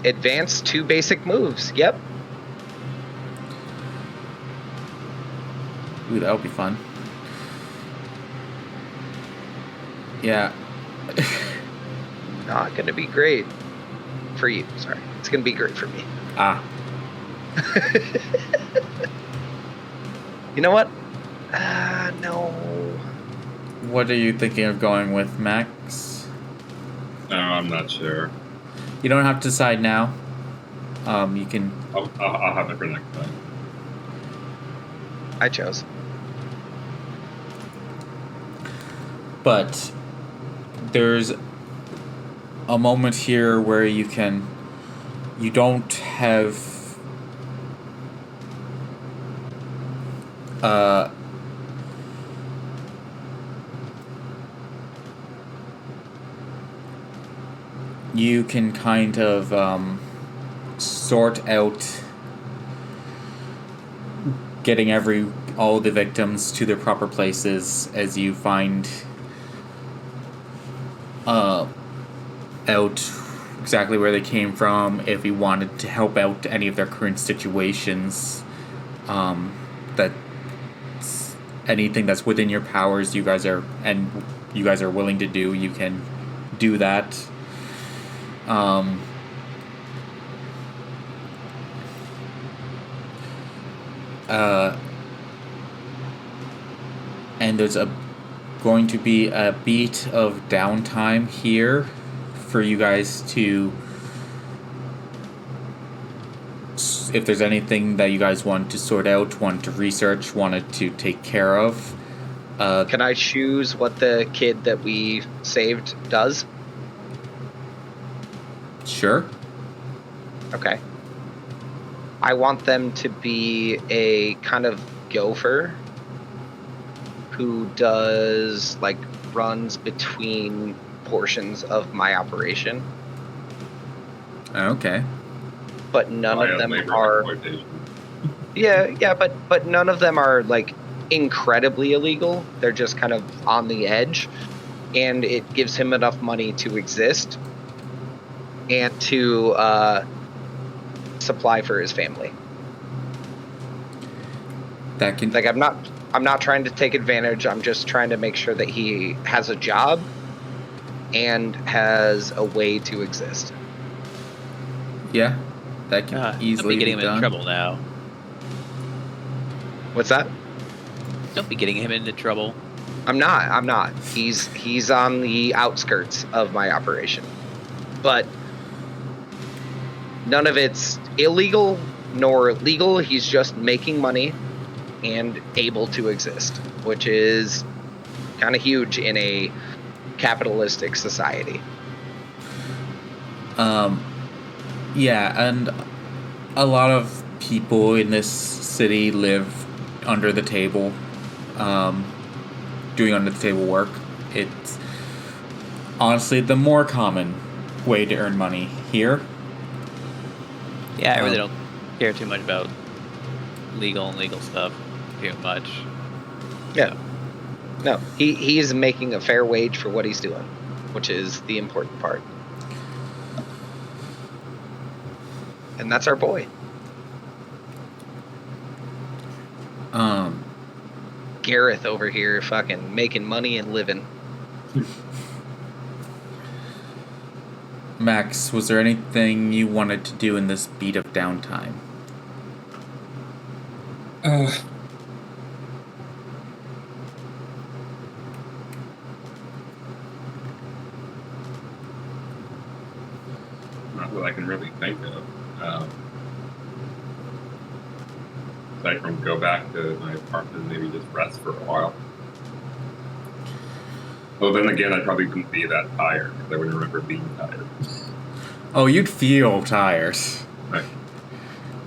Advanced 2 basic moves. Yep. ooh, that would be fun. Yeah. Not gonna be great for you. Sorry, it's gonna be great for me. Ah. You know what? No. What are you thinking of going with, Max? No, I'm not sure. You don't have to decide now. You can. I'll have it for next time. I chose. But there's a moment here where you don't have you can kind of sort out getting all the victims to their proper places as you find out exactly where they came from, if you wanted to help out any of their current situations, anything that's within your powers, you guys are willing to do, you can do that. And there's going to be a beat of downtime here for you guys to, if there's anything that you guys want to sort out, want to research, wanted to take care of. Can I choose what the kid that we saved does? Sure. Okay. I want them to be a kind of gopher who does, like, runs between portions of my operation. Okay. But none of them are... Yeah, but none of them are, like, incredibly illegal. They're just kind of on the edge. And it gives him enough money to exist and to supply for his family. That can... Like, I'm not trying to take advantage. I'm just trying to make sure that he has a job and has a way to exist. Yeah, that can easily don't be getting be him done. in trouble now. What's that? Don't be getting him into trouble. I'm not. He's on the outskirts of my operation. But none of it's illegal nor legal. He's just making money and able to exist, which is kind of huge in a capitalistic society. Yeah, and a lot of people in this city live under the table, doing under the table work. It's honestly the more common way to earn money here. Yeah, I really don't care too much about legal and legal stuff too much. Yeah. No, he is making a fair wage for what he's doing, which is the important part. And that's our boy. Gareth over here fucking making money and living. Max, was there anything you wanted to do in this beat of downtime? Not that I can really think of. Aside from go back to my apartment and maybe just rest for a while. Well, then again, I probably wouldn't be that tired because I wouldn't remember being tired. Oh, you'd feel tired. Right.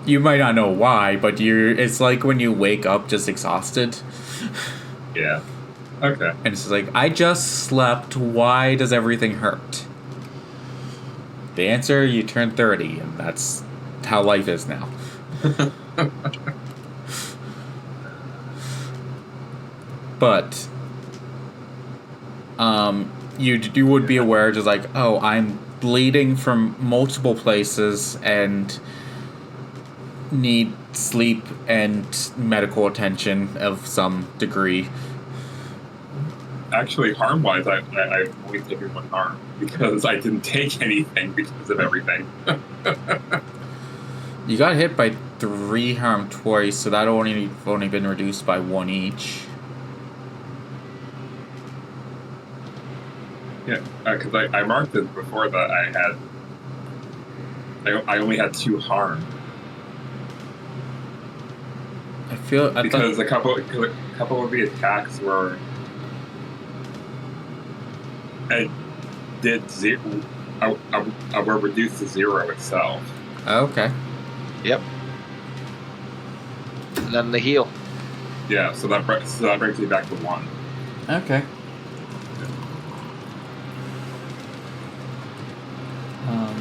You might not know why, but it's like when you wake up just exhausted. Yeah. Okay. And it's like, I just slept, why does everything hurt? The answer, you turn 30, and that's how life is now. But you would be aware, just like, oh, I'm bleeding from multiple places and need sleep and medical attention of some degree. Actually, harm-wise, I've only taken one harm because I didn't take anything because of everything. You got hit by 3 harm twice, so that only been reduced by 1 each. Yeah, because I marked it before that I only had 2 harm. Because a couple of the attacks were were reduced to 0 itself. Okay. Yep. And then the heal. Yeah, so that brings me back to 1. Okay.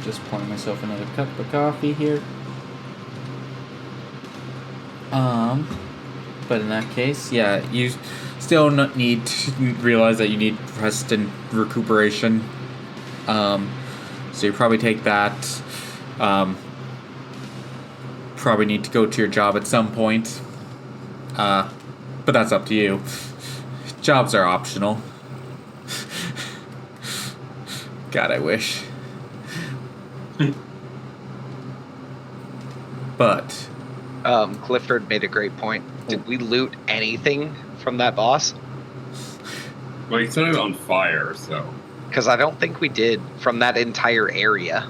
Just pouring myself another cup of coffee here. But in that case, yeah, you still need to realize that you need rest and recuperation. So you probably take that. Probably need to go to your job at some point. But that's up to you. Jobs are optional. God, I wish. But Clifford made a great point. Did we loot anything from that boss? Well, he set it on fire, so. Because I don't think we did from that entire area.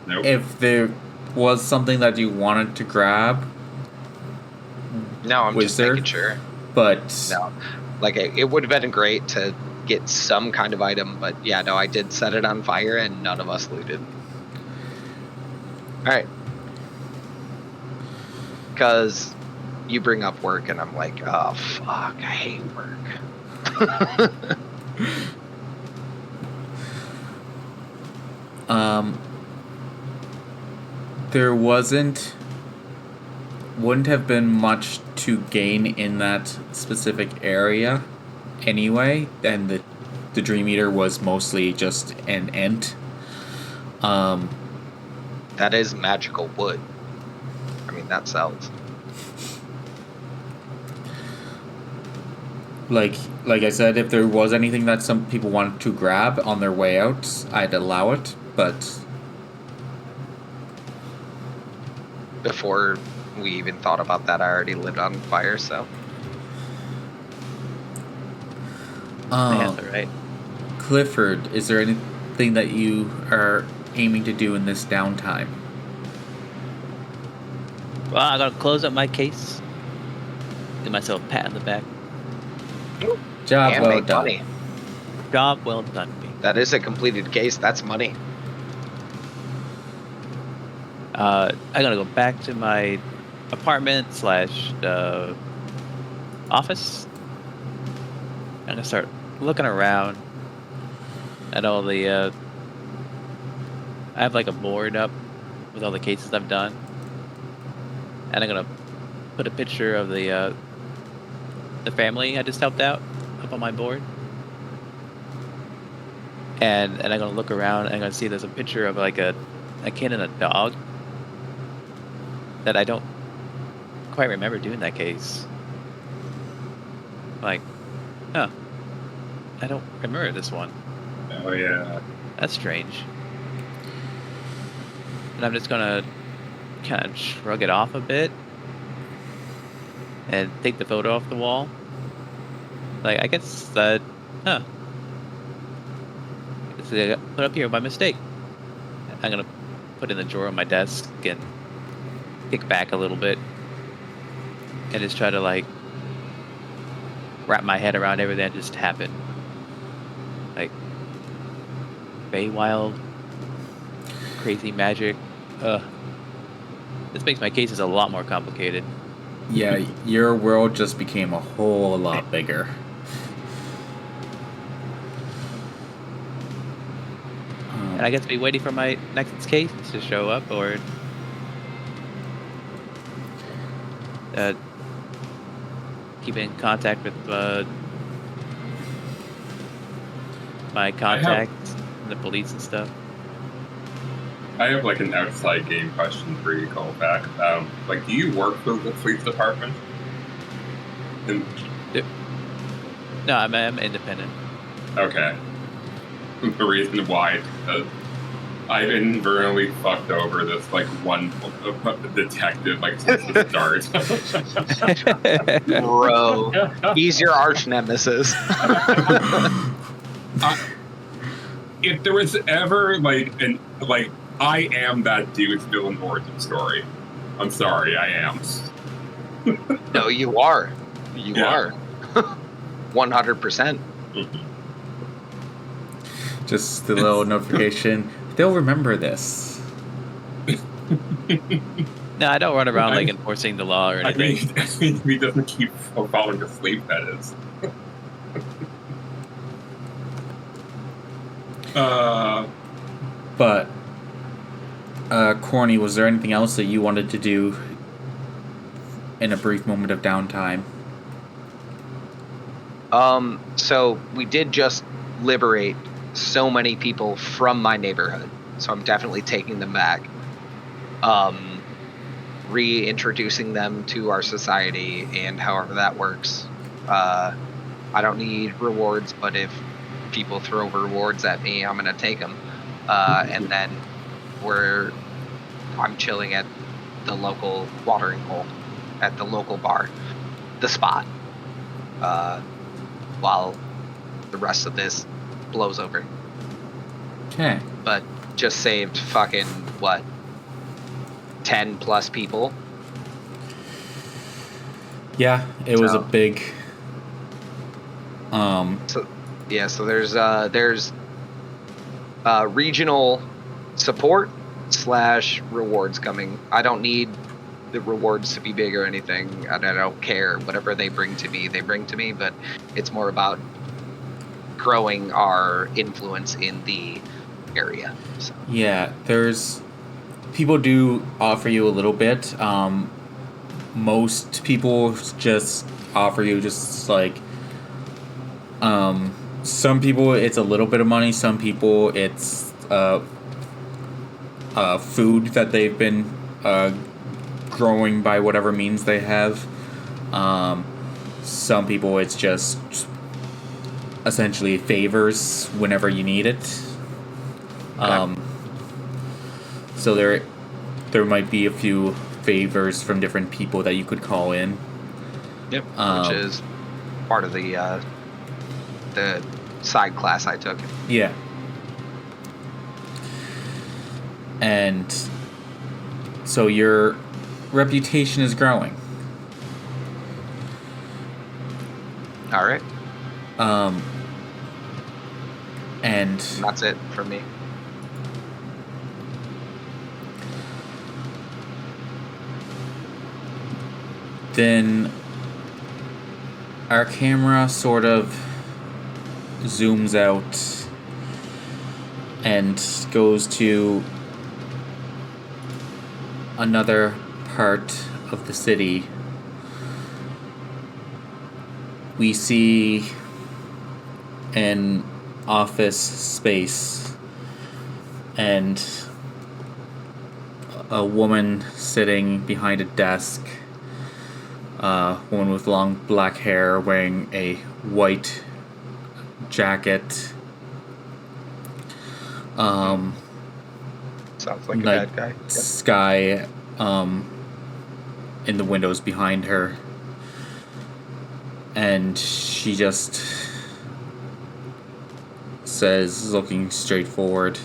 Nope. if there was something that you wanted to grab, No, I'm Was just there? making sure. but No, like it would have been great to get some kind of item, but yeah, no, I did set it on fire and none of us looted. All right, because you bring up work and I'm like, oh fuck, I hate work. there wouldn't have been much to gain in that specific area anyway, and the Dream Eater was mostly just an ent. That is magical wood. I mean, that sells. Like I said, if there was anything that some people wanted to grab on their way out, I'd allow it, but Before we even thought about that, I already lit on fire, so. Yeah, that's all right. Clifford, is there anything that you are aiming to do in this downtime? Well, I gotta close up my case. Give myself a pat on the back. Job And well make done. money. Job well done, me. That is a completed case. That's money. I gotta go back to my apartment / office. I'm gonna start looking around at all the. I have like a board up with all the cases I've done, and I'm gonna put a picture of the family I just helped out up on my board. And I'm gonna look around and I'm gonna see there's a picture of like a kid and a dog that I don't quite remember doing that case. Like, huh. I don't remember this one. Oh, yeah. That's strange. And I'm just gonna kind of shrug it off a bit and take the photo off the wall. Like, I guess that, huh. It's put up here by mistake. I'm gonna put it in the drawer on my desk and kick back a little bit and just try to like wrap my head around everything that just happened. Like Feywild, crazy magic. This makes my cases a lot more complicated. Yeah, your world just became a whole lot bigger. And I guess be waiting for my next case to show up, or keep in contact with my contacts, and the police and stuff. I have like an outside game question for you, Callback. Like, do you work for the police department? And, No, I'm independent. okay. The reason why is because I've inadvertently fucked over this like one detective like since the start. Bro, he's your arch nemesis. If there was ever like I am that dude's villain origin story. I'm sorry, I am. No, you are. You Yeah. are. 100%. Just the little notification. They'll remember this. No, I don't run around like enforcing the law or I anything. mean, he doesn't keep falling asleep. That is. But, Corny, was there anything else that you wanted to do in a brief moment of downtime? So we did just liberate so many people from my neighborhood, so I'm definitely taking them back. reintroducing them to our society, and however that works. I don't need rewards, but if people throw rewards at me, I'm gonna take them. And then I'm chilling at the local watering hole, at the local bar, the spot, while the rest of this blows over. Okay. But just saved fucking, what, 10 plus people? Yeah, it was a big... So there's regional support / rewards coming. I don't need the rewards to be big or anything, and I don't care. Whatever they bring to me, but it's more about growing our influence in the area. So. Yeah, people do offer you a little bit. Most people just offer you just like, some people it's a little bit of money, some people it's food that they've been growing by whatever means they have. Some people it's just essentially favors whenever you need it. Okay. So there might be a few favors from different people that you could call in. Yep. Which is part of the side class I took. Yeah. And so your reputation is growing. All right. And that's it for me. then our camera sort of zooms out and goes to another part of the city. We see an office space and a woman sitting behind a desk. Woman with long black hair wearing a white jacket. Sounds like a bad guy. Yep. Sky in the windows behind her. And she just says, looking straight forward,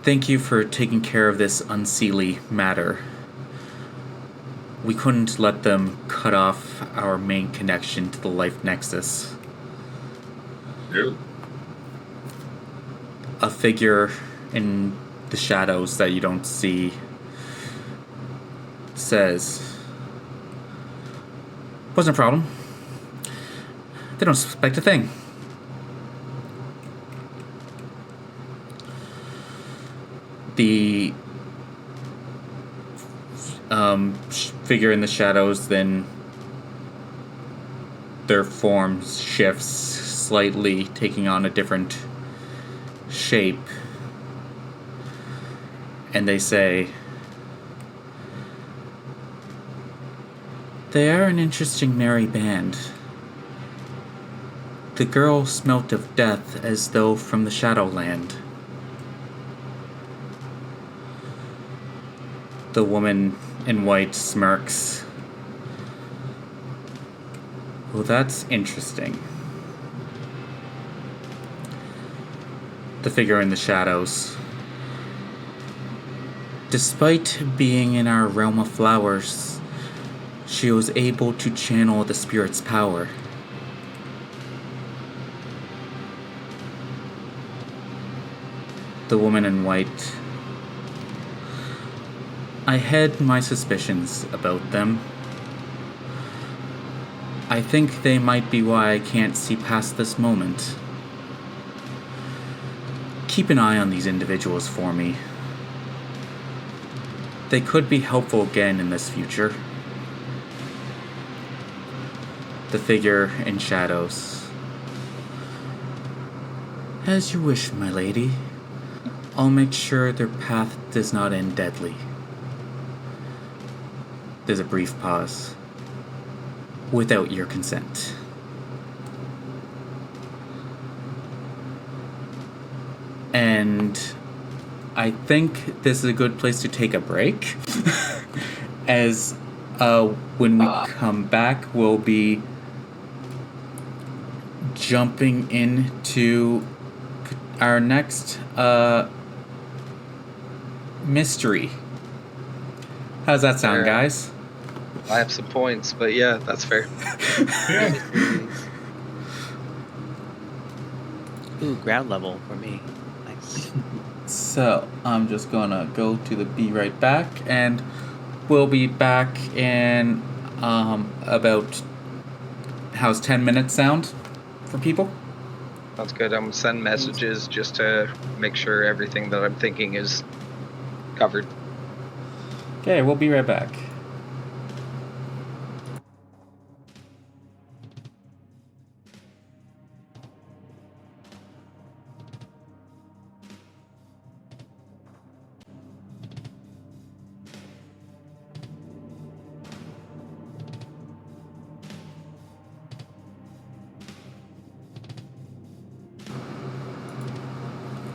"Thank you for taking care of this unseelie matter. We couldn't let them cut off our main connection to the life nexus." Ew. A figure in the shadows that you don't see says, "Wasn't a problem. They don't suspect a thing." The figure in the shadows, then their form shifts slightly, taking on a different shape, and they say, "They are an interesting merry band. The girl smelt of death as though from the Shadowland." The woman in white smirks. "Well, that's interesting." The figure in the shadows. "Despite being in our realm of flowers, she was able to channel the spirit's power." The woman in white. "I had my suspicions about them. I think they might be why I can't see past this moment. Keep an eye on these individuals for me. They could be helpful again in this future." The figure in shadows. "As you wish, my lady. I'll make sure their path does not end deadly. There's a brief pause. Without your consent. And I think this is a good place to take a break. As when we come back, we'll be jumping into our next mystery. How's that sound, guys? I have some points, but yeah, that's fair. Ooh, ground level for me. Nice. So, I'm just gonna go to the be right back, and we'll be back in about, how's 10 minutes sound for people? Sounds good. I'm gonna send messages just to make sure everything that I'm thinking is covered. Okay, we'll be right back.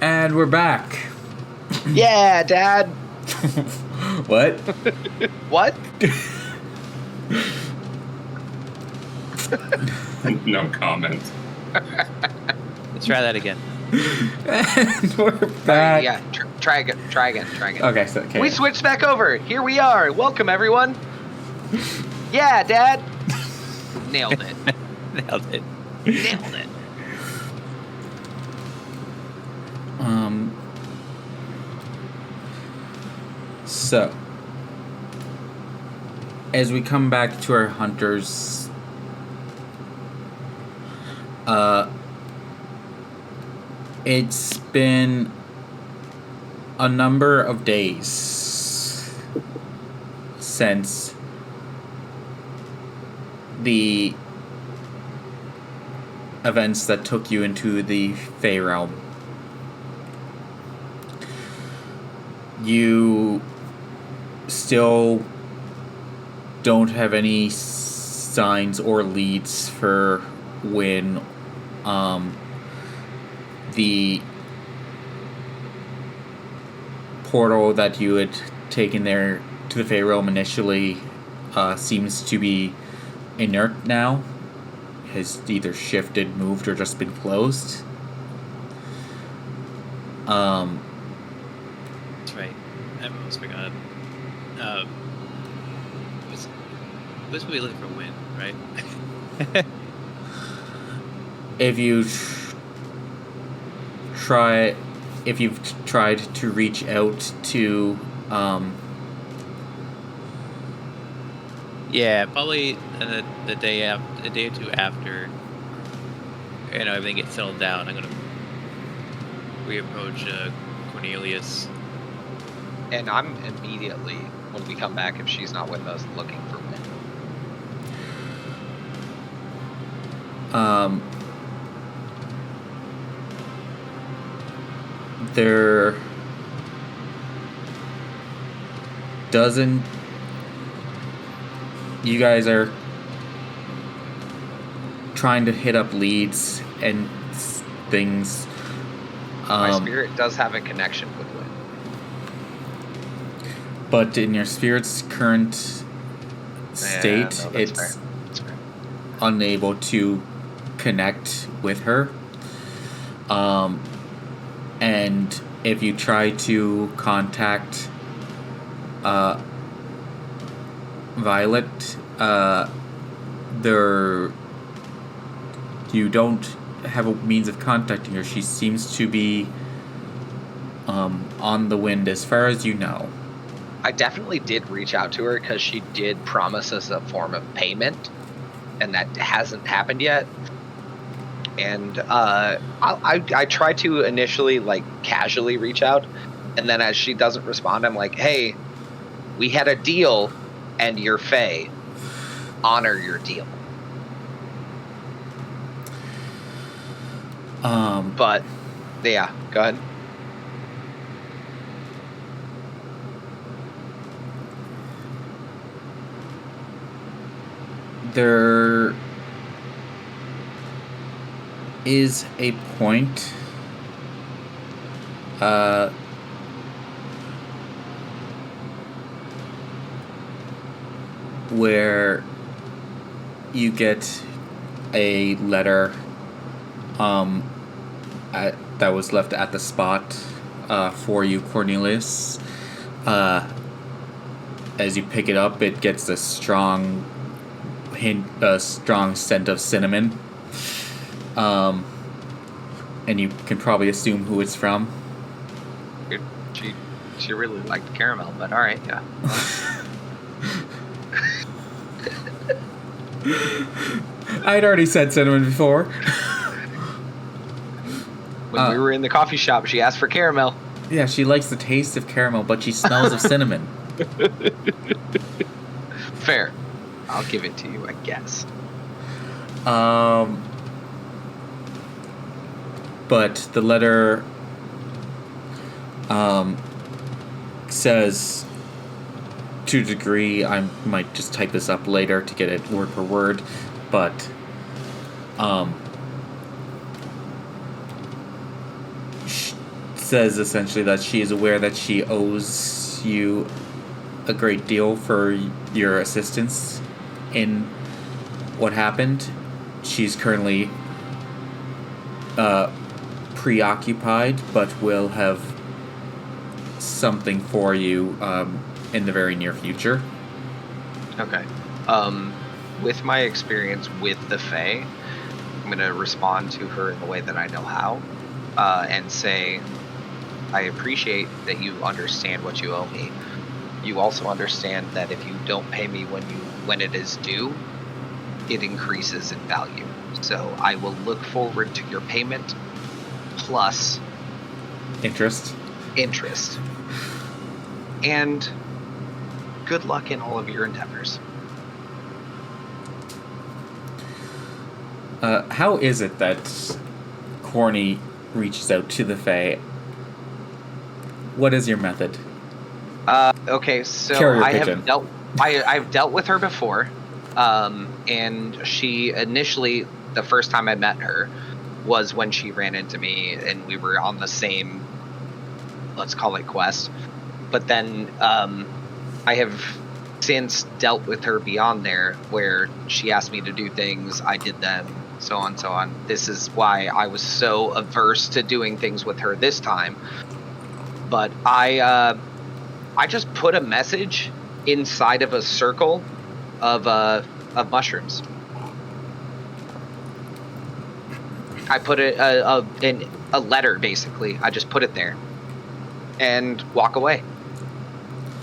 And we're back. Yeah, Dad. What? What? No comment. Let's try that again. And we're back. Yeah, try again. Okay, so okay. We switched back over. Here we are. Welcome, everyone. Yeah, Dad. Nailed it. Nailed it. Nailed it. So, as we come back to our hunters, it's been a number of days since the events that took you into the Fey Realm. You still don't have any signs or leads for when the portal that you had taken there to the Fey Realm initially seems to be inert now. Has either shifted, moved, or just been closed. That's right. I almost forgot. This would be looking for wind, right? If you've tried to reach out to Yeah, probably the day after, a day or two after, everything gets settled down. I'm gonna reapproach Cornelius. And I'm immediately, when we come back, if she's not with us, looking for wind. There doesn't. You guys are trying to hit up leads and things. My spirit does have a connection with wind. But in your spirit's current state, that's it's fair. That's fair. unable to connect with her. And if you try to contact Violet, you don't have a means of contacting her. She seems to be on the wind as far as you know. I definitely did reach out to her because she did promise us a form of payment, and that hasn't happened yet. And I tried to initially casually reach out, and then as she doesn't respond, I'm like, hey, we had a deal, and you're Fae. Honor your deal. But yeah, go ahead. there is a point where you get a letter that was left at the spot for you, Cornelius. As you pick it up, it gets a strong scent of cinnamon. And you can probably assume who it's from. She really liked caramel, but all right, yeah. I'd already said cinnamon before. When we were in the coffee shop, she asked for caramel. Yeah, she likes the taste of caramel, but she smells of cinnamon. Fair. I'll give it to you, I guess. But the letter says, to a degree, I might just type this up later to get it word for word, but says essentially that she is aware that she owes you a great deal for your assistance in what happened. She's currently preoccupied, but will have something for you in the very near future. Okay. With my experience with the Fae, I'm going to respond to her in the way that I know how, and say, I appreciate that you understand what you owe me. You also understand that if you don't pay me when it is due, it increases in value. So I will look forward to your payment plus Interest. And good luck in all of your endeavors. How is it that Corny reaches out to the Fae? What is your method? Okay, so Carrier I pigeon. have I've dealt with her before, and she initially, the first time I met her, was when she ran into me, and we were on the same, let's call it, quest. But then I have since dealt with her beyond there, where she asked me to do things, I did them, so on and so on. This is why I was so averse to doing things with her this time. But I just put a message inside of a circle of mushrooms. I put a letter, basically. I just put it there and walk away.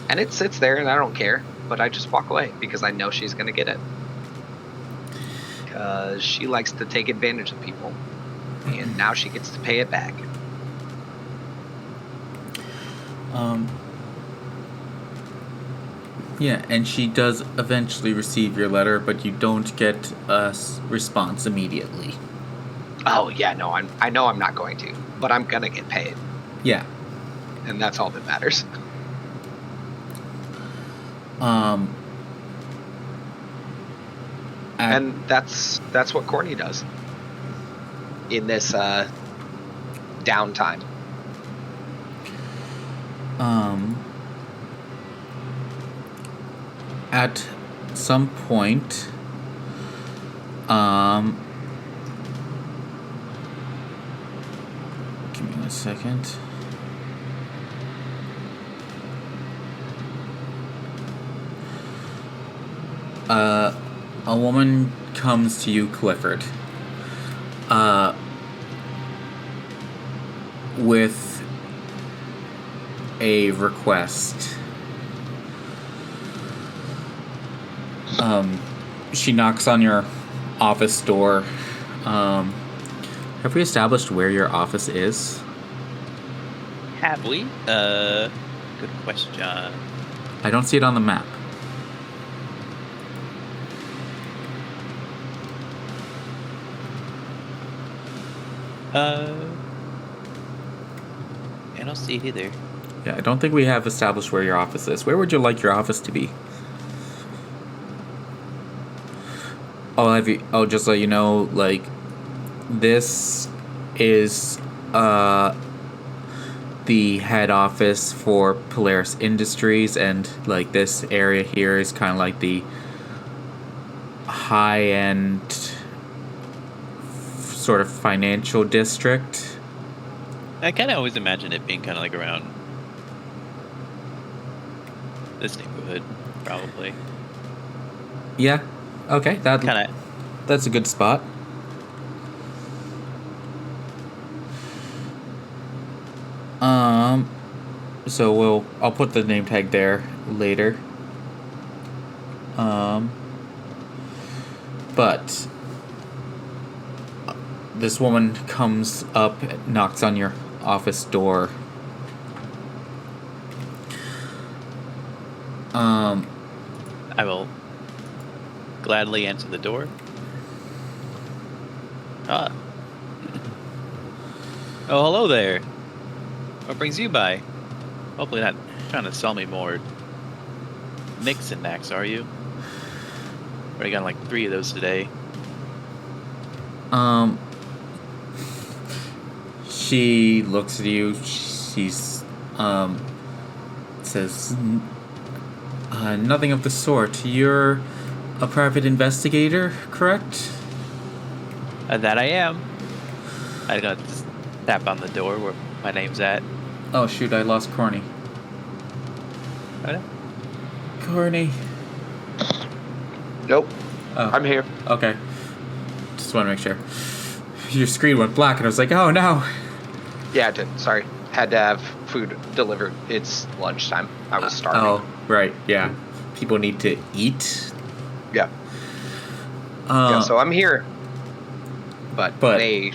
And it sits there, and I don't care. But I just walk away because I know she's going to get it. Because she likes to take advantage of people. And now she gets to pay it back. Yeah, and she does eventually receive your letter, but you don't get a response immediately. Oh, yeah, no, I know I'm not going to. But I'm going to get paid. Yeah. And that's all that matters. And that's what Courtney does in this downtime. At some point, give me 1 second. A woman comes to you, Clifford, with a request. She knocks on your office door. Have we established where your office is? Have we? Good question. I don't see it on the map. I don't see it either. Yeah, I don't think we have established where your office is. Where would you like your office to be? I'll have you. I'll just let you know. Like, this is the head office for Polaris Industries, and like this area here is kind of like the high end sort of financial district. I kind of always imagined it being kind of like around this neighborhood, probably. Yeah. Okay. Kind of. That's a good spot. So I'll put the name tag there later. But this woman comes up, knocks on your office door. I will gladly answer the door. Ah. Oh, hello there. What brings you by? Hopefully not trying to sell me more mix and knacks, are you? Already got like 3 of those today. She looks at you. She's says, nothing of the sort. You're a private investigator, correct? That I am. I gotta just tap on the door where my name's at. Oh shoot, I lost Corny. Right? Corny. Nope. Oh, I'm here. okay. Just want to make sure. Your screen went black, and I was like, oh no. Yeah, I did. Sorry. Had to have food delivered. It's lunchtime. I was starving. Oh, right, yeah. People need to eat. Yeah. Yeah, so I'm here. But they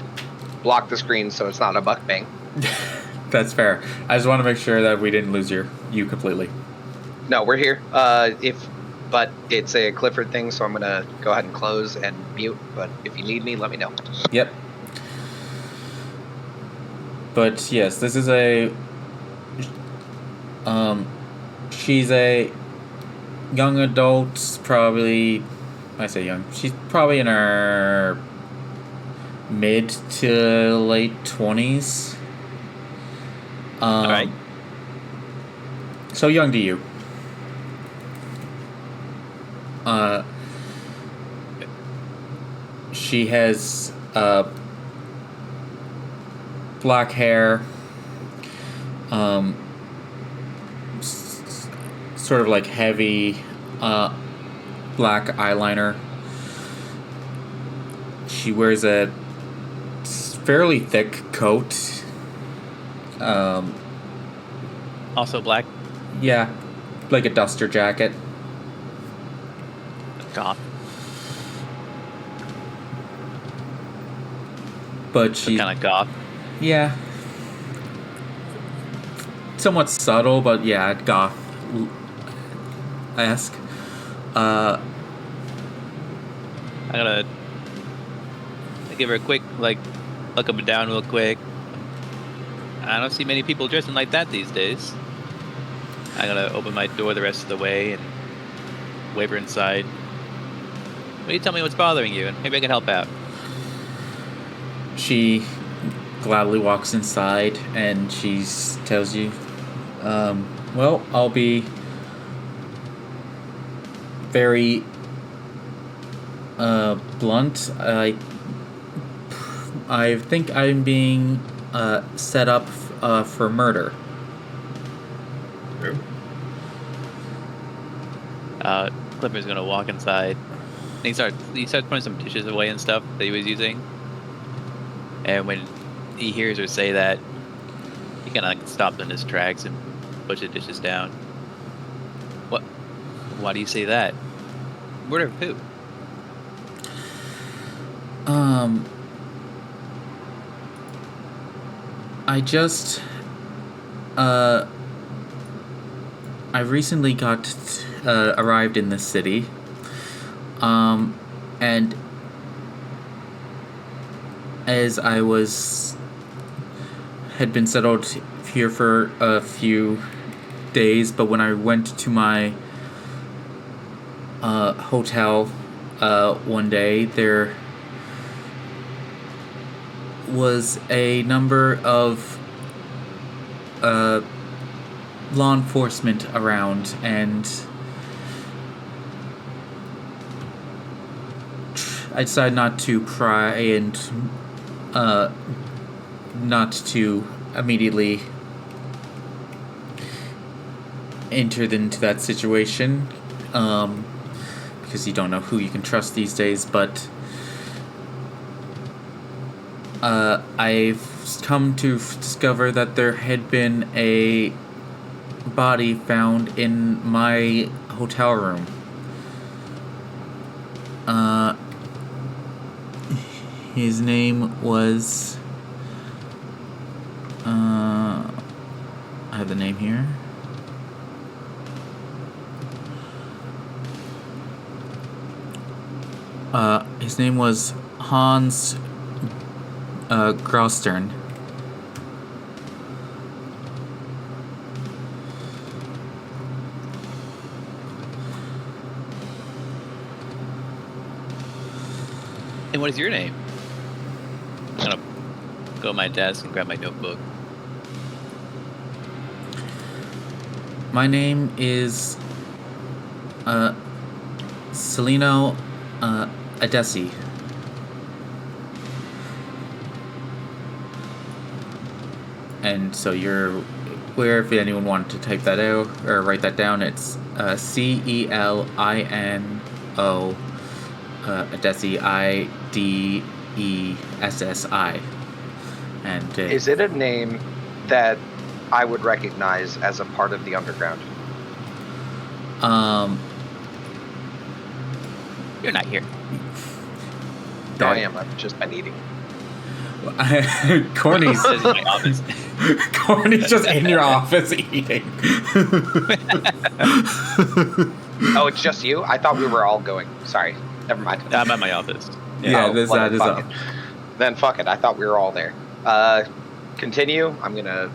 blocked the screen so it's not a mukbang. That's fair. I just want to make sure that we didn't lose you completely. No, we're here. But it's a Clifford thing, so I'm gonna go ahead and close and mute. But if you need me, let me know. Yep. But yes, this is a she's a young adult, probably. I say young. She's probably in her mid to late 20s. All right. So young to you. She has black hair, sort of like heavy black eyeliner. She wears a fairly thick coat. Also black. Yeah, like a duster jacket. Goth. But she Kind of goth. Yeah. Somewhat subtle, but yeah, goth. Esque. I'm gonna give her a quick, like, look up and down real quick. I don't see many people dressing like that these days. I'm gonna open my door the rest of the way and wave her inside. Will you tell me what's bothering you, and maybe I can help out? She gladly walks inside and she tells you, well, I'll be very blunt. I think I'm being set up for murder. True. Clipper's gonna walk inside. And he starts putting some dishes away and stuff that he was using. And when he hears her say that, he kind of like stops in his tracks and puts the dishes down. What? Why do you say that? Murder of who? I just I recently arrived in this city, and as I had been settled here for a few days, but when I went to my hotel, one day there was a number of law enforcement around, and I decided not to pry and not to immediately enter into that situation, because you don't know who you can trust these days, but I've come to discover that there had been a body found in my hotel room. His name was I have the name here. His name was Hans Grostern. And what is your name? I'm gonna go to my desk and grab my notebook. My name is Celino Adesi. And so you're aware, if anyone wanted to type that out or write that down, it's Celino Adesi, Idessi. And Is it a name that I would recognize as a part of the underground? You're not here. No, I am. I've just been eating. Corny's This is my office. Corny's just in your office eating. Oh, it's just you? I thought we were all going. Sorry. Never mind. I'm at my office. Yeah, Oh, that well, is fuck up. it. Then fuck it. I thought we were all there. Continue. I'm gonna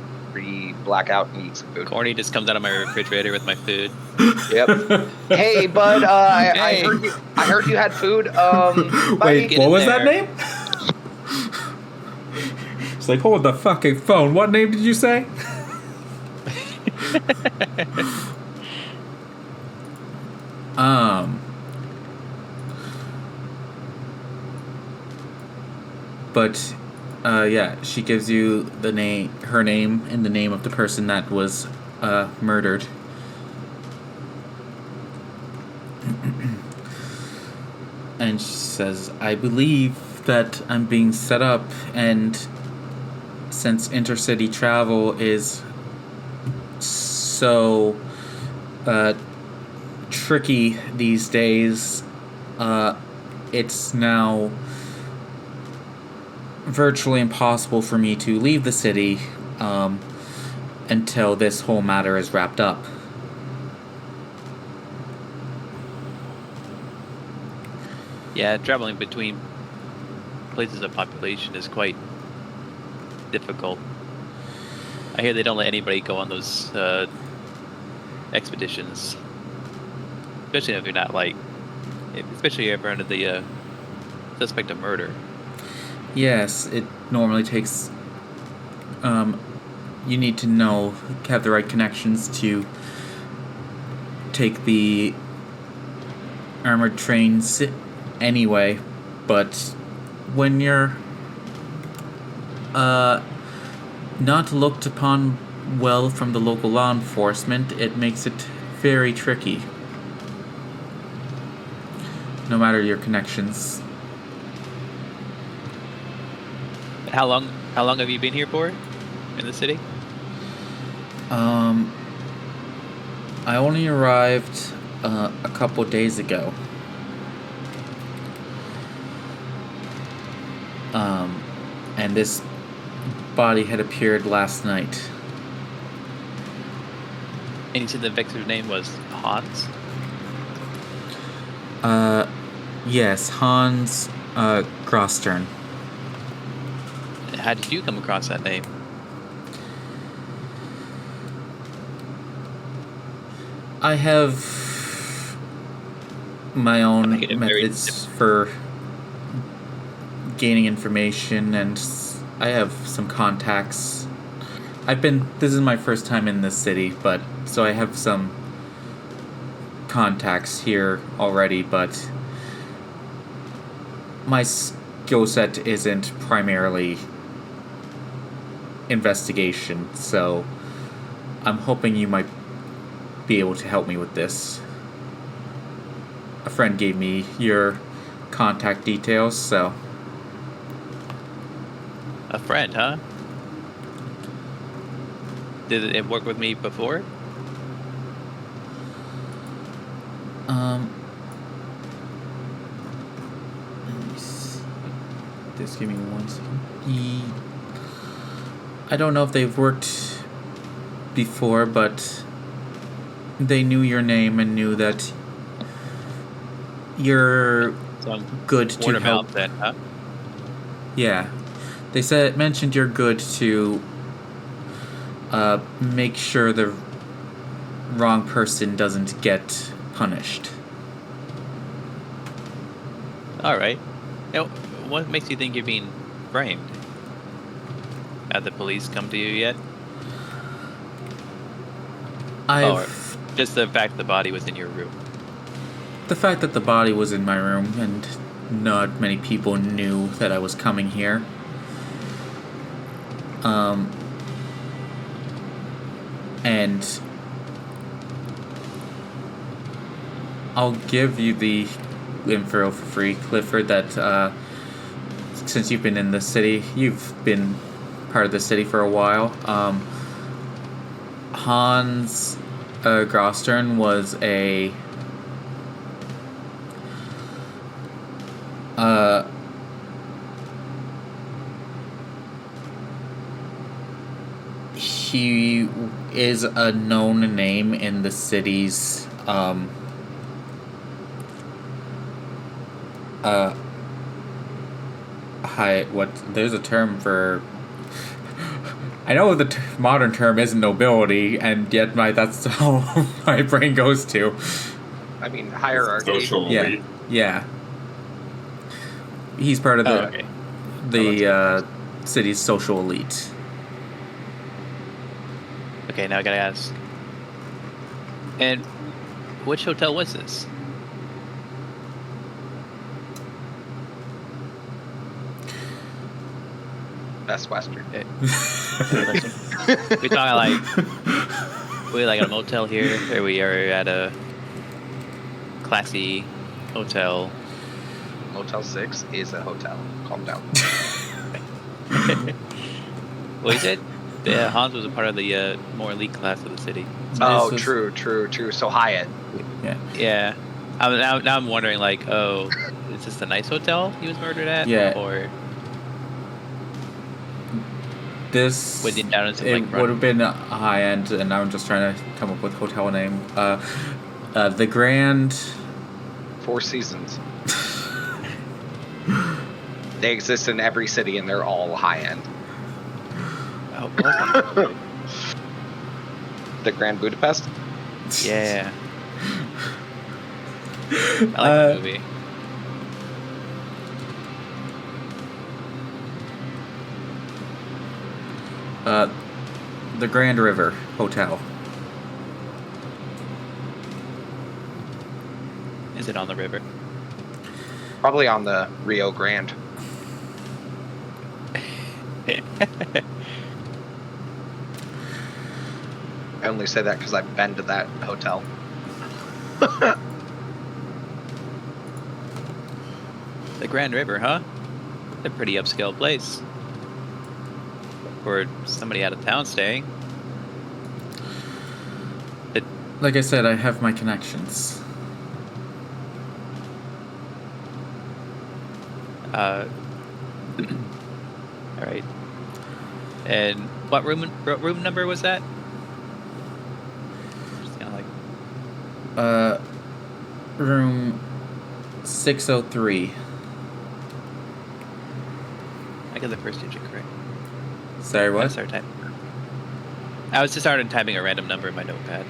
black out and eat some food. Corny just comes out of my refrigerator with my food. Yep. Hey, bud. I Hey. heard you had food. Buddy. Wait, get what in was there. that name? It's like, hold the fucking phone. What name did you say? But, yeah, she gives you her name, and the name of the person that was murdered. And she says, I believe that I'm being set up, and since intercity travel is so tricky these days, it's now virtually impossible for me to leave the city until this whole matter is wrapped up. Yeah, traveling between places of population is quite difficult. I hear they don't let anybody go on those expeditions, especially if you're not especially if you're under the suspect of murder. Yes, it normally takes. You need to have the right connections to take the armored trains anyway, but when you're not looked upon well from the local law enforcement, it makes it very tricky. No matter your connections. How long have you been here for in the city? I only arrived a couple days ago. And this body had appeared last night. And you said the victim's name was Hans? Yes, Hans Grostern. How did you come across that name? I have my own Make it very methods for gaining information, and I have some contacts. This is my first time in this city, but so I have some contacts here already, but my skill set isn't primarily investigation, so I'm hoping you might be able to help me with this. A friend gave me your contact details, so... A friend, huh? Did it work with me before? Let me see. Just give me 1 second. I don't know if they've worked before, but they knew your name and knew that you're So good word to of help. mouth then, huh? Yeah, they mentioned you're good to make sure the wrong person doesn't get punished. All right. Now, what makes you think you're being framed? Have the police come to you yet? Or just the fact the body was in your room? The fact that the body was in my room and not many people knew that I was coming here. And I'll give you the info for free, Clifford, that since you've been in the city, you've been part of the city for a while. Hans Grostern was a he is a known name in the city's there's a term for, I know the modern term isn't nobility, and yet that's how my brain goes to. I mean, hierarchy. Social Yeah, elite. yeah. He's part of Oh, okay. the city's social elite. Okay, now I gotta ask. And which hotel was this? Best Western. We talking like a motel here, or we are at a classy hotel? Motel 6 is a hotel. Calm down. Well, you said Hans was a part of the more elite class of the city. Oh, This is- true. So Hyatt. Yeah. Yeah. Now I'm wondering, like, oh, is this the nice hotel he was murdered at? Yeah. Or This was he down in some, it like, would have been a high end, and now I'm just trying to come up with hotel name. The Grand. Four Seasons. They exist in every city, and they're all high end. Oh, what was The Grand Budapest. it? Yeah. I like the movie. The Grand River Hotel. Is it on the river? Probably on the Rio Grande. I only say that because I've been to that hotel. The Grand River, huh? It's a pretty upscale place. For somebody out of town staying. Like I said, I have my connections. All right. And what room number was that? Just kind of like Room 603. I got the first digit correct. Sorry, I what? started typing. I was just started typing a random number in my notepad.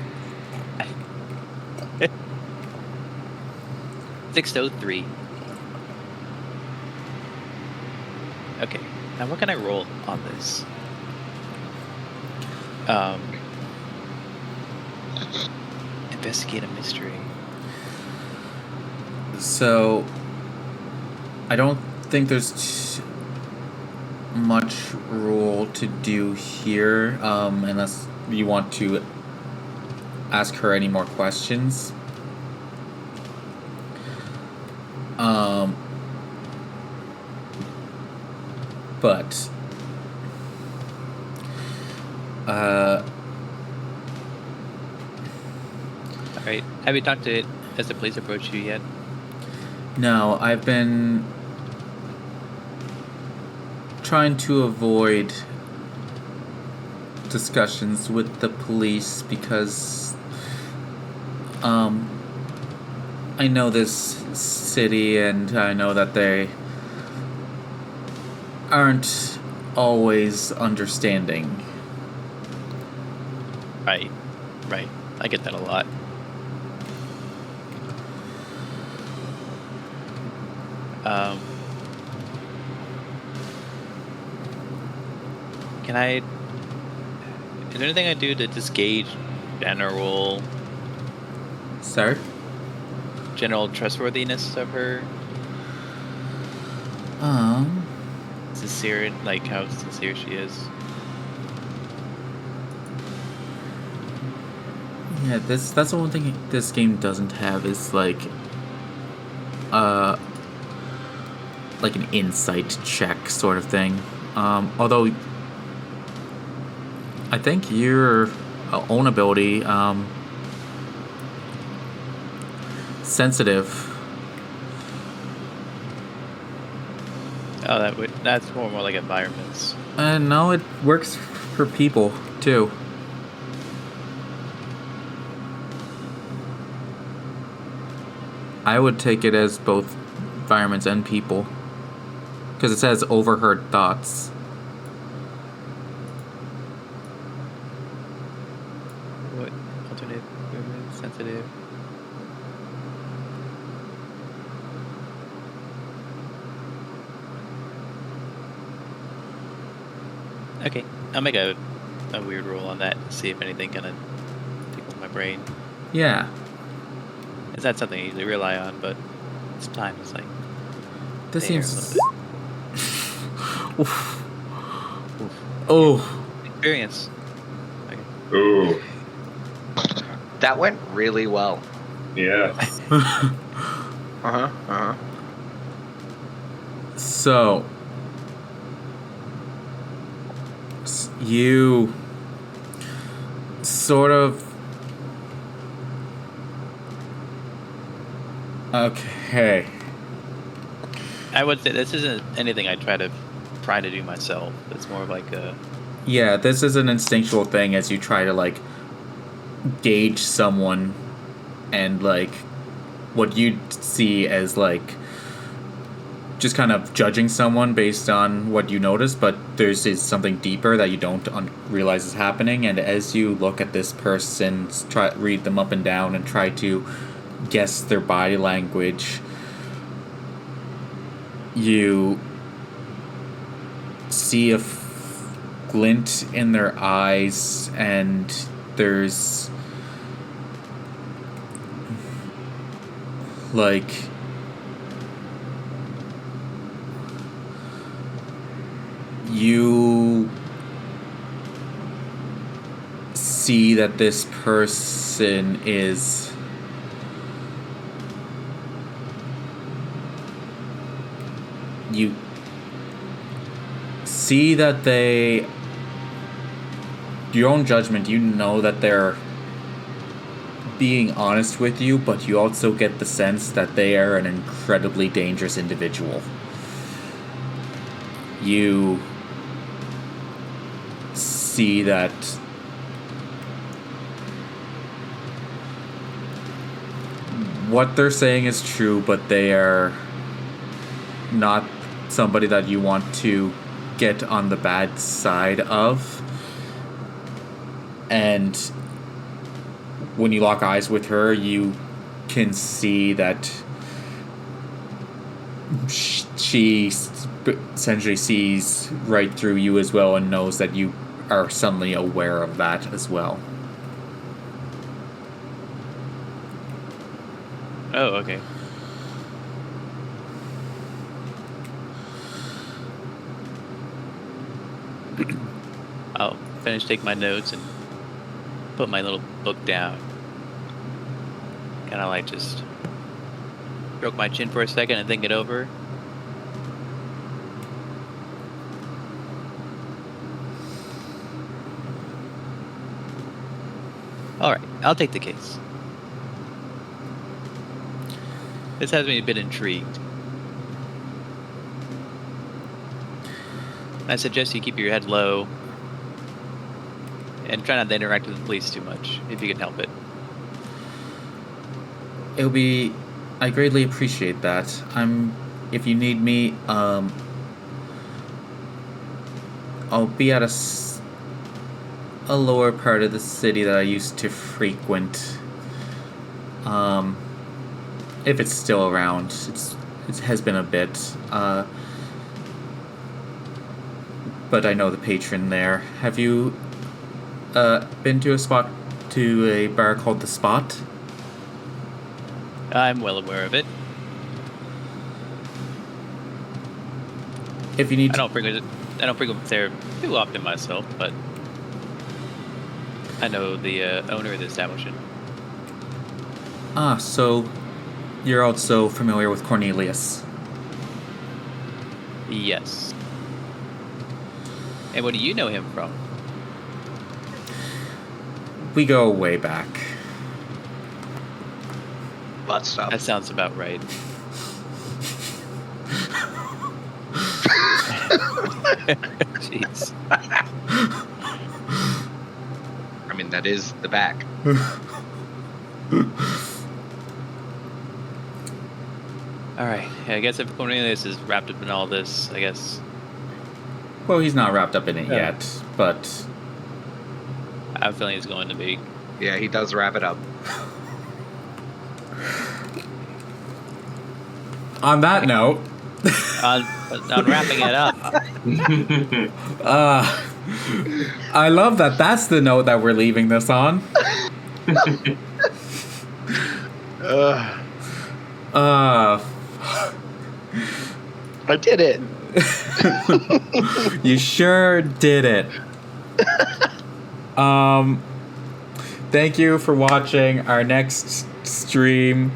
603. Okay. Now what can I roll on this? Investigate a mystery. So, I don't think there's much role to do here, unless you want to ask her any more questions. But Alright. Have you talked to it as the police approach you yet? no, I've been trying to avoid discussions with the police because I know this city and I know that they aren't always understanding. Right. I get that a lot. Is there anything I do to just gauge general trustworthiness of her? Sincere, like how sincere she is. Yeah, that's the one thing this game doesn't have is like an insight check sort of thing. Although I think your own ability, sensitive. Oh, that's more like environments. No, it works for people too. I would take it as both environments and people, because it says overheard thoughts. What alternate sensitive? Okay, I'll make a weird roll on that. See if anything kind of tickles my brain. Yeah. It's not something I usually rely on, but sometimes it's like. This there seems. a little Oof. Oh. bit. Experience. Okay. Ooh. That went really well. Yes. So. You. Sort of. Okay. I would say this isn't anything I try to do myself. It's more of like a. Yeah, this is an instinctual thing as you try to like gauge someone and like what you see as like just kind of judging someone based on what you notice, but there's is something deeper that you don't realize is happening. And as you look at this person, read them up and down and try to guess their body language, you see a glint in their eyes, and there's like you see that this person is you see that they your own judgment, you know that they're being honest with you, but you also get the sense that they are an incredibly dangerous individual. You see that what they're saying is true, but they are not somebody that you want to get on the bad side of. And when you lock eyes with her, you can see that she essentially sees right through you as well and knows that you are suddenly aware of that as well. Oh, okay. I'll finish taking my notes and put my little book down. Kind of like just stroke my chin for a second and think it over. Alright, I'll take the case. This has me a bit intrigued. I suggest you keep your head low and try not to interact with the police too much, if you can help it. I greatly appreciate that. If you need me, I'll be at a lower part of the city that I used to frequent. If it's still around, it has been a bit. But I know the patron there. Have you been to a bar called The Spot? I'm well aware of it. If you need, I don't frequent there too often myself, but I know the owner of the establishment. So you're also familiar with Cornelius? Yes. And what do you know him from? We go way back. Butt stuff. That sounds about right. Jeez. I mean, that is the back. Alright, I guess if Cornelius is wrapped up in all this, I guess Well, he's not wrapped up in it yet, but I have a feeling he's going to be. Yeah, he does wrap it up. on that note, On wrapping it up. I love that that's the note that we're leaving this on. I did it. You sure did it. Thank you for watching our next stream.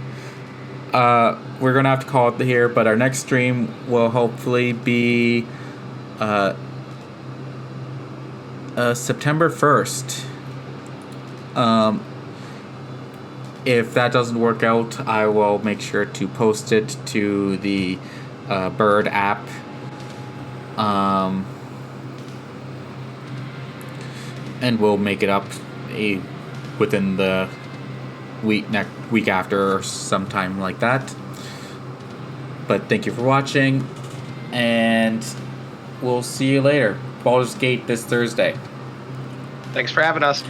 We're gonna have to call it here, but our next stream will hopefully be September 1st. If that doesn't work out, I will make sure to post it to the Bird app. And we'll make it up within the week after or sometime like that. But thank you for watching, and we'll see you later. Baldur's Gate this Thursday. Thanks for having us.